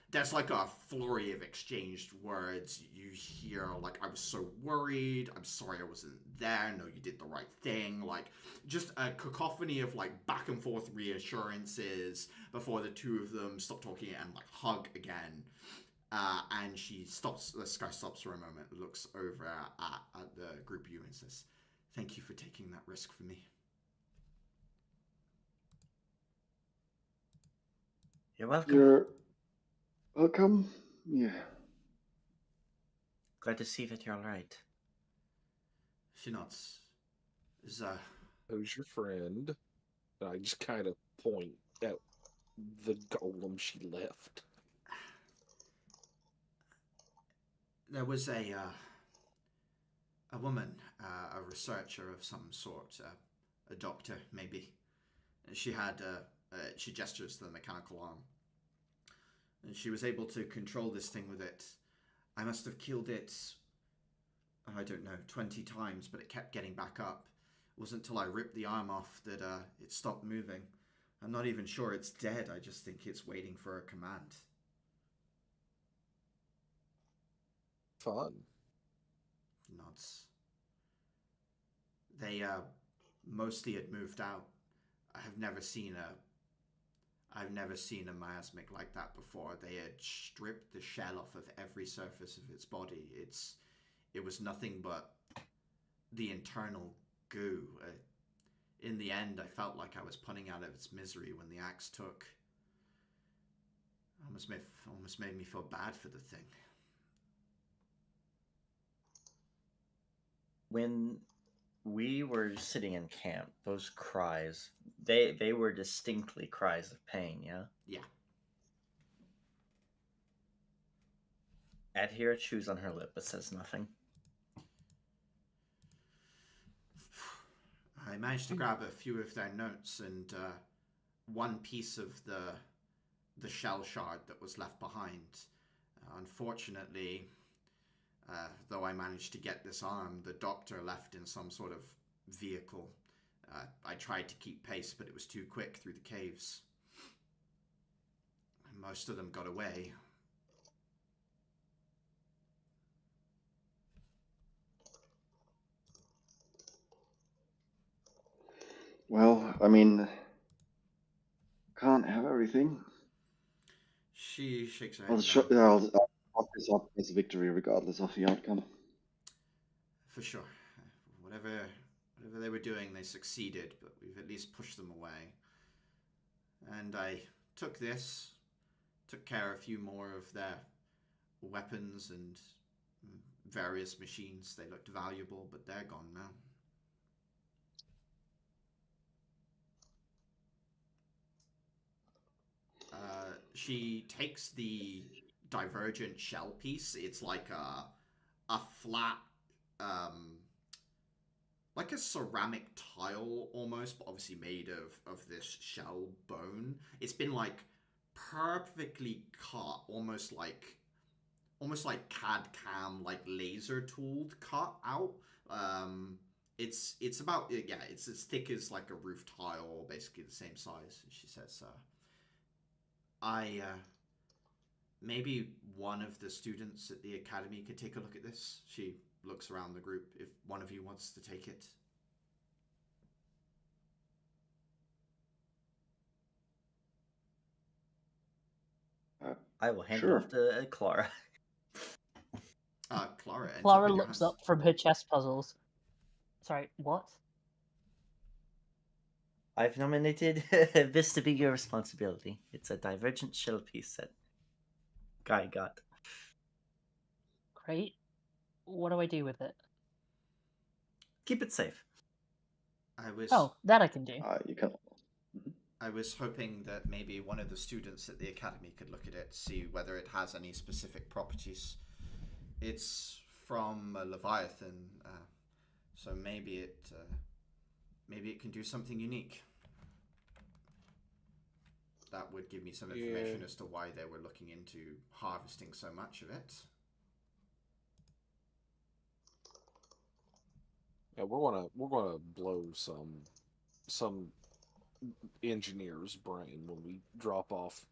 there's like a flurry of exchanged words. You hear like, I was so worried, I'm sorry I wasn't there, no, you did the right thing, like just a cacophony of like back and forth reassurances before the two of them stop talking and like hug again. And she stops, the Sky stops for a moment, looks over at the group of you and says, "Thank you for taking that risk for me." You're welcome. You're welcome. Yeah. Glad to see that you're all right. She nods. Who's your friend? And I just kind of point at the golem she left. There was a woman, a researcher of some sort, a doctor maybe. She had she gestures to the mechanical arm, and she was able to control this thing with it. I must have killed it, I don't know, 20 times, but it kept getting back up. It wasn't until I ripped the arm off that it stopped moving. I'm not even sure it's dead. I just think it's waiting for a command. Fun. Nods. They mostly had moved out. I have never seen I've never seen a miasmic like that before. They had stripped the shell off of every surface of its body. It was nothing but the internal goo. In the end, I felt like I was putting out of its misery when the axe took. Almost made me feel bad for the thing. When we were sitting in camp, those cries, they were distinctly cries of pain, yeah? Yeah. Adhira chews on her lip but says nothing. I managed to grab a few of their notes and one piece of the shell shard that was left behind. Unfortunately, though I managed to get this arm, the doctor left in some sort of vehicle. I tried to keep pace, but it was too quick through the caves. Most of them got away. Well, I mean, can't have everything. She shakes her I'll, head. No. I'll chalk this up as a victory regardless of the outcome. For sure. Whatever they were doing, they succeeded, but we've at least pushed them away. And I took care of a few more of their weapons and various machines. They looked valuable, but they're gone now. She takes the divergent shell piece. It's like a flat, like a ceramic tile almost, but obviously made of this shell bone. It's been like perfectly cut, almost like CAD CAM, like laser tooled cut out. It's about, yeah, it's as thick as like a roof tile, basically the same size. She says, maybe one of the students at the academy could take a look at this. She looks around the group. If one of you wants to take it. I will hand Sure. it off to Clara. Clara ends up Clara in your looks hands. up from her chess puzzles. Sorry, what? I've nominated this to be your responsibility. It's a divergent shell piece that Guy got. Great. What do I do with it? Keep it safe. Oh, that I can do. You can. I was hoping that maybe one of the students at the academy could look at it, see whether it has any specific properties. It's from a Leviathan, so maybe it can do something unique. That would give me some information as to why they were looking into harvesting so much of it. Yeah, we're gonna blow some engineer's brain when we drop off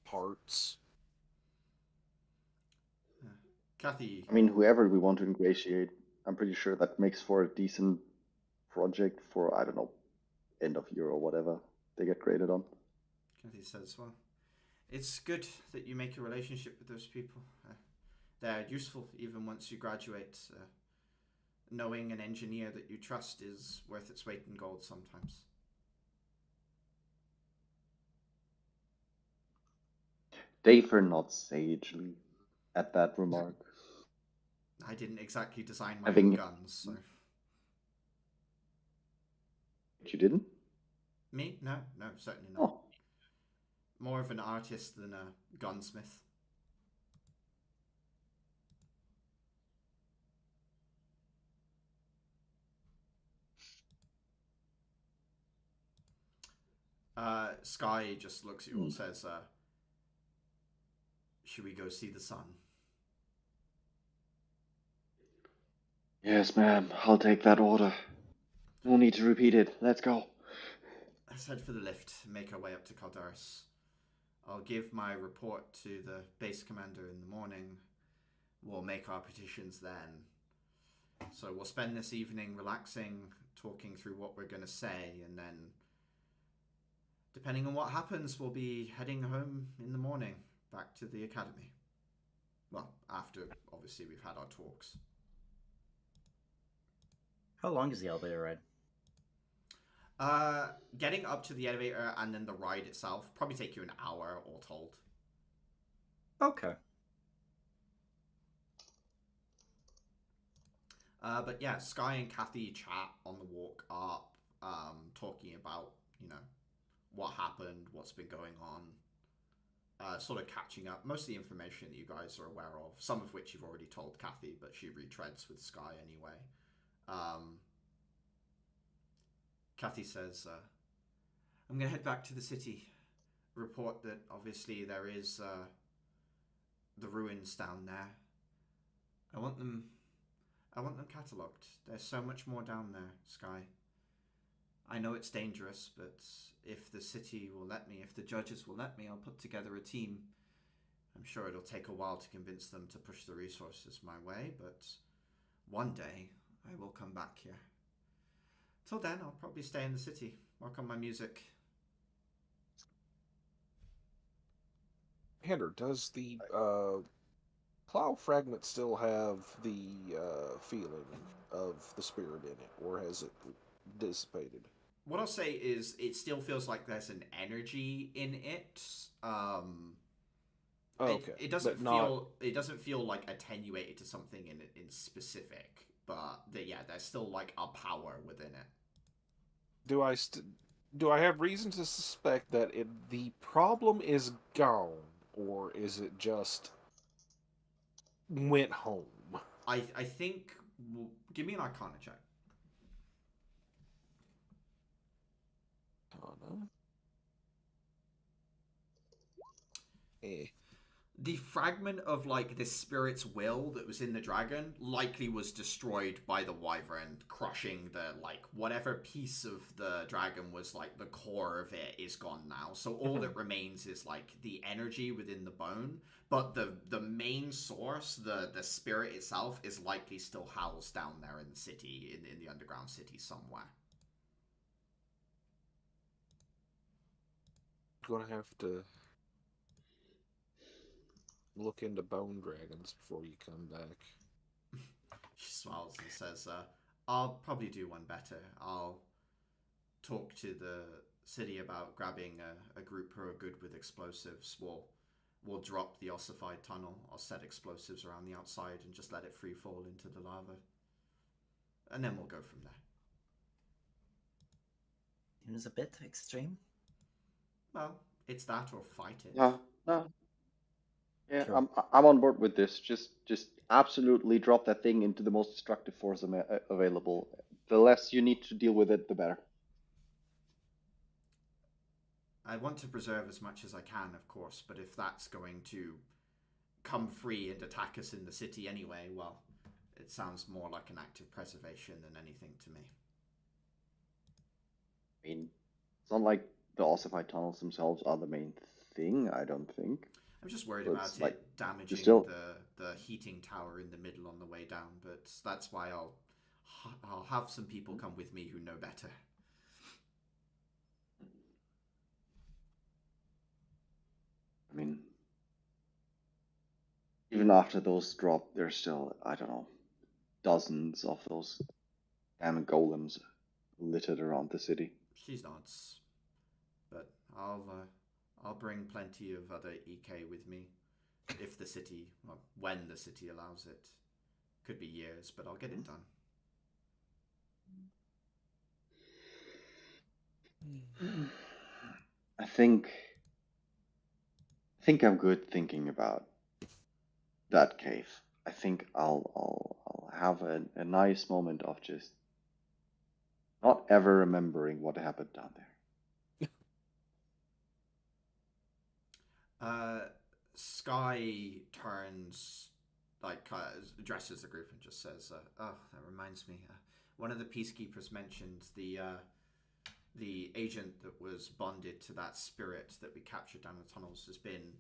parts. Kathy. I mean, whoever we want to ingratiate, I'm pretty sure that makes for a decent project for, I don't know, end of year or whatever they get graded on. Kathy says, well, it's good that you make a relationship with those people. They're useful even once you graduate. Knowing an engineer that you trust is worth its weight in gold sometimes. Dafer nods sagely at that remark. I didn't exactly design my own guns, so... You didn't? Me? No, certainly not. Oh. More of an artist than a gunsmith. Sky just looks at you and says, should we go see the sun? Yes, ma'am. I'll take that order. No need to repeat it. Let's go. Let's head for the lift and make our way up to Caldaris. I'll give my report to the base commander in the morning. We'll make our petitions then. So we'll spend this evening relaxing, talking through what we're going to say, and then depending on what happens, we'll be heading home in the morning, back to the academy. Well, after, obviously, we've had our talks. How long is the elevator ride? Getting up to the elevator and then the ride itself probably take you an hour all told. Okay. But yeah, Sky and Kathy chat on the walk up, talking about, what happened, what's been going on, sort of catching up. Most of the information that you guys are aware of, some of which you've already told Kathy, but she retreads with Sky anyway. Kathy says, I'm going to head back to the city, report that obviously there is the ruins down there. I want them catalogued. There's so much more down there, Sky. I know it's dangerous, but if the city will let me, if the judges will let me, I'll put together a team. I'm sure it'll take a while to convince them to push the resources my way, but one day I will come back here. Till then, I'll probably stay in the city, work on my music. Hander, does the plow fragment still have the feeling of the spirit in it, or has it dissipated? What I'll say is it still feels like there's an energy in it. Okay. It doesn't feel like attenuated to something in specific, but there's still like a power within it. Do I have reason to suspect that the problem is gone, or is it just went home? I think. Give me an Arcana check. Arcana. The fragment of like the spirit's will that was in the dragon likely was destroyed by the wyvern crushing the whatever piece of the dragon was like the core of it is gone now. So all that remains is like the energy within the bone, but the main source, the spirit itself, is likely still housed down there in the city, in the underground city somewhere. Gonna have to look into bone dragons before you come back. She smiles and says, I'll probably do one better. I'll talk to the city about grabbing a group who are good with explosives. We'll drop the ossified tunnel. I'll set explosives around the outside and just let it free fall into the lava. And then we'll go from there. Seems a bit extreme. Well, it's that or fight it. No. Yeah, Sure. I'm on board with this. Just absolutely drop that thing into the most destructive force available. The less you need to deal with it, the better. I want to preserve as much as I can, of course, but if that's going to come free and attack us in the city anyway, well, it sounds more like an act of preservation than anything to me. I mean, it's not like the ossified tunnels themselves are the main thing, I don't think. I'm just worried So about it's it like, damaging still- the heating tower in the middle on the way down, but that's why I'll have some people come with me who know better. I mean, even after those drop, there's still, I don't know, dozens of those damn golems littered around the city. She nods, but I'll bring plenty of other EK with me, if the city, well, when the city allows it. Could be years, but I'll get it done. I think I'm good thinking about that cave. I think I'll have a nice moment of just not ever remembering what happened down there. Sky turns, addresses the group and just says, "Oh, that reminds me. One of the peacekeepers mentioned the agent that was bonded to that spirit that we captured down the tunnels has been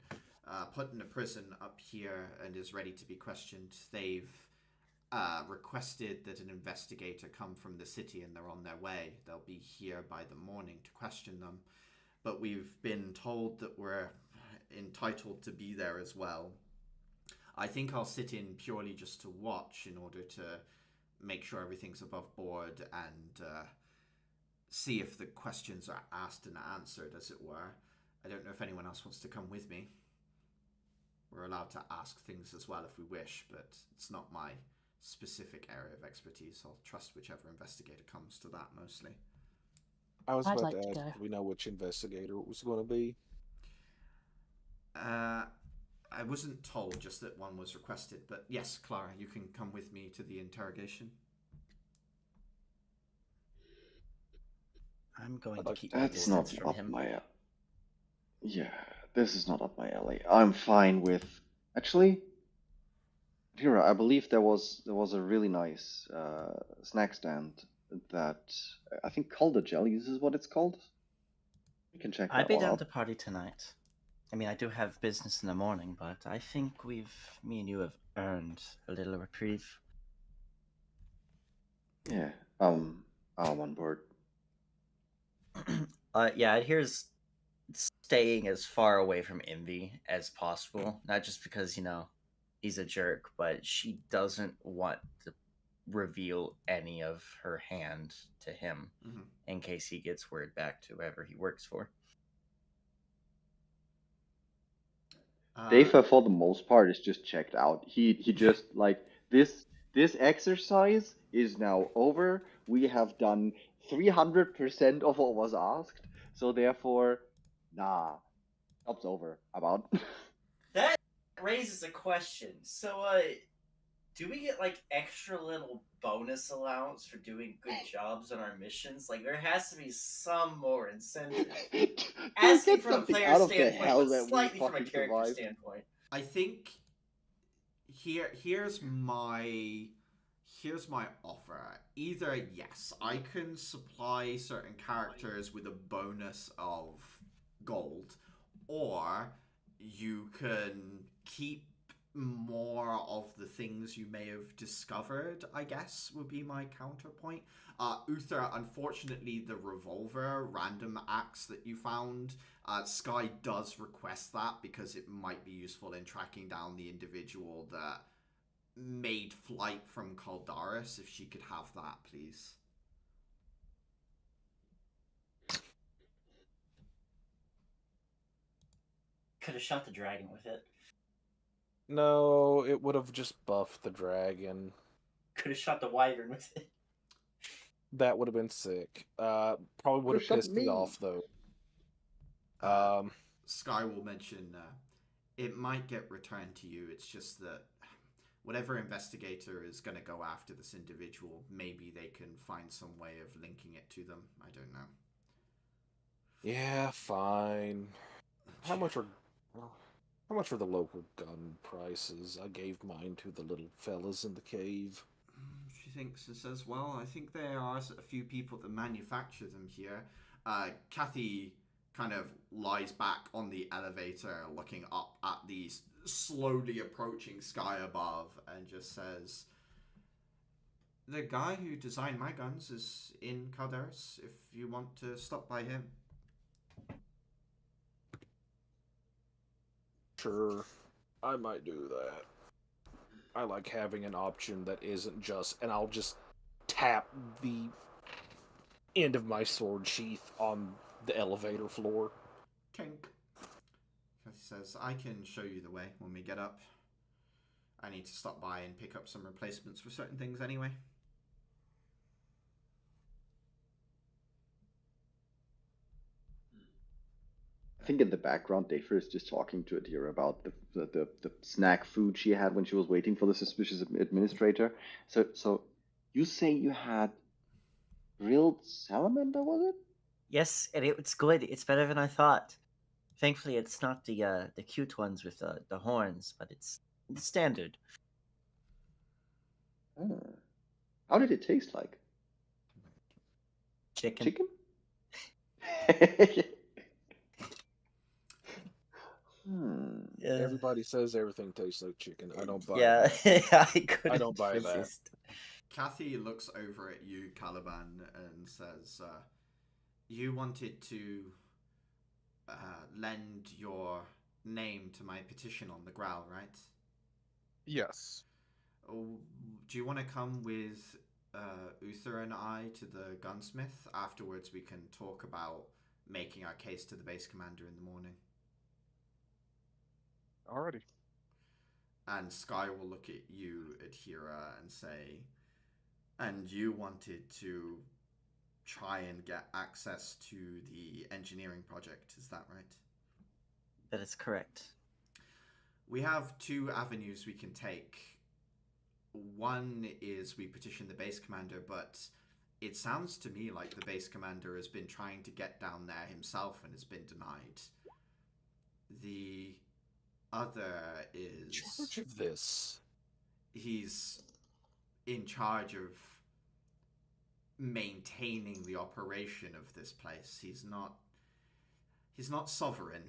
put in a prison up here and is ready to be questioned. They've requested that an investigator come from the city, and they're on their way. They'll be here by the morning to question them. but we've been told that we're entitled to be there as well. I think I'll sit in purely just to watch in order to make sure everything's above board and see if the questions are asked and answered, as it were. I don't know if anyone else wants to come with me. We're allowed to ask things as well if we wish, but it's not my specific area of expertise. I'll trust whichever investigator comes to that mostly. I was I'd about like to to ask, go. do we know which investigator it was going to be? I wasn't told, just that one was requested. But yes, Clara, you can come with me to the interrogation. I'm going to Like, keep my That's not distance from up him. my... Yeah, this is not up my alley. I'm fine with... Actually, Vera, I believe there was a really nice snack stand that I think Calder Jellies is what it's called. We can check I'd that be one down out. to party tonight. I mean, I do have business in the morning, but I think me and you have earned a little reprieve. Yeah. I'm on board. Yeah, here's staying as far away from Envy as possible. Not just because, he's a jerk, but she doesn't want to reveal any of her hand to him in case he gets word back to whoever he works for. Dave, for the most part, is just checked out. He just like this exercise is now over. We have done 300% of what was asked, so therefore, nah, job's over. About. That raises a question. So, do we get like extra little bonus allowance for doing good jobs on our missions? Like, there has to be some more incentive. To Asking get from a something player out of the standpoint, hell but that we slightly from a fucking character survived. standpoint. I think here's my offer. Either yes, I can supply certain characters with a bonus of gold, or you can keep more of the things you may have discovered, I guess, would be my counterpoint. Uther, unfortunately, the revolver random axe that you found, Sky does request that because it might be useful in tracking down the individual that made flight from Caldaris. If she could have that, please. Could have shot the dragon with it. No, it would have just buffed the dragon. Could have shot the wyvern with it. That would have been sick. Probably would have shot pissed me me. off though. Sky will mention it might get returned to you. It's just that whatever investigator is going to go after this individual, maybe they can find some way of linking it to them. I don't know. Yeah, fine. How much are the local gun prices? I gave mine to the little fellas in the cave. She thinks and says, well, I think there are a few people that manufacture them here. Kathy kind of lies back on the elevator looking up at the slowly approaching sky above and just says, the guy who designed my guns is in Calderis if you want to stop by him. Sure, I might do that. I like having an option that isn't just, and I'll just tap the end of my sword sheath on the elevator floor. Tink. Kathy says, I can show you the way when we get up. I need to stop by and pick up some replacements for certain things anyway. I think in the background, Dave is just talking to Adira about the snack food she had when she was waiting for the suspicious administrator. So you say you had grilled salamander, was it? Yes, and it's good. It's better than I thought. Thankfully, it's not the cute ones with the horns, but it's standard. How did it taste like? Chicken. Chicken? Yeah. Everybody says everything tastes like chicken. I don't buy Yeah, that. I don't buy that. Kathy looks over at you, Caliban, and says, you wanted to lend your name to my petition on the growl, right? Yes. Oh, do you want to come with Uther and I to the gunsmith? Afterwards, we can talk about making our case to the base commander in the morning. Alrighty. And Sky will look at you, Adhira, and say, and you wanted to try and get access to the engineering project, is that right? That is correct. We have two avenues we can take. One is we petition the base commander, but it sounds to me like the base commander has been trying to get down there himself and has been denied. The other is... Charge of this. He's in charge of maintaining the operation of this place. He's not sovereign.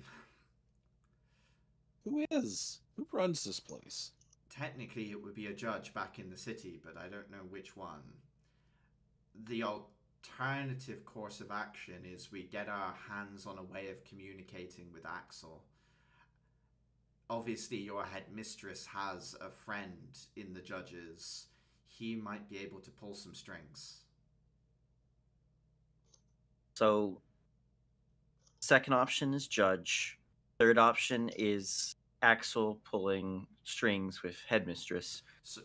Who is? Who runs this place? Technically, it would be a judge back in the city, but I don't know which one. The alternative course of action is we get our hands on a way of communicating with Axel. Obviously, your headmistress has a friend in the judges. He might be able to pull some strings. So, second option is judge. Third option is Axel pulling strings with headmistress. So,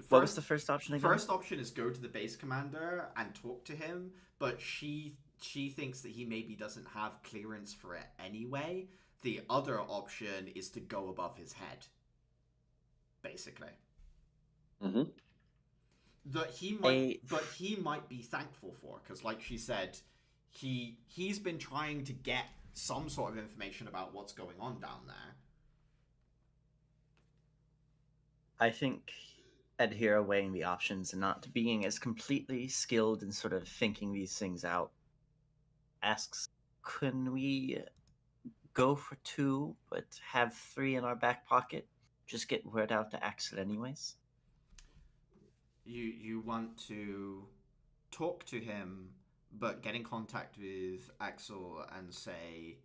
What was the first option again? First option is go to the base commander and talk to him, but she thinks that he maybe doesn't have clearance for it anyway. The other option is to go above his head, basically. Mm-hmm. That he might be thankful for, because like she said, he's been trying to get some sort of information about what's going on down there. I think Adhira weighing the options and not being as completely skilled in sort of thinking these things out asks, can we go for 2 but have 3 in our back pocket? Just get word out to Axel anyways? You want to talk to him, but get in contact with Axel and say...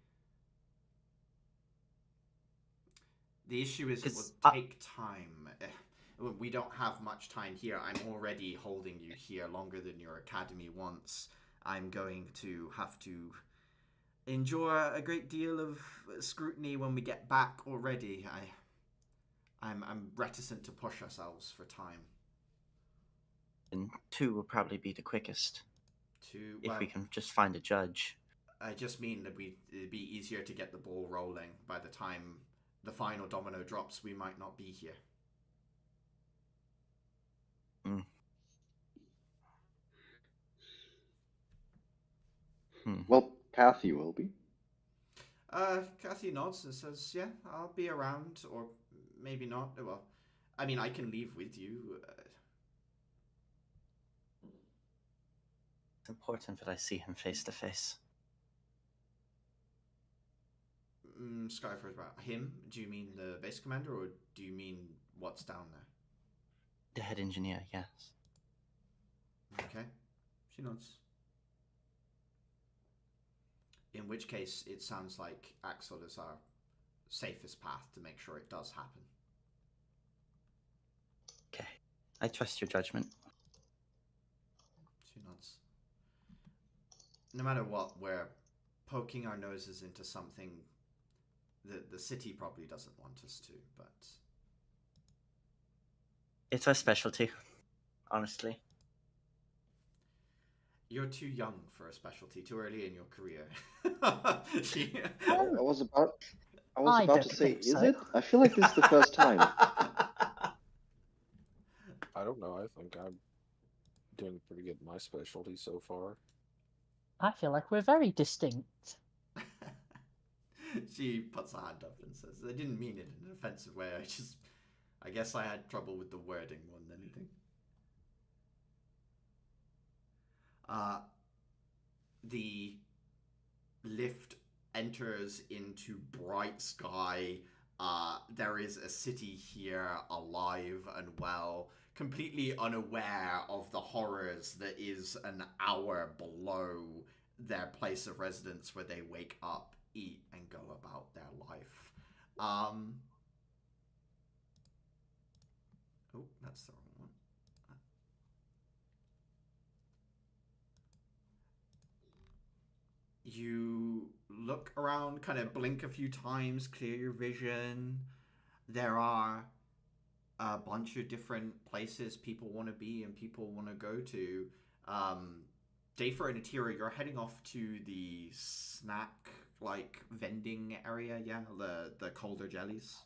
The issue is it will take time. We don't have much time here. I'm already holding you here longer than your academy wants. I'm going to have to endure a great deal of scrutiny when we get back already. I'm reticent to push ourselves for time. And 2 will probably be the quickest. If we can just find a judge. I just mean that it'd be easier to get the ball rolling. By the time the final domino drops, we might not be here. Well, Kathy will be. Kathy nods and says, yeah, I'll be around, or maybe not. Well, I mean, I can leave with you. It's important that I see him face to face. Skyford's about him? Do you mean the base commander, or do you mean what's down there? The head engineer, yes. Okay. She nods. In which case, it sounds like Axel is our safest path to make sure it does happen. Okay. I trust your judgment. She nods. No matter what, we're poking our noses into something that the city probably doesn't want us to, but... It's our specialty, honestly. You're too young for a specialty, too early in your career. I was about I to don't say, think is so. it? I feel like this is the first time. I don't know. I think I'm doing pretty good in my specialty so far. I feel like we're very distinct. She puts her hand up and says, I didn't mean it in an offensive way. I guess I had trouble with the wording more than anything. The lift enters into bright sky. There is a city here, alive and well, completely unaware of the horrors that is an hour below their place of residence where they wake up eat and go about their life. Oh, that's the wrong one. You look around, kind of blink a few times, clear your vision. There are a bunch of different places people want to be and people want to go to. Dafer and Atira, you're heading off to the snack vending area, yeah, the colder jellies.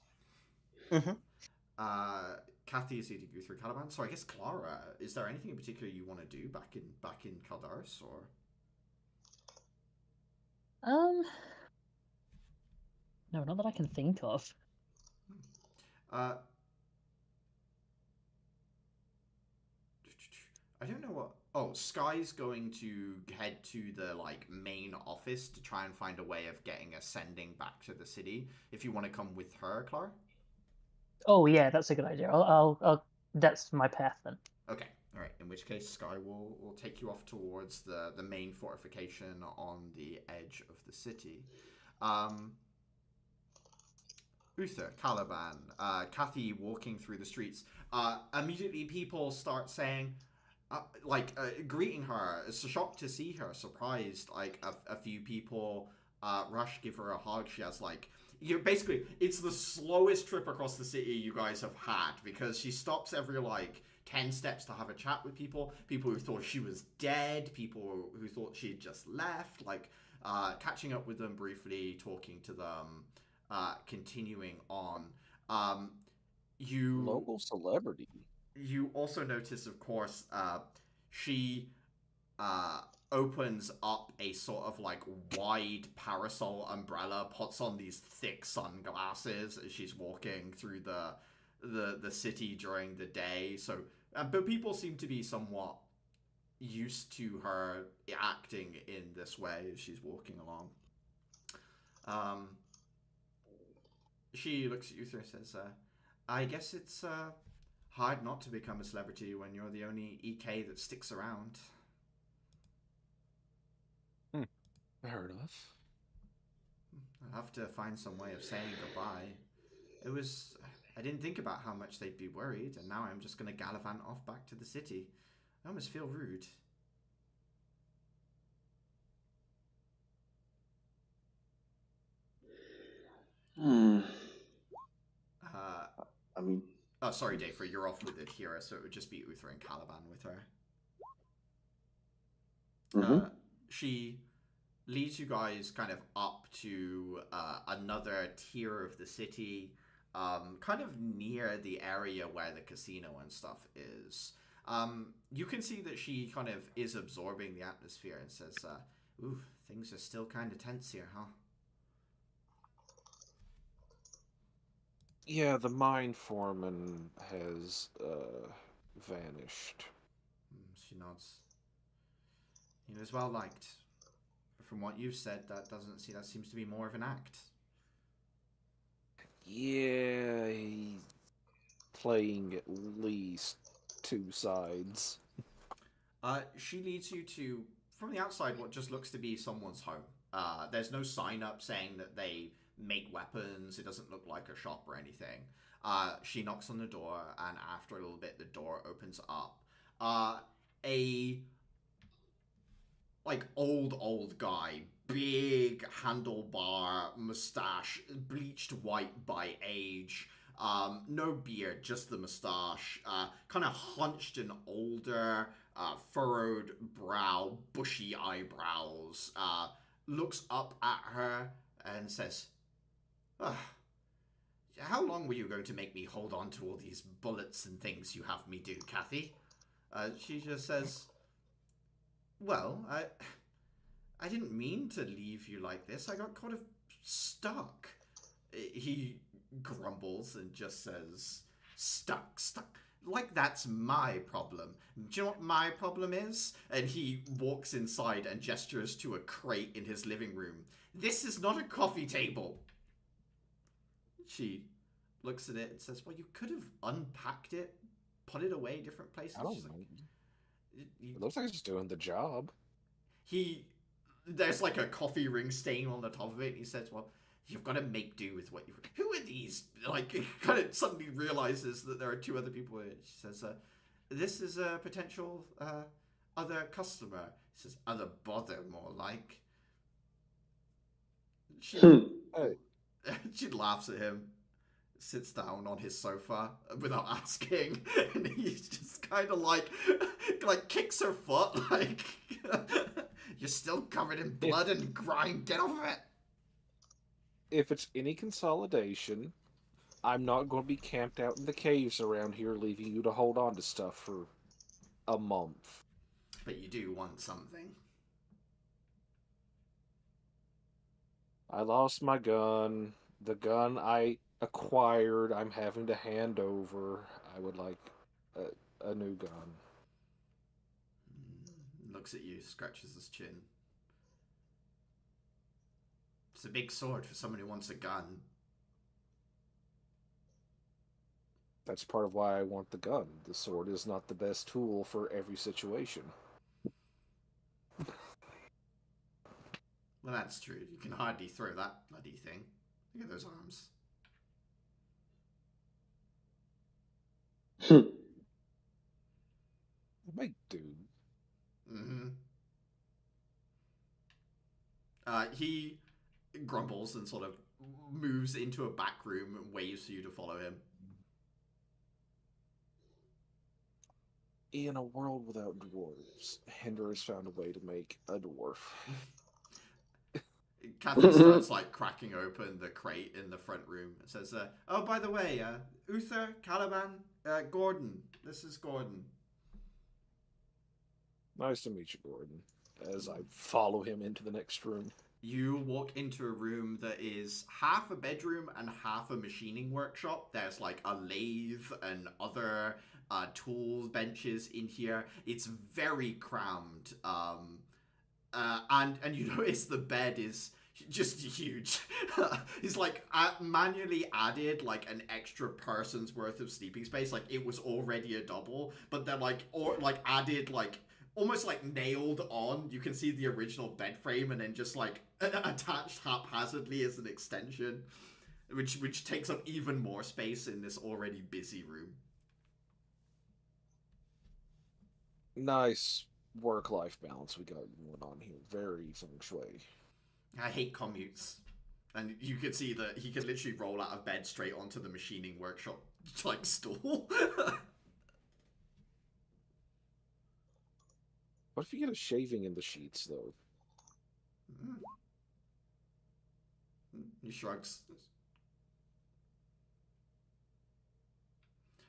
Kathy is leading you through Caliban. So I guess Clara, is there anything in particular you want to do back in Caldaris, or? No, not that I can think of. I don't know what. Oh, Sky's going to head to the main office to try and find a way of getting a sending back to the city. If you want to come with her, Clara. Oh yeah, that's a good idea. I'll that's my path then. Okay, all right. In which case, Sky will take you off towards the main fortification on the edge of the city. Uther, Caliban, Kathy walking through the streets. Immediately, people start saying, greeting her. It's a shock to see her. Surprised. A few people rush, give her a hug. She has basically, it's the slowest trip across the city you guys have had, because she stops every 10 steps to have a chat with people who thought she was dead, people who thought she had just left, catching up with them briefly, talking to them, continuing on. Local celebrity. You also notice, of course, she opens up a sort of wide parasol umbrella, puts on these thick sunglasses as she's walking through the city during the day. So, but people seem to be somewhat used to her acting in this way as she's walking along. She looks at you and says, I guess it's hard not to become a celebrity when you're the only EK that sticks around. Fair enough. I'll have to find some way of saying goodbye. I didn't think about how much they'd be worried, and now I'm just going to gallivant off back to the city. I almost feel rude. I mean... Oh, sorry, Dave, you're off with Atira, so it would just be Uther and Caliban with her. She leads you guys kind of up to another tier of the city, kind of near the area where the casino and stuff is. You can see that she kind of is absorbing the atmosphere and says, ooh, things are still kind of tense here, huh? Yeah, the mine foreman has vanished. She nods. He was well liked. From what you've said, that seems to be more of an act. Yeah, he's playing at least two sides. She leads you to, from the outside, what just looks to be someone's home. There's no sign up saying that they make weapons. It doesn't look like a shop or anything. She knocks on the door, and after a little bit, the door opens up. A old guy, big handlebar mustache, bleached white by age. No beard, just the mustache. Kind of hunched and older, furrowed brow, bushy eyebrows. Looks up at her and says, how long were you going to make me hold on to all these bullets and things you have me do, Kathy? She just says, well, I didn't mean to leave you like this. I got kind of stuck. He grumbles and just says, stuck. Like that's my problem. Do you know what my problem is? And he walks inside and gestures to a crate in his living room. This is not a coffee table. She looks at it and says, well, you could have unpacked it, put it away different places. I don't know. It looks like he's doing the job. He there's like a coffee ring stain on the top of it. And he says, "Well, you've got to make do with what you. Who are these?" Like, he kind of suddenly realizes that there are two other people here. She says, "This is a potential other customer." He says, "Other bother, more like." She Hey, she laughs at him, sits down on his sofa without asking, and he's just kind of like kicks her foot, like, "You're still covered in blood and grime. Get over it." if it's any consolidation, I'm not going to be camped out in the caves around here, leaving you to hold on to stuff for a month. But you do want something. I lost my gun. The gun I acquired, I'm having to hand over. I would like a new gun. Looks at you, scratches his chin. It's a big sword for someone who wants a gun. That's part of why I want the gun. The sword is not the best tool for every situation. Well, that's true. You can hardly throw that bloody thing. Look at those arms. It might do. Mm-hmm. He grumbles and sort of moves into a back room and waves for you to follow him. In a world without dwarves, Hinder has found a way to make a dwarf. Kathy starts like cracking open the crate in the front room. It says, "Oh, by the way, Uther, Caliban, Gordon. This is Gordon." Nice to meet you, Gordon. As I follow him into the next room. You walk into a room that is half a bedroom and half a machining workshop. There's like a lathe and other tools benches in here. It's very crammed. And you notice the bed is just huge. He's like manually added like an extra person's worth of sleeping space. Like it was already a double, but then added like almost like nailed on. You can see the original bed frame and then just like attached haphazardly as an extension, which takes up even more space in this already busy room. Nice work-life balance we got going on here. Very feng shui. I hate commutes. And you could see that he could literally roll out of bed straight onto the machining workshop like stool. What if you get a shaving in the sheets, though? He shrugs.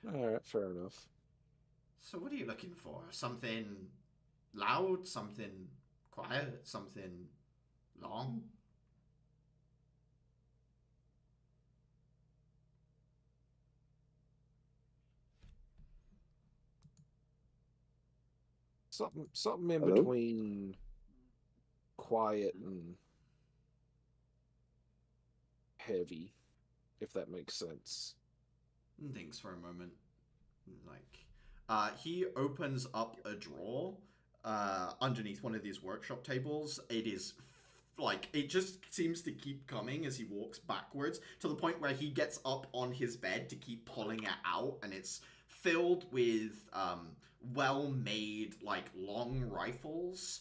Alright, fair enough. So what are you looking for? Something loud? Something quiet? Something long? Something in Hello? between quiet and heavy, if that makes sense. Thinks for a moment. He opens up a drawer underneath one of these workshop tables. It is it just seems to keep coming as he walks backwards to the point where he gets up on his bed to keep pulling it out, and it's filled with well-made long rifles,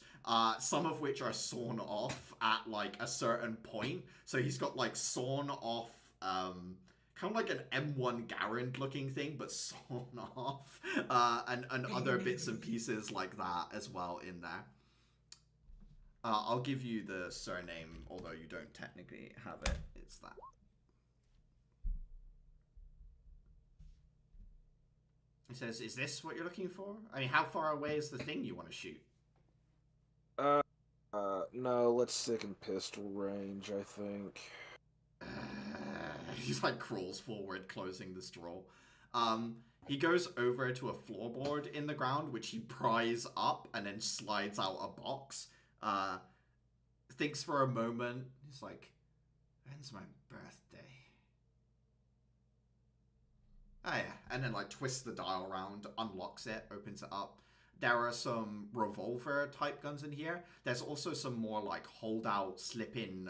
some of which are sawn off at a certain point. So he's got sawn off kind of like an M1 Garand looking thing, but sawn off, and other bits and pieces like that as well in there. I'll give you the surname, although you don't technically have it. It's that. He says, "Is this what you're looking for? I mean, how far away is the thing you want to shoot?" No, let's stick in pistol range, I think. He's crawls forward, closing this drawer. He goes over to a floorboard in the ground, which he pries up and then slides out a box. Thinks for a moment. He's like, "When's my birthday?" Oh yeah, and then twists the dial around, unlocks it, opens it up. There are some revolver type guns in here. There's also some more like holdout, slip in,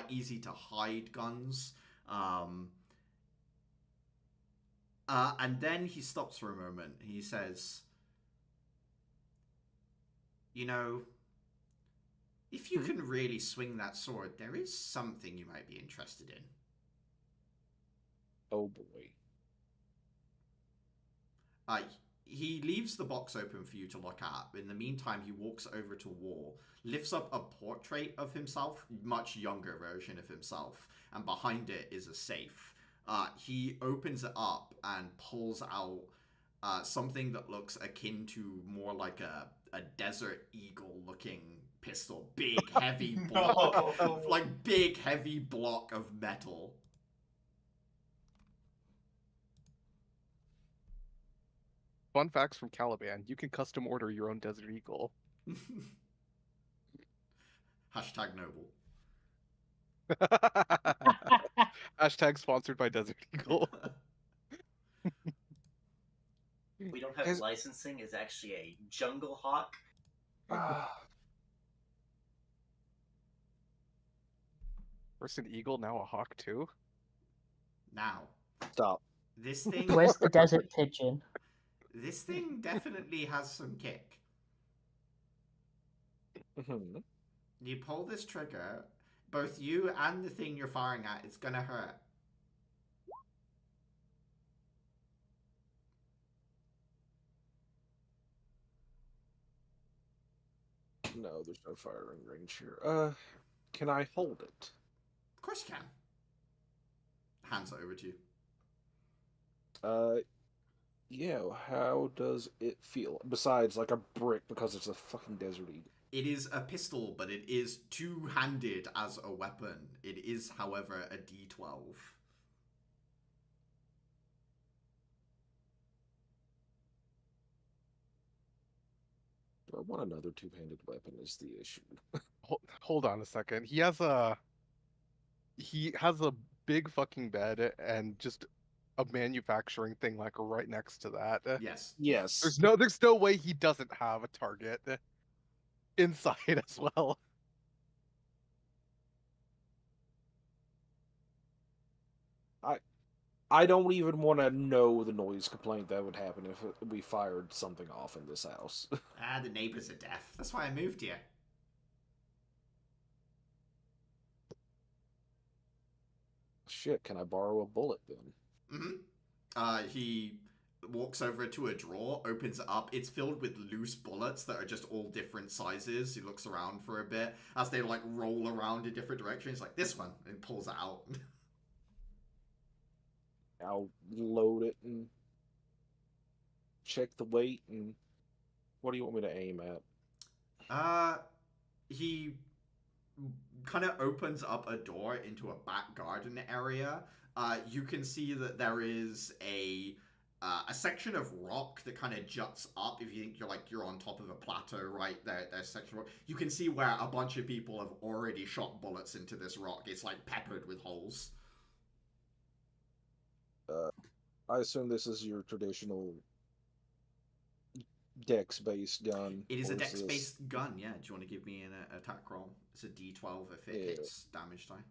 easy to hide guns. And then he stops for a moment. He says, "You know, if you can really swing that sword, there is something you might be interested in." Oh boy. He leaves the box open for you to look at. In the meantime, he walks over to a wall, lifts up a portrait of himself, much younger version of himself, and behind it is a safe. He opens it up and pulls out something that looks akin to more like a Desert Eagle looking pistol. Big, heavy block. No. Like, big, heavy block of metal. Fun facts from Caliban: you can custom order your own Desert Eagle. Hashtag noble. Hashtag sponsored by Desert Eagle. We don't have licensing. It's actually a jungle hawk. First an eagle, now a hawk too. Now, Stop. this thing. Where's the desert pigeon? This thing definitely has some kick. Mhm. You pull this trigger, both you and the thing you're firing at, it's gonna hurt. No, there's no firing range here. Can I hold it? Of course you can. Hands it over to you. Yeah, how does it feel? Besides, like a brick, because it's a fucking desert eagle. It is a pistol, but it is two-handed as a weapon. It is, however, a D12. Do I want another two-handed weapon is the issue. Hold on a second. He has a big fucking bed and just a manufacturing thing like right next to that. Yes. Yes. There's no way he doesn't have a target inside as well. I don't even want to know the noise complaint that would happen if we fired something off in this house. The neighbors are deaf. That's why I moved here. Shit, can I borrow a bullet then? He walks over to a drawer, opens it up. It's filled with loose bullets that are just all different sizes. He looks around for a bit as they like roll around in different directions. Like this one, and pulls it out. I'll load it and check the weight and what do you want me to aim at? He kind of opens up a door into a back garden area. You can see that there is a section of rock that kind of juts up. If you think you're on top of a plateau, right there, there's a section of rock. You can see where a bunch of people have already shot bullets into this rock. It's like peppered with holes. I assume this is your traditional dex-based gun. It is a dex-based gun, yeah. Do you want to give me an attack roll? It's a D12 if it hits damage die.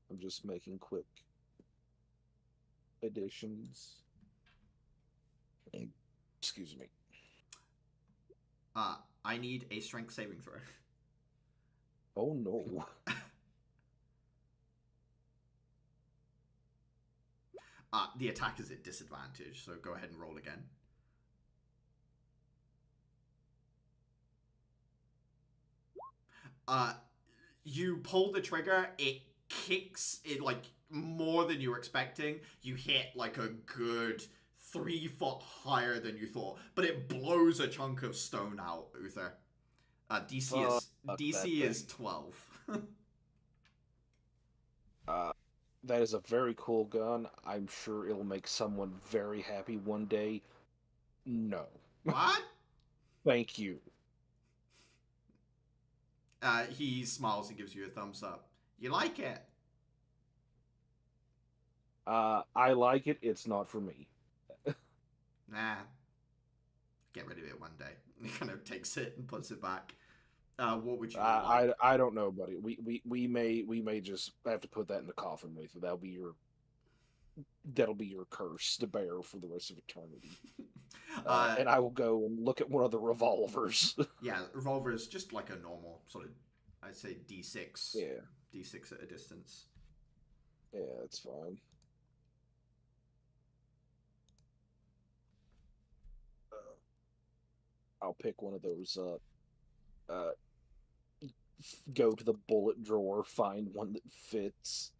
I'm just making quick additions. Excuse me. I need a strength saving throw. Oh no. The attack is at disadvantage, so go ahead and roll again. You pull the trigger, it kicks it like more than you were expecting. You hit like a good 3 foot higher than you thought, but it blows a chunk of stone out, Uther. DC is 12. That is a very cool gun. I'm sure it'll make someone very happy one day. No. What? Thank you. He smiles and gives you a thumbs up. You like it? I like it. It's not for me. Nah, get rid of it one day. He kind of takes it and puts it back. What would you like? I don't know, buddy. We may just have to put that in the coffin with you. That'll be your curse to bear for the rest of eternity. And I will go and look at one of the revolvers. Yeah, revolver is just like a normal sort of, I'd say D6. Yeah. D6 at a distance. Yeah, that's fine. I'll pick one of those up. Go to the bullet drawer, find one that fits,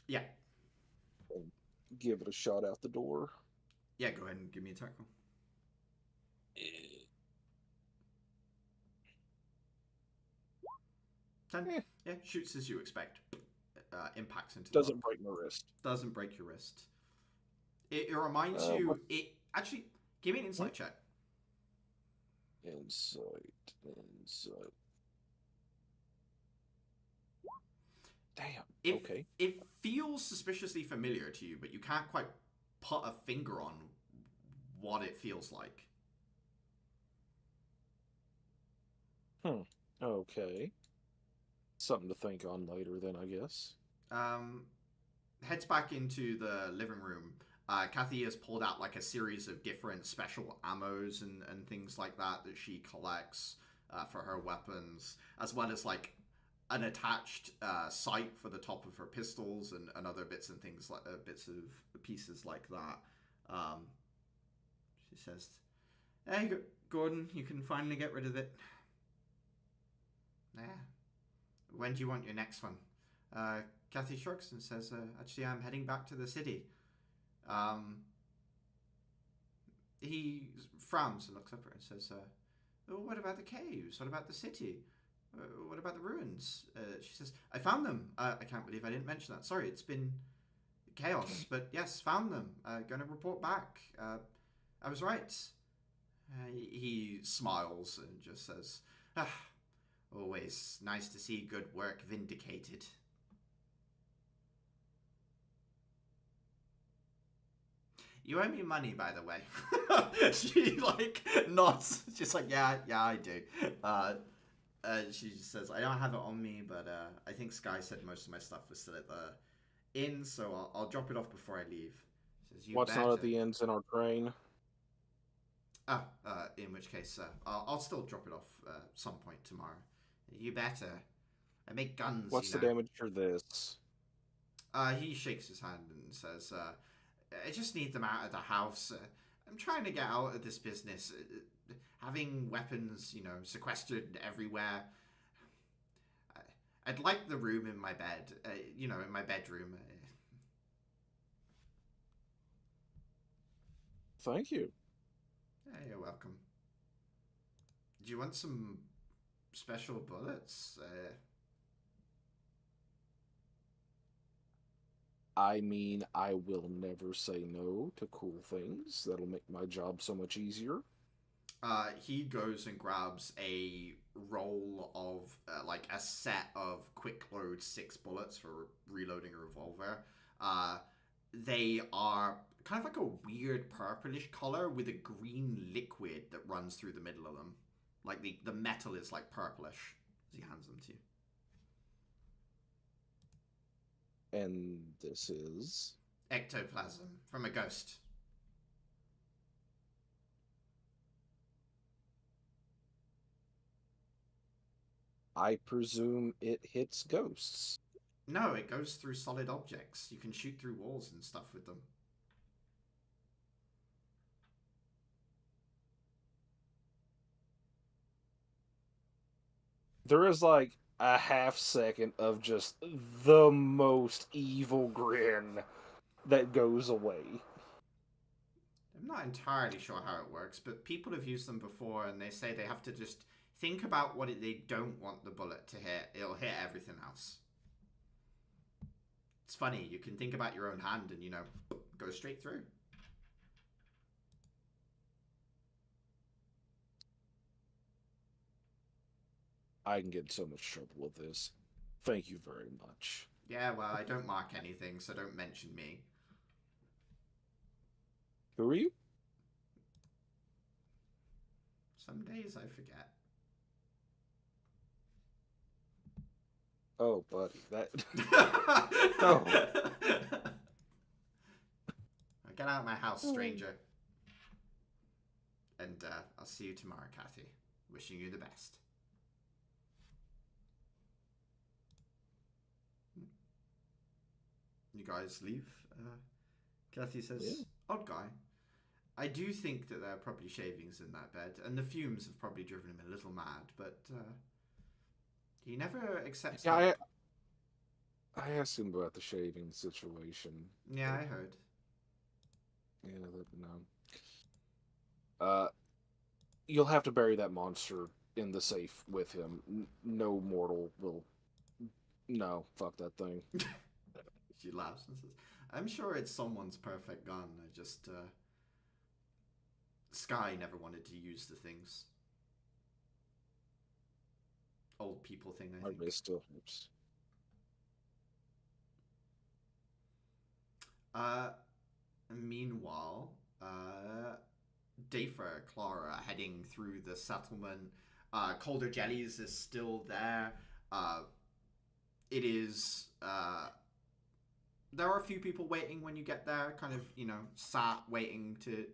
Yeah. and give it a shot out the door. Yeah, go ahead and give me a attack roll. 10. Yeah, shoots as you expect. Impacts into the Doesn't break my wrist. Doesn't break your wrist. It reminds you. It actually give me an insight check. Insight. Damn. Okay. It feels suspiciously familiar to you, but you can't quite put a finger on what it feels like. Okay. Something to think on later, then, I guess. Heads back into the living room. Kathy has pulled out like a series of different special ammos and things like that she collects for her weapons, as well as like an attached sight for the top of her pistols and other bits and things like bits of pieces like that. She says, "Hey, Gordon, you can finally get rid of it." Yeah. When do you want your next one? Kathy shrugs and says, "Actually, I'm heading back to the city." He frowns and looks up at her and says, "Oh, what about the caves? What about the city? What about the ruins?" She says, "I found them. I can't believe I didn't mention that. Sorry, it's been chaos, but yes, found them. Gonna report back. I was right." He smiles and just says, "Always nice to see good work vindicated." You owe me money, by the way. She like nods. She's like, yeah, I do. She just says, "I don't have it on me, but I think Sky said most of my stuff was still at the inn, so I'll drop it off before I leave." She says, What's not at the inn's in our train? In which case, I'll still drop it off some point tomorrow. You better. I make guns. What's the damage for this? He shakes his hand and says, "I just need them out of the house. I'm trying to get out of this business. Having weapons, sequestered everywhere. I'd like the room in my bed, in my bedroom." Thank you. You're welcome. Do you want some special bullets? I mean, I will never say no to cool things. That'll make my job so much easier. He goes and grabs a roll of, like a set of quick load 6 bullets for reloading a revolver. They are kind of like a weird purplish color with a green liquid that runs through the middle of them. Like the metal is like purplish as he hands them to you. And this is Ectoplasm from a ghost. I presume it hits ghosts. No, it goes through solid objects. You can shoot through walls and stuff with them. There is like a half second of just the most evil grin that goes away. I'm not entirely sure how it works, but people have used them before and they say they have to just think about what they don't want the bullet to hit. It'll hit everything else. It's funny, you can think about your own hand and, go straight through. I can get in so much trouble with this. Thank you very much. Yeah, well, I don't mark anything, so don't mention me. Who are you? Some days I forget. Oh, buddy, that. No. Get out of my house, stranger. And I'll see you tomorrow, Kathy. Wishing you the best. You guys leave. Kathy says, Yeah. odd guy. I do think that there are probably shavings in that bed, and the fumes have probably driven him a little mad, but he never accepts Yeah, that. I asked him about the shaving situation. Yeah, I heard. Yeah, no. You'll have to bury that monster in the safe with him. No mortal will. No, fuck that thing. She laughs and says, I'm sure it's someone's perfect gun. I just, Sky never wanted to use the things. Old people thing, I think. My wrist still hurts. Meanwhile, Dafer, Clara heading through the settlement. Calder Jellies is still there. It is. There are a few people waiting when you get there, kind of, sat waiting to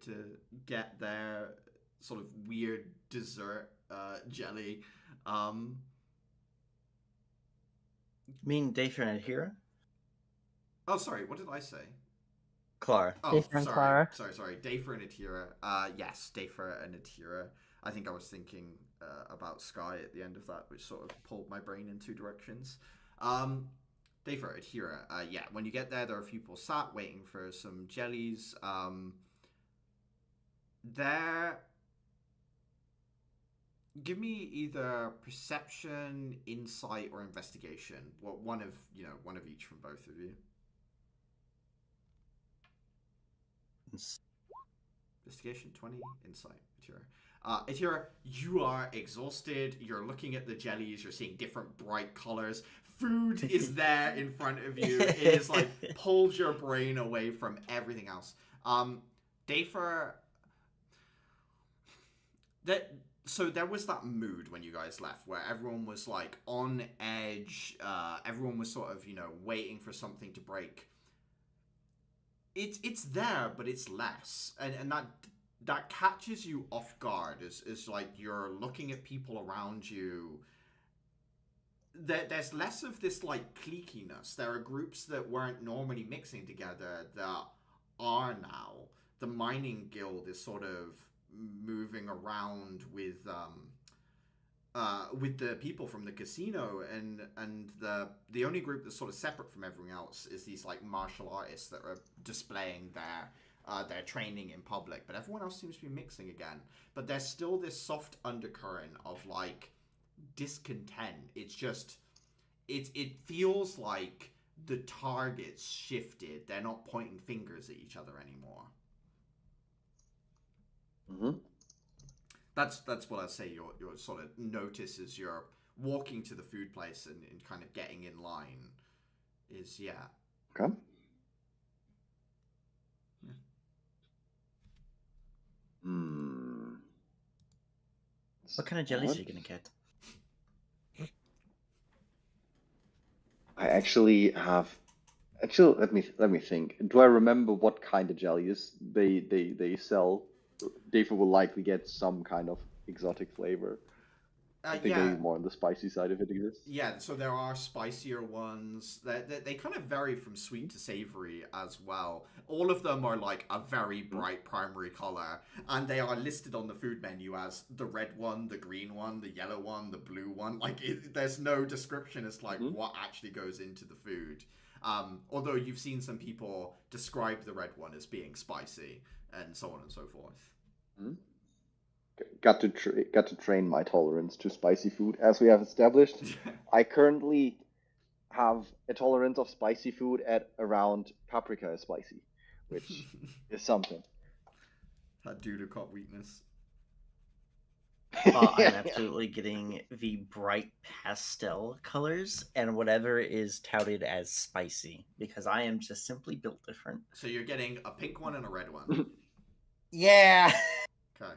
get their sort of weird dessert jelly. You mean Dafer and Hira? Oh, sorry, what did I say? Clara. Oh, Dafer and Clara. sorry. Dafer and Atira. Yes, Dafer and Atira. I think I was thinking about Sky at the end of that, which sort of pulled my brain in two directions. Dafer, Atira. Yeah, when you get there are a few people sat waiting for some jellies. There. Give me either perception, insight, or investigation. Well, one of each from both of you. Investigation 20, insight, Atira. Atira, you are exhausted. You're looking at the jellies. You're seeing different bright colors. Food is there in front of you. It is like pulls your brain away from everything else. Dafer, so there was that mood when you guys left where everyone was like on edge. Everyone was sort of waiting for something to break. It's there, but it's less, and that catches you off guard. Is like you're looking at people around you. There's less of this like cliquiness. There are groups that weren't normally mixing together that are now. The mining guild is sort of moving around with the people from the casino, and the only group that's sort of separate from everyone else is these like martial artists that are displaying their training in public. But everyone else seems to be mixing again. But there's still this soft undercurrent of like discontent. It's just it feels like the targets shifted. They're not pointing fingers at each other anymore. Mm-hmm. That's what I say. Your sort of notice as you're walking to the food place and kind of getting in line is Okay. Hmm. What kind of jellies are you gonna get? I actually have. Actually, let me think. Do I remember what kind of jellies they sell? David will likely get some kind of exotic flavor. I think maybe more on the spicy side of it exists. Yeah, so there are spicier ones. They kind of vary from sweet to savory as well. All of them are like a very bright primary color, and they are listed on the food menu as the red one, the green one, the yellow one, the blue one. Like, there's no description as to like what actually goes into the food. Although you've seen some people describe the red one as being spicy, and so on and so forth. Mm-hmm. Got to train my tolerance to spicy food, as we have established. I currently have a tolerance of spicy food at around paprika is spicy, which is something. That dudicot weakness. I'm absolutely getting the bright pastel colors and whatever is touted as spicy because I am just simply built different. So you're getting a pink one and a red one. Yeah, Okay.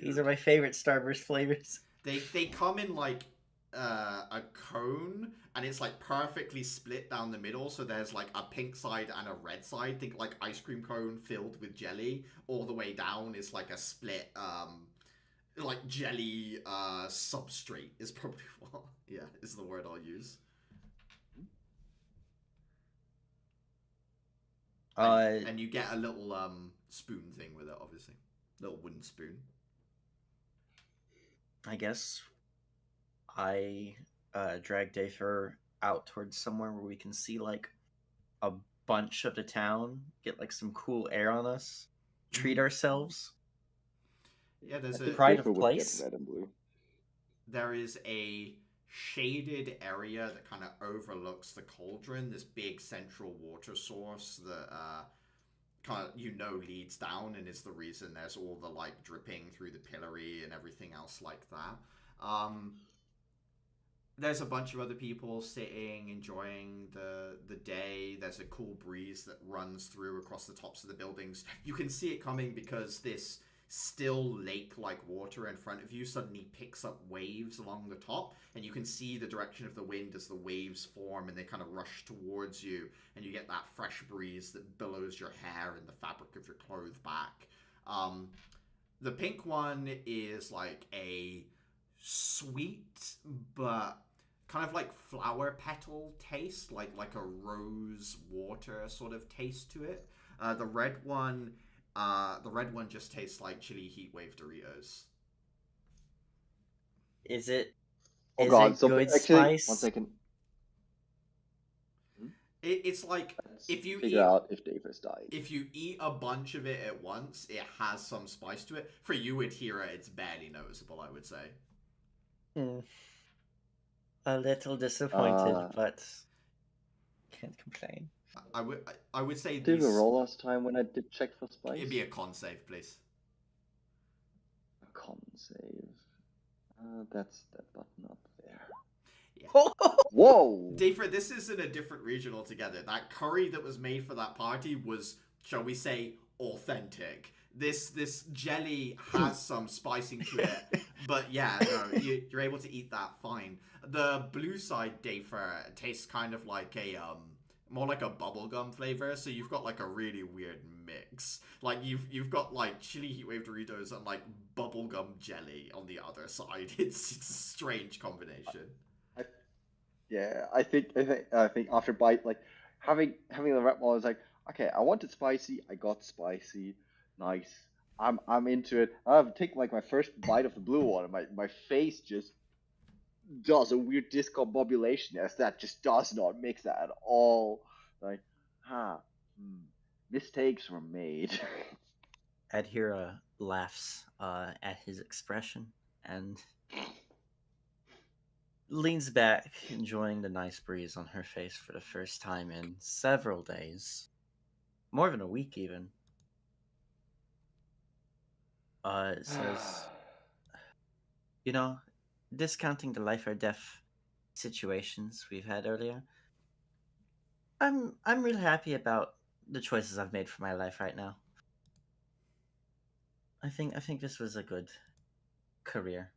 these are my favorite Starburst flavors. They come in like a cone, and it's like perfectly split down the middle. So there's like a pink side and a red side. Think like ice cream cone filled with jelly. All the way down is like a split like jelly substrate is probably what is the word I'll use. And you get a little spoon thing with it, obviously, little wooden spoon. I guess I drag Dayfer out towards somewhere where we can see like a bunch of the town, get like some cool air on us, treat ourselves. Yeah, there's I think pride Dayfer of would place. get red and blue. There is a shaded area that kind of overlooks the cauldron, this big central water source that kind of leads down and is the reason there's all the like dripping through the pillory and everything else like that. There's a bunch of other people sitting, enjoying the day. There's a cool breeze that runs through across the tops of the buildings. You can see it coming because this still lake-like water in front of you suddenly picks up waves along the top, and you can see the direction of the wind as the waves form and they kind of rush towards you, and you get that fresh breeze that billows your hair and the fabric of your clothes back. The pink one is like a sweet but kind of like flower petal taste, like a rose water sort of taste to it. The red one just tastes like chili heat wave Doritos. Is it? Oh is god, it so good actually, spice? 1 second. It's like Let's if you figure eat out if Dayfer's died. if you eat a bunch of it at once, it has some spice to it. For you, Adhira, it's barely noticeable, I would say. A little disappointed, but can't complain. I would say Did we these. roll last time when I did check for spice? It'd be a con save, please. A con save. That's that button up there. Yeah. Whoa! Dayford, this isn't a different region altogether. That curry that was made for that party was, shall we say, authentic. This jelly has some spicing to it, but yeah, no, you're able to eat that fine. The blue side Dayford tastes kind of like a more like a bubblegum flavor, so you've got like a really weird mix. Like you've got like chili heatwave Doritos and like bubblegum jelly on the other side. It's a strange combination. I think after bite, like having the red ball is like, okay, I wanted spicy, I got spicy, nice. I'm into it. I have take like my first bite of the blue one, and my face just does a weird discombobulation as that just does not mix that at all. Like, mistakes were made. Adhira laughs at his expression and leans back, enjoying the nice breeze on her face for the first time in several days. More than a week, even. Says, you know, discounting the life or death situations we've had earlier, I'm really happy about the choices I've made for my life right now. I think this was a good career.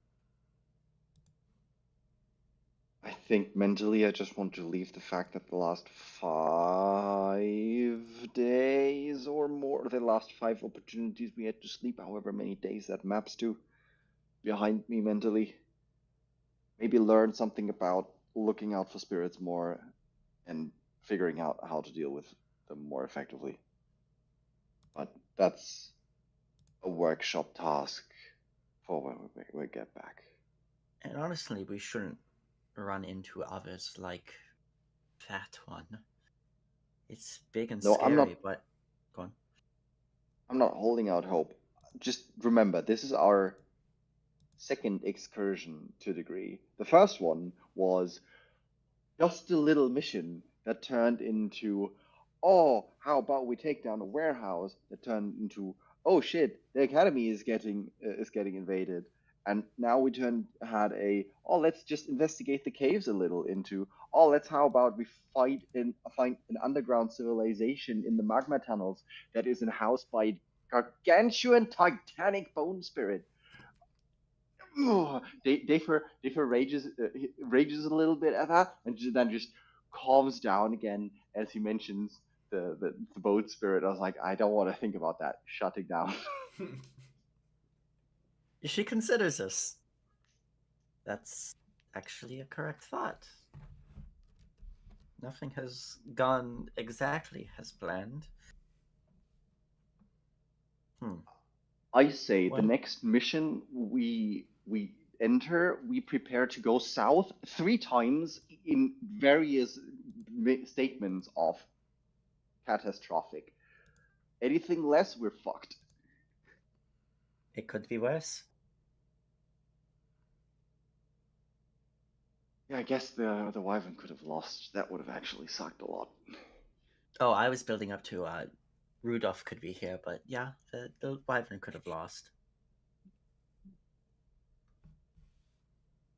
I think mentally, I just want to leave the fact that the last 5 days or more, the last 5 opportunities we had to sleep, however many days that maps to, behind me mentally. Maybe learn something about looking out for spirits more and figuring out how to deal with them more effectively. But that's a workshop task for when we get back. And honestly, we shouldn't run into others like that one. It's big and No, scary, but go on. I'm not holding out hope. Just remember, this is our second excursion to a degree. The first one was just a little mission that turned into, oh, how about we take down a warehouse? That turned into, oh shit, the academy is getting invaded, And now we had let's just investigate the caves a little into, how about we find an underground civilization in the magma tunnels that is housed by gargantuan titanic bone spirit. Dave rages a little bit at that, and then just calms down again as he mentions the boat spirit. I was like, I don't want to think about that. Shutting down. She considers this. That's actually a correct thought. Nothing has gone exactly as planned. I say What? the next mission we enter, we prepare to go south 3 times in various statements of catastrophic. Anything less, we're fucked. It could be worse. Yeah, I guess the Wyvern could have lost. That would have actually sucked a lot. Oh, I was building up to Rudolph could be here, but yeah, the Wyvern could have lost.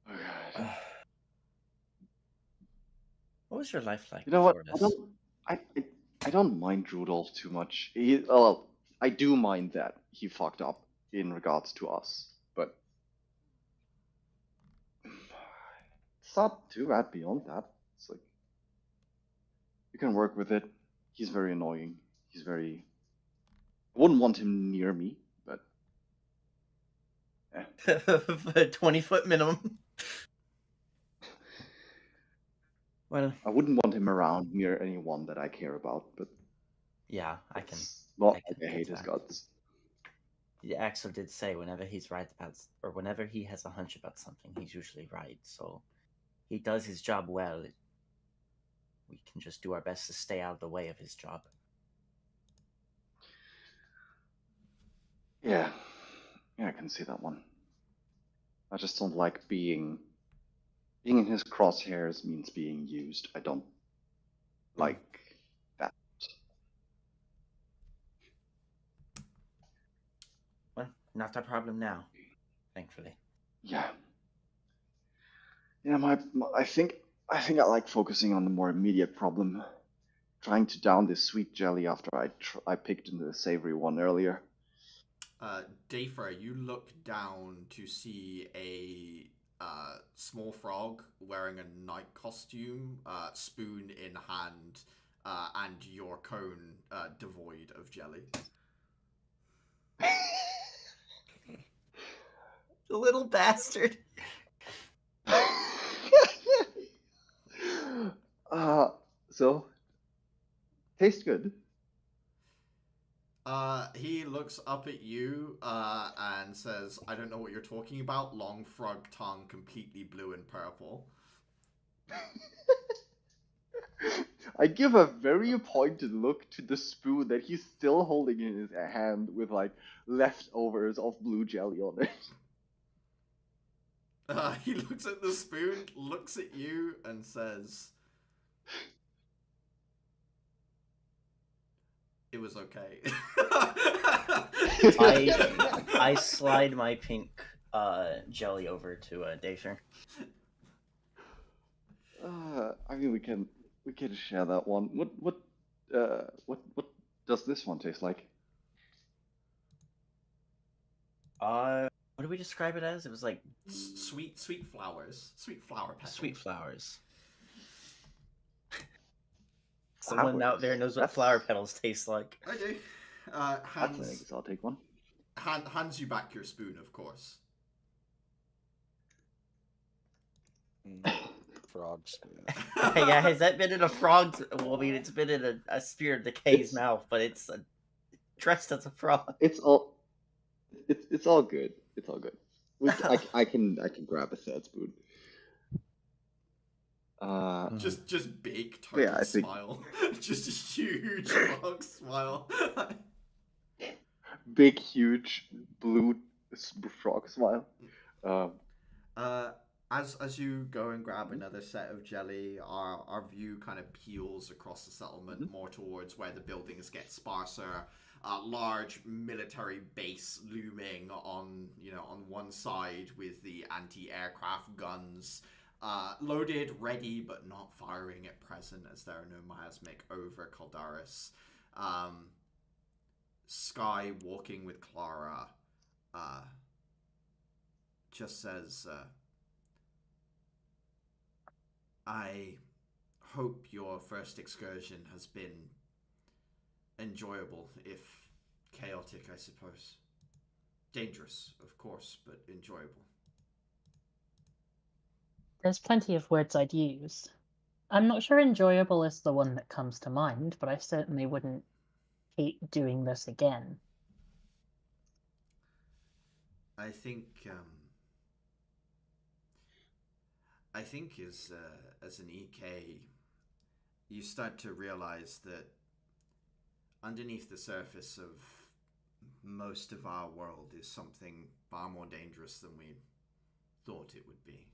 Oh, God. What was your life like You know what? before this? I don't mind Rudolph too much. I do mind that he fucked up in regards to us, but it's not too bad beyond that. It's like you can work with it. He's very annoying. I wouldn't want him near me, but 20-foot minimum. Well, I wouldn't want him around near anyone that I care about. But yeah, I can. it's not I like can I hate get his that. guts. Axel did say whenever he's right about, or whenever he has a hunch about something, he's usually right. So he does his job well. We can just do our best to stay out of the way of his job. Yeah, I can see that one. I just don't like being in his crosshairs means being used. I don't like that. Well, not our problem now, thankfully. Yeah. I think I like focusing on the more immediate problem, trying to down this sweet jelly after I picked into the savory one earlier. Dafer, you look down to see a small frog wearing a knight costume, spoon in hand, and your cone devoid of jelly. The little bastard. So tastes good. He looks up at you and says, I don't know what you're talking about. Long frog tongue, completely blue and purple. I give a very pointed look to the spoon that he's still holding in his hand with like leftovers of blue jelly on it. He looks at the spoon, looks at you, and says, it was okay. I slide my pink jelly over to Dafer. I mean, we can share that one. What does this one taste like? What do we describe it as? It was like sweet flowers, sweet flower petals. Sweet flowers. Someone out there knows what flower petals taste like. I do. I'll take one. Hands you back your spoon, of course. Frog spoon. Yeah, has that been in a frog's? Well, I mean, it's been in a spear of decay's mouth, but it's dressed as a frog. It's all good. It's all good. I can grab a third spoon. Just big total smile. Just a huge frog smile. Big, huge, blue frog smile. As you go and grab another set of jelly, our view kind of peels across the settlement more towards where the buildings get sparser. large military base looming on, on one side with the anti-aircraft guns loaded, ready, but not firing at present, as there are no miasmic over Caldaris. Sky walking with Clara just says, I hope your first excursion has been enjoyable, if chaotic, I suppose. Dangerous, of course, but enjoyable. There's plenty of words I'd use. I'm not sure enjoyable is the one that comes to mind, but I certainly wouldn't hate doing this again. I think as an EK, you start to realize that underneath the surface of most of our world is something far more dangerous than we thought it would be.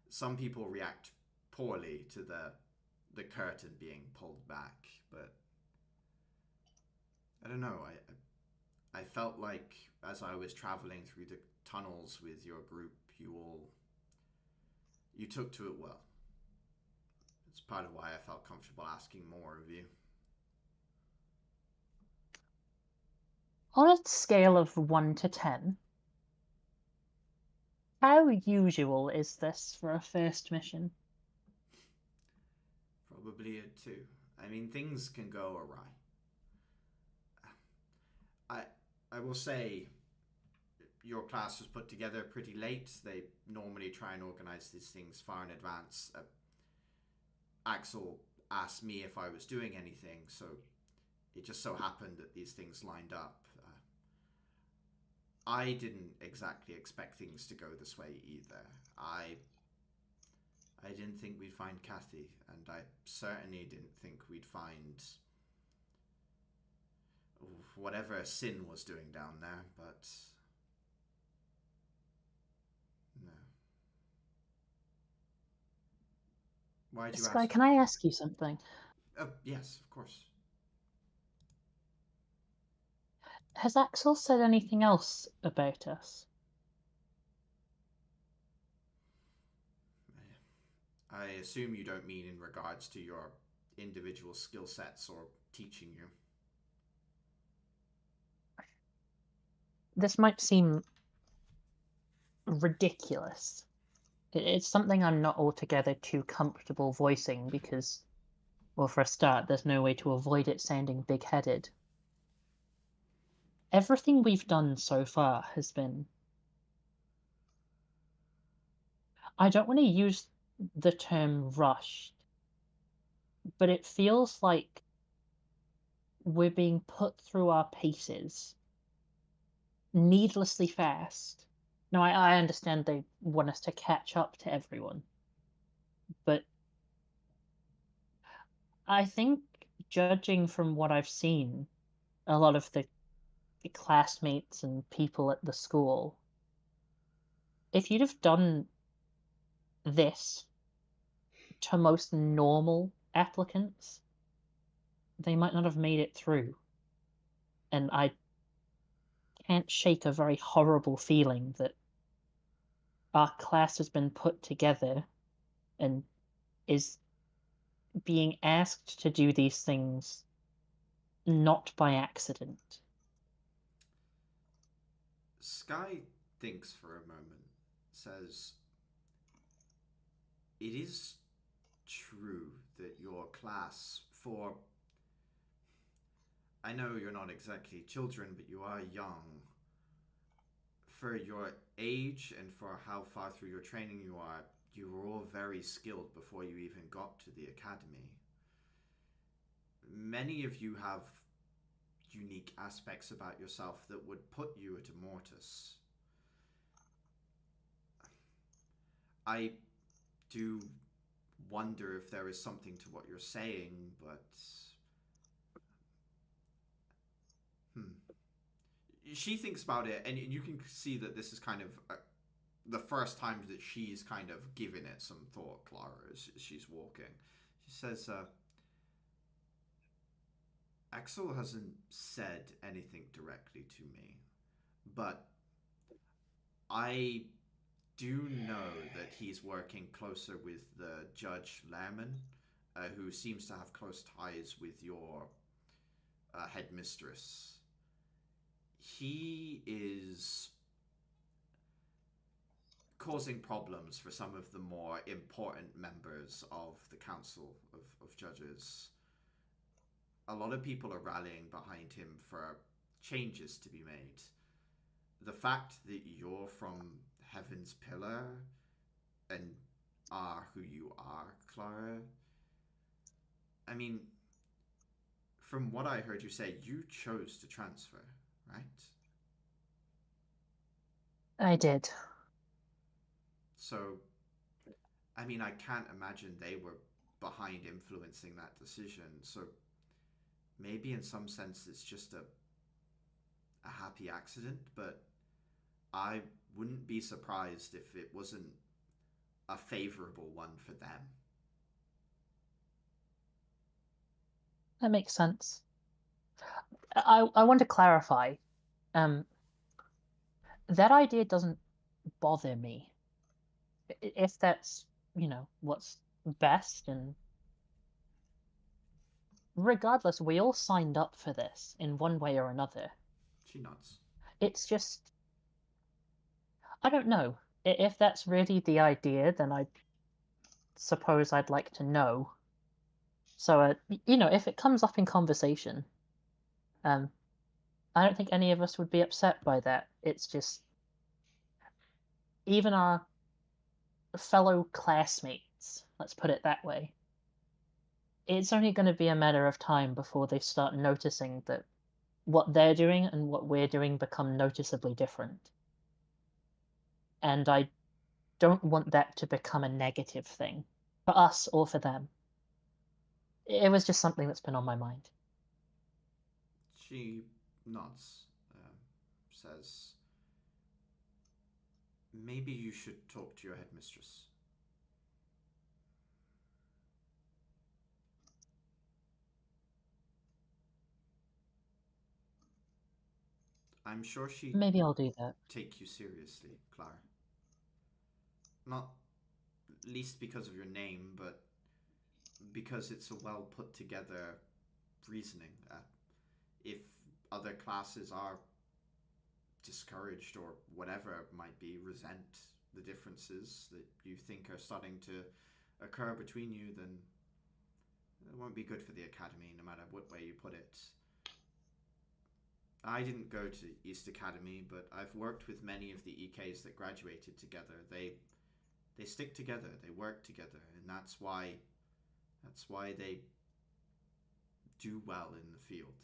Some people react poorly to the curtain being pulled back, but I don't know. I felt like as I was traveling through the tunnels with your group, you took to it well. It's part of why I felt comfortable asking more of you. On a scale of 1 to 10, how usual is this for a first mission? Probably a 2. I mean, things can go awry. I will say your class was put together pretty late. They normally try and organize these things far in advance. Axel asked me if I was doing anything, so it just so happened that these things lined up. I didn't exactly expect things to go this way either. I didn't think we'd find Kathy, and I certainly didn't think we'd find whatever Sin was doing down there, but no. Why do you Sky, ask? can I ask you something? Yes, of course. Has Axel said anything else about us? I assume you don't mean in regards to your individual skill sets or teaching you. This might seem ridiculous. It's something I'm not altogether too comfortable voicing because, well, for a start, there's no way to avoid it sounding big-headed. Everything we've done so far has been... I don't want to use the term rushed, but it feels like we're being put through our paces needlessly fast. Now, I understand they want us to catch up to everyone, but I think, judging from what I've seen, a lot of the classmates and people at the school, if you'd have done this to most normal applicants, they might not have made it through. And I can't shake a very horrible feeling that our class has been put together and is being asked to do these things not by accident. Sky thinks for a moment, says, it is true that your class, I know you're not exactly children, but you are young. For your age and for how far through your training you were all very skilled before you even got to the academy. Many of you have unique aspects about yourself that would put you at a mortis. I do wonder if there is something to what you're saying, but she thinks about it, and you can see that this is kind of the first time that she's kind of given it some thought, Clara, as she's walking. She says, Axel hasn't said anything directly to me, but I do know that he's working closer with the Judge Lehrman, who seems to have close ties with your headmistress. He is causing problems for some of the more important members of the Council of Judges. A lot of people are rallying behind him for changes to be made. The fact that you're from Heaven's Pillar and are who you are, Clara, I mean, from what I heard you say, you chose to transfer, right? I did. So, I mean, I can't imagine they were behind influencing that decision. So, maybe in some sense it's just a happy accident, but I wouldn't be surprised if it wasn't a favorable one for them. That makes sense. I want to clarify. That idea doesn't bother me. If that's, what's best, and regardless, we all signed up for this in one way or another. She nods. It's just, I don't know. If that's really the idea, then I suppose I'd like to know. So, if it comes up in conversation, I don't think any of us would be upset by that. It's just, even our fellow classmates, let's put it that way, it's only going to be a matter of time before they start noticing that what they're doing and what we're doing become noticeably different. And I don't want that to become a negative thing, for us or for them. It was just something that's been on my mind. She nods, says, maybe you should talk to your headmistress. I'm sure she'd Maybe I'll do that. take you seriously, Clara. Not least because of your name, but because it's a well put together reasoning. If other classes are discouraged or whatever it might be, resent the differences that you think are starting to occur between you, then it won't be good for the academy, no matter what way you put it. I didn't go to East Academy, but I've worked with many of the EKs that graduated together. They stick together, they work together, and that's why they do well in the field.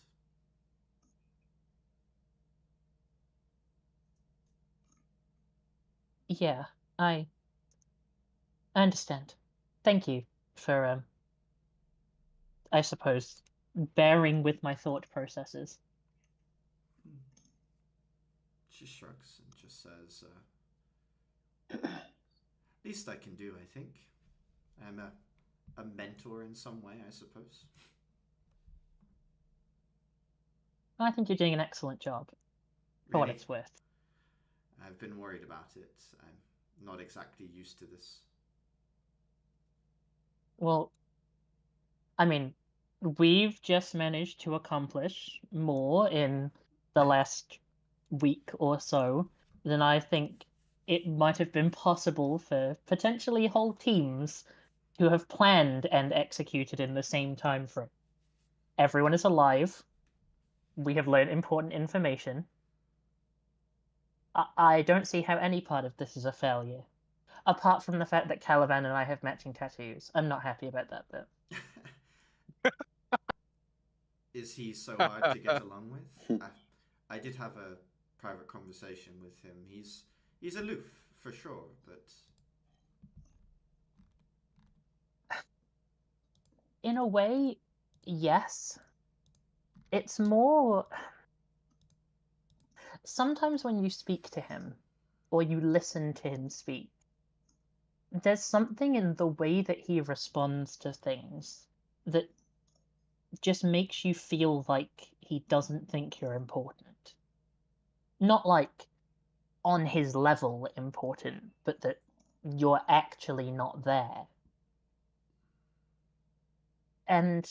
Yeah, I understand. Thank you for, I suppose, bearing with my thought processes. She shrugs and just says, least I can do, I think. I'm a mentor in some way, I suppose. I think you're doing an excellent job, for what Really? it's worth. I've been worried about it. I'm not exactly used to this. Well, I mean, we've just managed to accomplish more in the last week or so than I think it might have been possible for potentially whole teams to have planned and executed in the same time frame. Everyone is alive. We have learned important information. I don't see how any part of this is a failure. Apart from the fact that Caliban and I have matching tattoos. I'm not happy about that bit. Is he so hard to get along with? I did have a private conversation with him. He's aloof, for sure, but... In a way, yes. It's more... Sometimes when you speak to him, or you listen to him speak, there's something in the way that he responds to things that just makes you feel like he doesn't think you're important. Not like on his level important, but that you're actually not there. And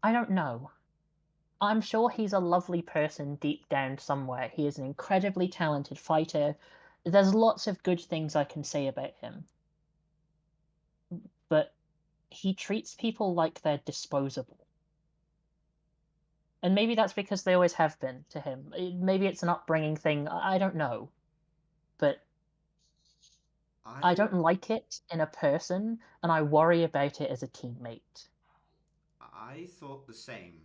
I don't know. I'm sure he's a lovely person deep down somewhere. He is an incredibly talented fighter. There's lots of good things I can say about him. But he treats people like they're disposable. And maybe that's because they always have been to him. Maybe it's an upbringing thing. I don't know. But I don't like it in a person, and I worry about it as a teammate. I thought the same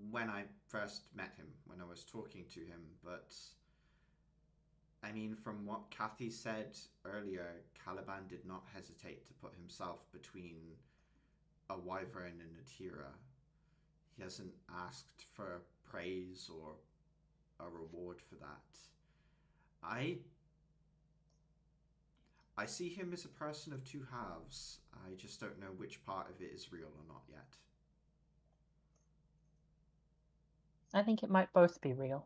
when I first met him, when I was talking to him, but I mean, from what Kathy said earlier, Caliban did not hesitate to put himself between a wyvern and a Tira. He hasn't asked for praise or a reward for that. I see him as a person of two halves. I just don't know which part of it is real or not yet. I think it might both be real.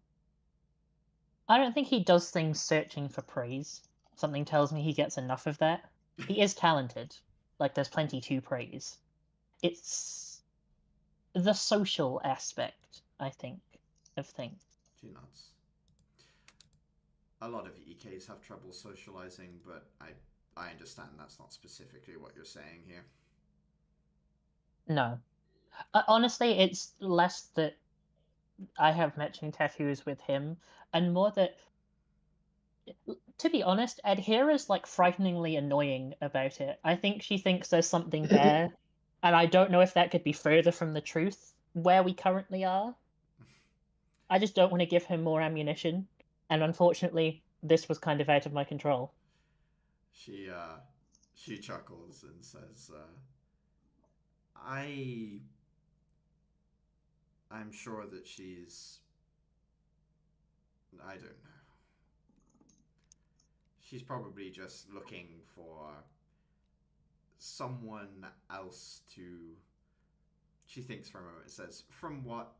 I don't think he does things searching for praise. Something tells me he gets enough of that. He is talented. Like, there's plenty to praise. It's the social aspect, I think, of things. She nods. A lot of EKs have trouble socializing, but I understand that's not specifically what you're saying here. No. Honestly, it's less that I have matching tattoos with him, and more that, to be honest, Adhira's like frighteningly annoying about it. I think she thinks there's something there, and I don't know if that could be further from the truth where we currently are. I just don't want to give him more ammunition, and unfortunately, this was kind of out of my control. She chuckles and says, I'm sure that she's, I don't know. She's probably just looking for someone else to. She thinks for a moment. It says, from what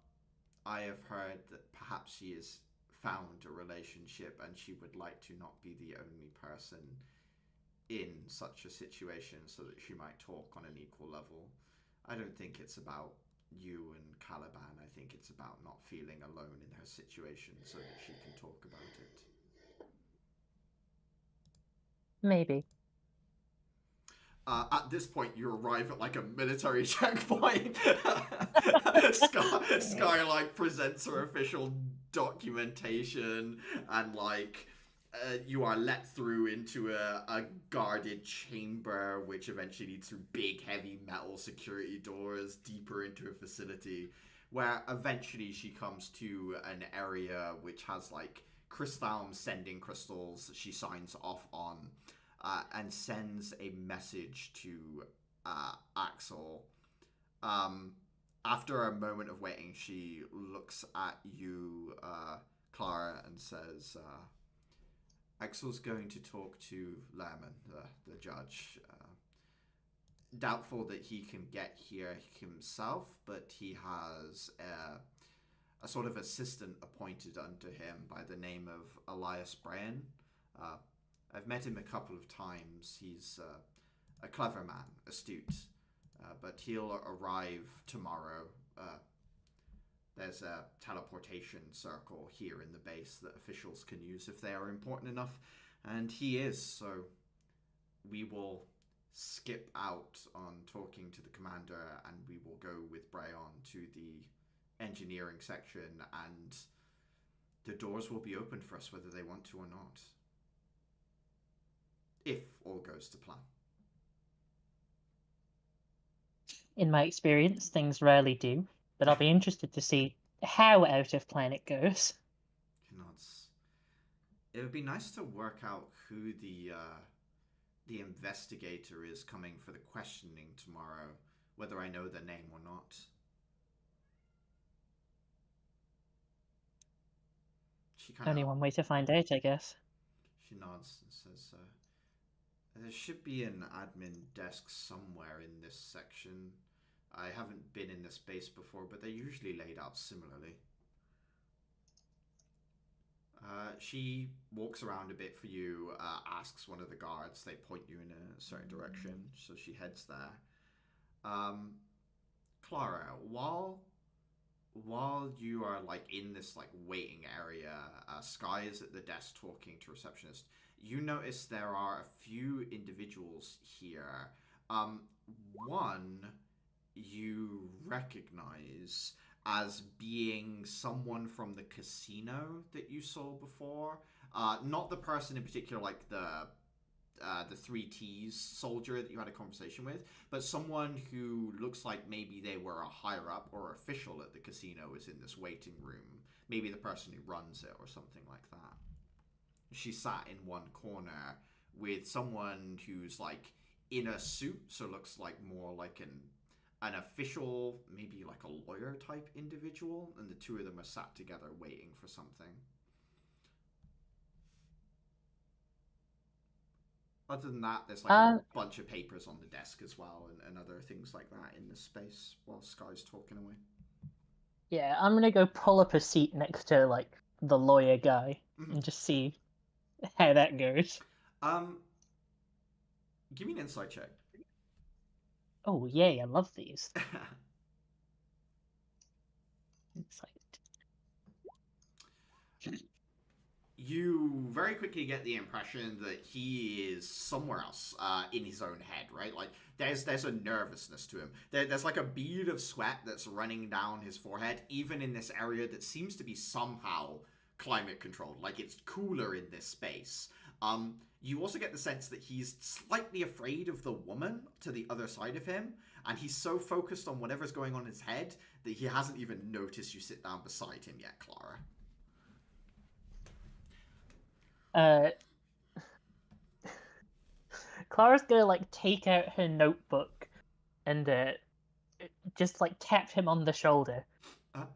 I have heard, that perhaps she has found a relationship and she would like to not be the only person in such a situation, so that she might talk on an equal level. I don't think it's about you and Caliban. I think it's about not feeling alone in her situation, so that she can talk about it. Maybe. At this point, you arrive at like a military checkpoint. Sky like presents her official documentation, and like you are let through into a guarded chamber, which eventually leads through big, heavy metal security doors deeper into a facility, where eventually she comes to an area which has like crystalm sending crystals that she signs off on. And sends a message to Axel. After a moment of waiting, she looks at you, Clara, and says, Axel's going to talk to Lerman, the judge. Doubtful that he can get here himself, but he has a sort of assistant appointed unto him by the name of Elias Bryan. I've met him a couple of times. He's a clever man, astute, but he'll arrive tomorrow. There's a teleportation circle here in the base that officials can use if they are important enough, and he is, so we will skip out on talking to the commander, and we will go with Bryan to the engineering section, and the doors will be open for us whether they want to or not. If all goes to plan. In my experience, things rarely do, but I'll be interested to see how out of plan it goes. He nods. It would be nice to work out who the investigator is coming for the questioning tomorrow, whether I know their name or not. She kind Only of. one way to find out, I guess. She nods and says, there should be an admin desk somewhere in this section. I haven't been in this space before, but they're usually laid out similarly. She walks around a bit for you, asks one of the guards. They point you in a certain direction, so she heads there. Clara, while you are like in this like waiting area, Sky is at the desk talking to receptionist. You notice there are a few individuals here. One you recognize as being someone from the casino that you saw before. Not the person in particular, like the 3Ts soldier that you had a conversation with, but someone who looks like maybe they were a higher up or official at the casino is in this waiting room. Maybe the person who runs it or something like that. She sat in one corner with someone who's like in a suit, so looks like more like an official, maybe like a lawyer type individual, and the two of them are sat together waiting for something. Other than that, there's like a bunch of papers on the desk as well, and other things like that in this space while Sky's talking away. Yeah, I'm gonna go pull up a seat next to like the lawyer guy and just see how that goes. Give me an insight check. Oh yay, I love these. Insight. You very quickly get the impression that he is somewhere else in his own head, right? Like there's a nervousness to him. There's like a bead of sweat that's running down his forehead, even in this area that seems to be somehow climate controlled. Like it's cooler in this space. You also get the sense that he's slightly afraid of the woman to the other side of him, and he's so focused on whatever's going on in his head that he hasn't even noticed you sit down beside him yet, Clara. Clara's gonna like take out her notebook and just like tap him on the shoulder. Oh,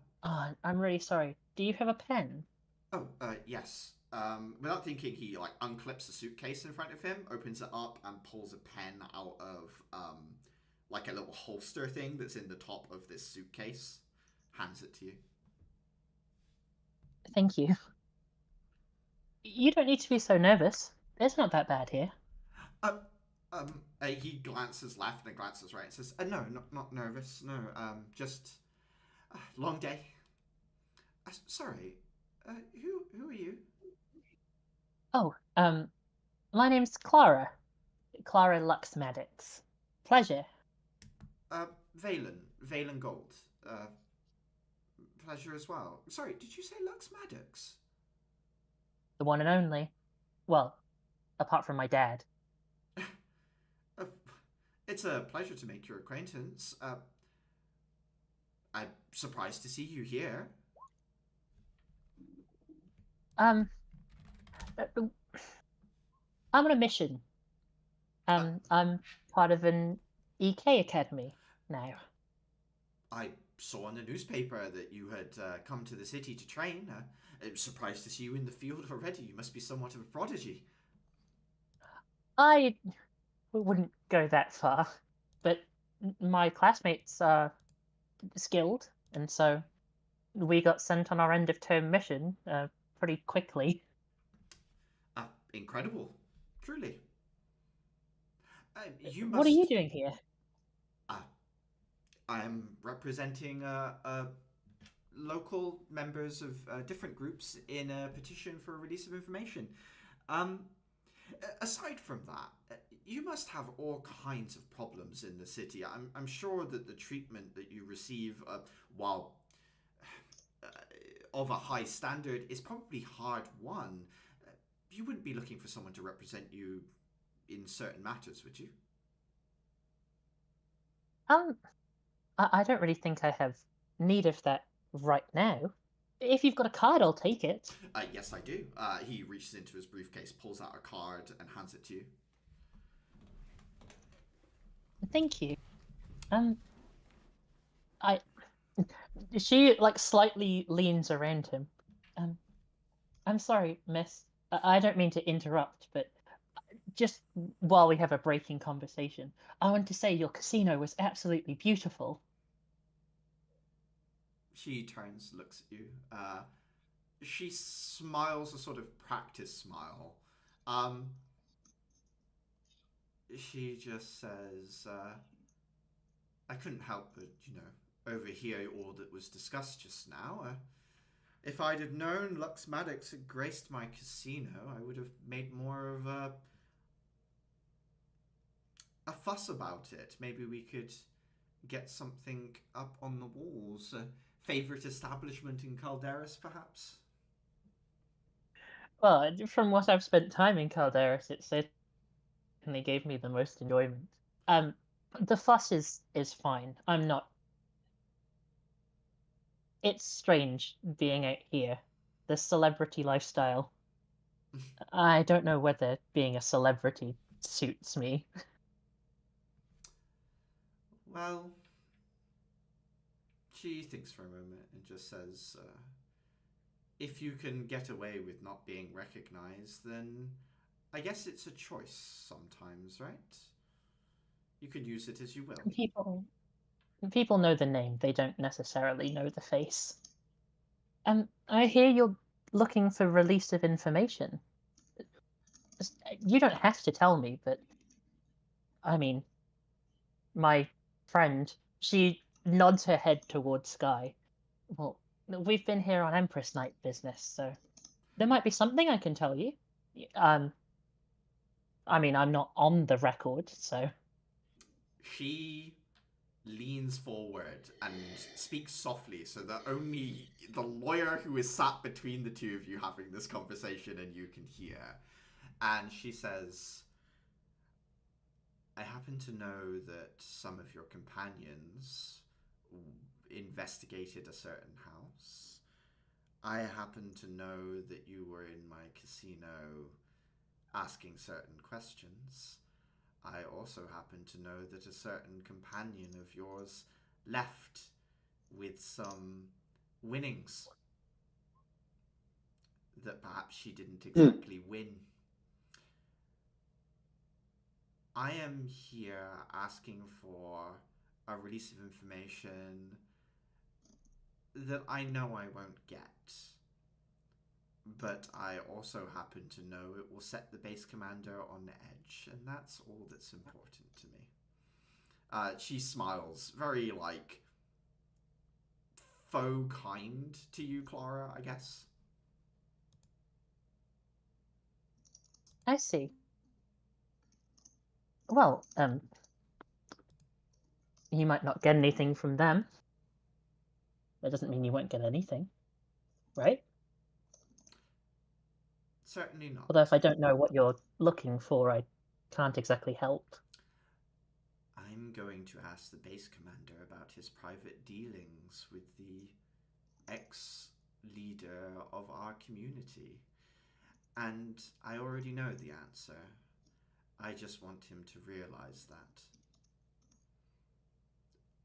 I'm really sorry. Do you have a pen? Oh, yes. Without thinking, he like unclips a suitcase in front of him, opens it up, and pulls a pen out of like a little holster thing that's in the top of this suitcase. Hands it to you. Thank you. You don't need to be so nervous. It's not that bad here. He glances left and glances right and says, "No, not nervous. No, just long day. Sorry, who are you?" Oh, my name's Clara. Clara Lux Maddox. Pleasure. Valen Gold. Pleasure as well. Sorry, did you say Lux Maddox? The one and only. Well, apart from my dad. It's a pleasure to make your acquaintance. I'm surprised to see you here. I'm on a mission. I'm part of an EK Academy now. I saw in the newspaper that you had come to the city to train. I'm surprised to see you in the field already. You must be somewhat of a prodigy. I wouldn't go that far, but my classmates are skilled, and so we got sent on our end of term mission pretty quickly. Incredible, truly. What are you doing here? I am representing local members of different groups in a petition for a release of information. Aside from that, you must have all kinds of problems in the city. I'm sure that the treatment that you receive, while of a high standard, is probably hard won. You wouldn't be looking for someone to represent you in certain matters, would you? I don't really think I have need of that right now. If you've got a card, I'll take it. Yes, I do. He reaches into his briefcase, pulls out a card, and hands it to you. Thank you. She like slightly leans around him. I'm sorry, miss. I don't mean to interrupt, but just while we have a breaking conversation, I want to say your casino was absolutely beautiful. She turns, looks at you. She smiles a sort of practice smile. She just says, I couldn't help but, overhear all that was discussed just now. If I'd have known Lux Maddox had graced my casino, I would have made more of a fuss about it. Maybe we could get something up on the walls. A favorite establishment in Calderis, perhaps? Well, from what I've spent time in Calderis, it certainly gave me the most enjoyment. The fuss is fine. I'm not. It's strange being out here. The celebrity lifestyle. I don't know whether being a celebrity suits me. Well, she thinks for a moment and just says, if you can get away with not being recognized, then I guess it's a choice sometimes, right? You can use it as you will. People know the name, they don't necessarily know the face. I hear you're looking for release of information. You don't have to tell me, but I mean, my friend, she nods her head towards Sky. Well, we've been here on Empress Night business, so there might be something I can tell you. I mean, I'm not on the record, so. She leans forward and speaks softly so that only the lawyer who is sat between the two of you having this conversation and you can hear. And she says, I happen to know that some of your companions investigated a certain house. I happen to know that you were in my casino asking certain questions. I also happen to know that a certain companion of yours left with some winnings that perhaps she didn't exactly win. I am here asking for a release of information that I know I won't get. But I also happen to know it will set the base commander on edge, and that's all that's important to me. She smiles, very, faux kind to you, Clara, I guess. I see. Well, you might not get anything from them. That doesn't mean you won't get anything, right? Certainly not. Although if I don't know what you're looking for, I can't exactly help. I'm going to ask the base commander about his private dealings with the ex-leader of our community. And I already know the answer. I just want him to realize that.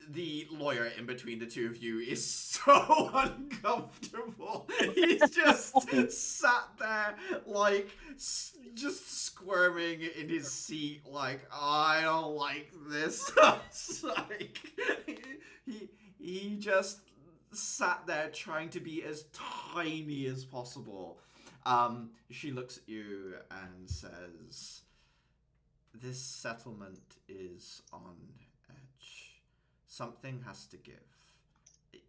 The lawyer in between the two of you is so uncomfortable. He's just sat there, just squirming in his seat, I don't like this. He just sat there trying to be as tiny as possible. She looks at you and says, this settlement is on edge. Something has to give.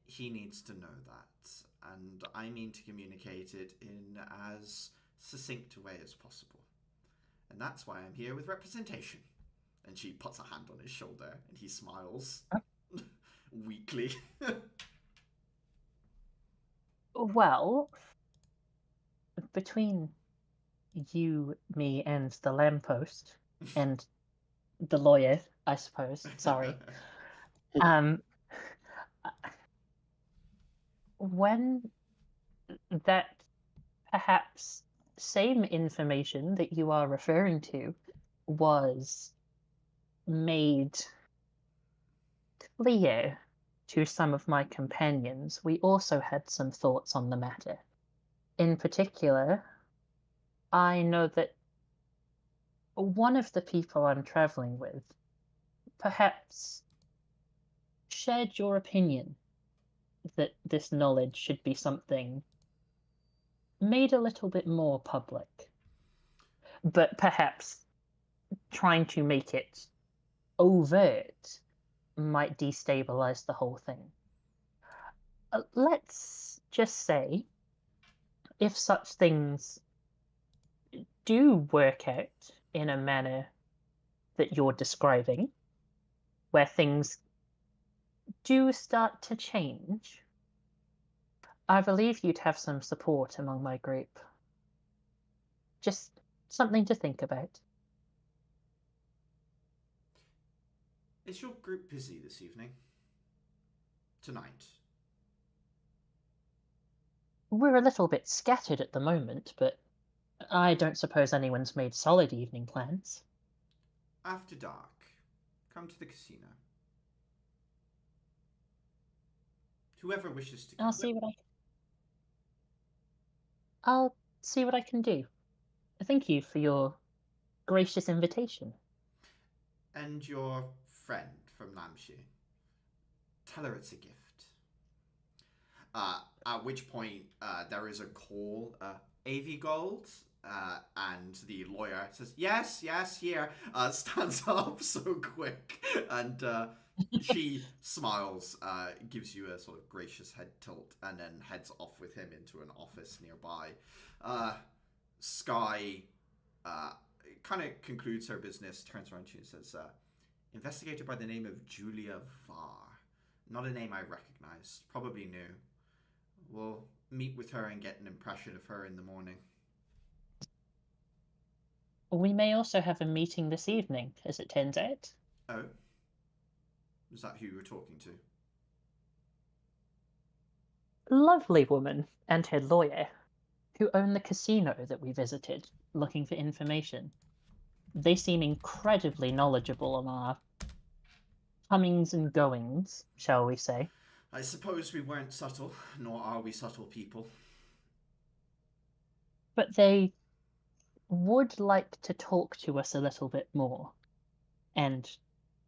He needs to know that, and I mean to communicate it in as succinct a way as possible. And that's why I'm here with representation. And she puts a hand on his shoulder, and he smiles weakly. Well, between you, me, and the lamppost, and the lawyer, I suppose, sorry, when that perhaps same information that you are referring to was made clear to some of my companions, we also had some thoughts on the matter. In particular, I know that one of the people I'm traveling with perhaps shared your opinion that this knowledge should be something made a little bit more public, but perhaps trying to make it overt might destabilize the whole thing. Let's just say, if such things do work out in a manner that you're describing, where things do start to change, I believe you'd have some support among my group. Just something to think about. Is your group busy this evening? Tonight? We're a little bit scattered at the moment, but I don't suppose anyone's made solid evening plans. After dark, come to the casino. Whoever wishes to come. I'll see what I can do. Thank you for your gracious invitation. And your friend from Namshi. Tell her it's a gift. At which point, there is a call, AV Gold, and the lawyer says, yes, here, stands up so quick, and she smiles, gives you a sort of gracious head tilt, and then heads off with him into an office nearby. Sky kind of concludes her business, turns around to you and says, investigator by the name of Julia Varr. Not a name I recognize, probably new. We'll meet with her and get an impression of her in the morning. We may also have a meeting this evening, as it turns out. Oh? Is that who you were talking to? Lovely woman and her lawyer, who own the casino that we visited, looking for information. They seem incredibly knowledgeable on our comings and goings, shall we say. I suppose we weren't subtle, nor are we subtle people. But they would like to talk to us a little bit more, and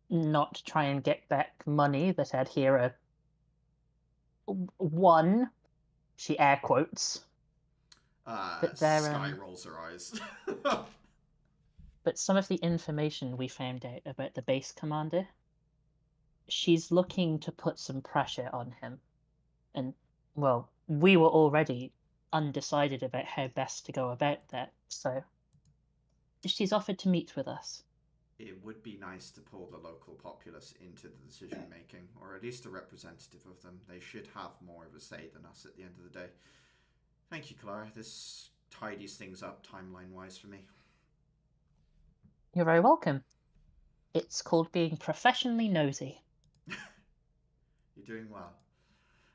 not try and get back money that Adhira won, she air quotes. Sky rolls her eyes. But some of the information we found out about the base commander, she's looking to put some pressure on him. And, well, we were already undecided about how best to go about that, so she's offered to meet with us. It would be nice to pull the local populace into the decision making, or at least a representative of them. They should have more of a say than us at the end of the day. Thank you, Clara. This tidies things up timeline-wise for me. You're very welcome. It's called being professionally nosy. You're doing well.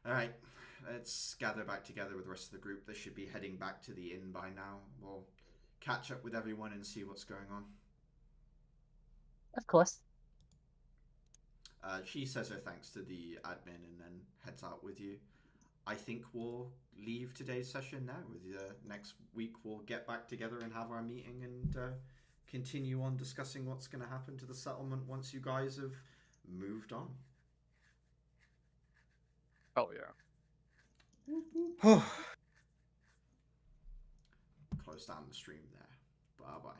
Alright, let's gather back together with the rest of the group. They should be heading back to the inn by now. We'll catch up with everyone and see what's going on. Of course. She says her thanks to the admin and then heads out with you. I think we'll leave today's session now. With next week, we'll get back together and have our meeting and continue on discussing what's going to happen to the settlement once you guys have moved on. Hell yeah. Close down the stream there. Bye-bye.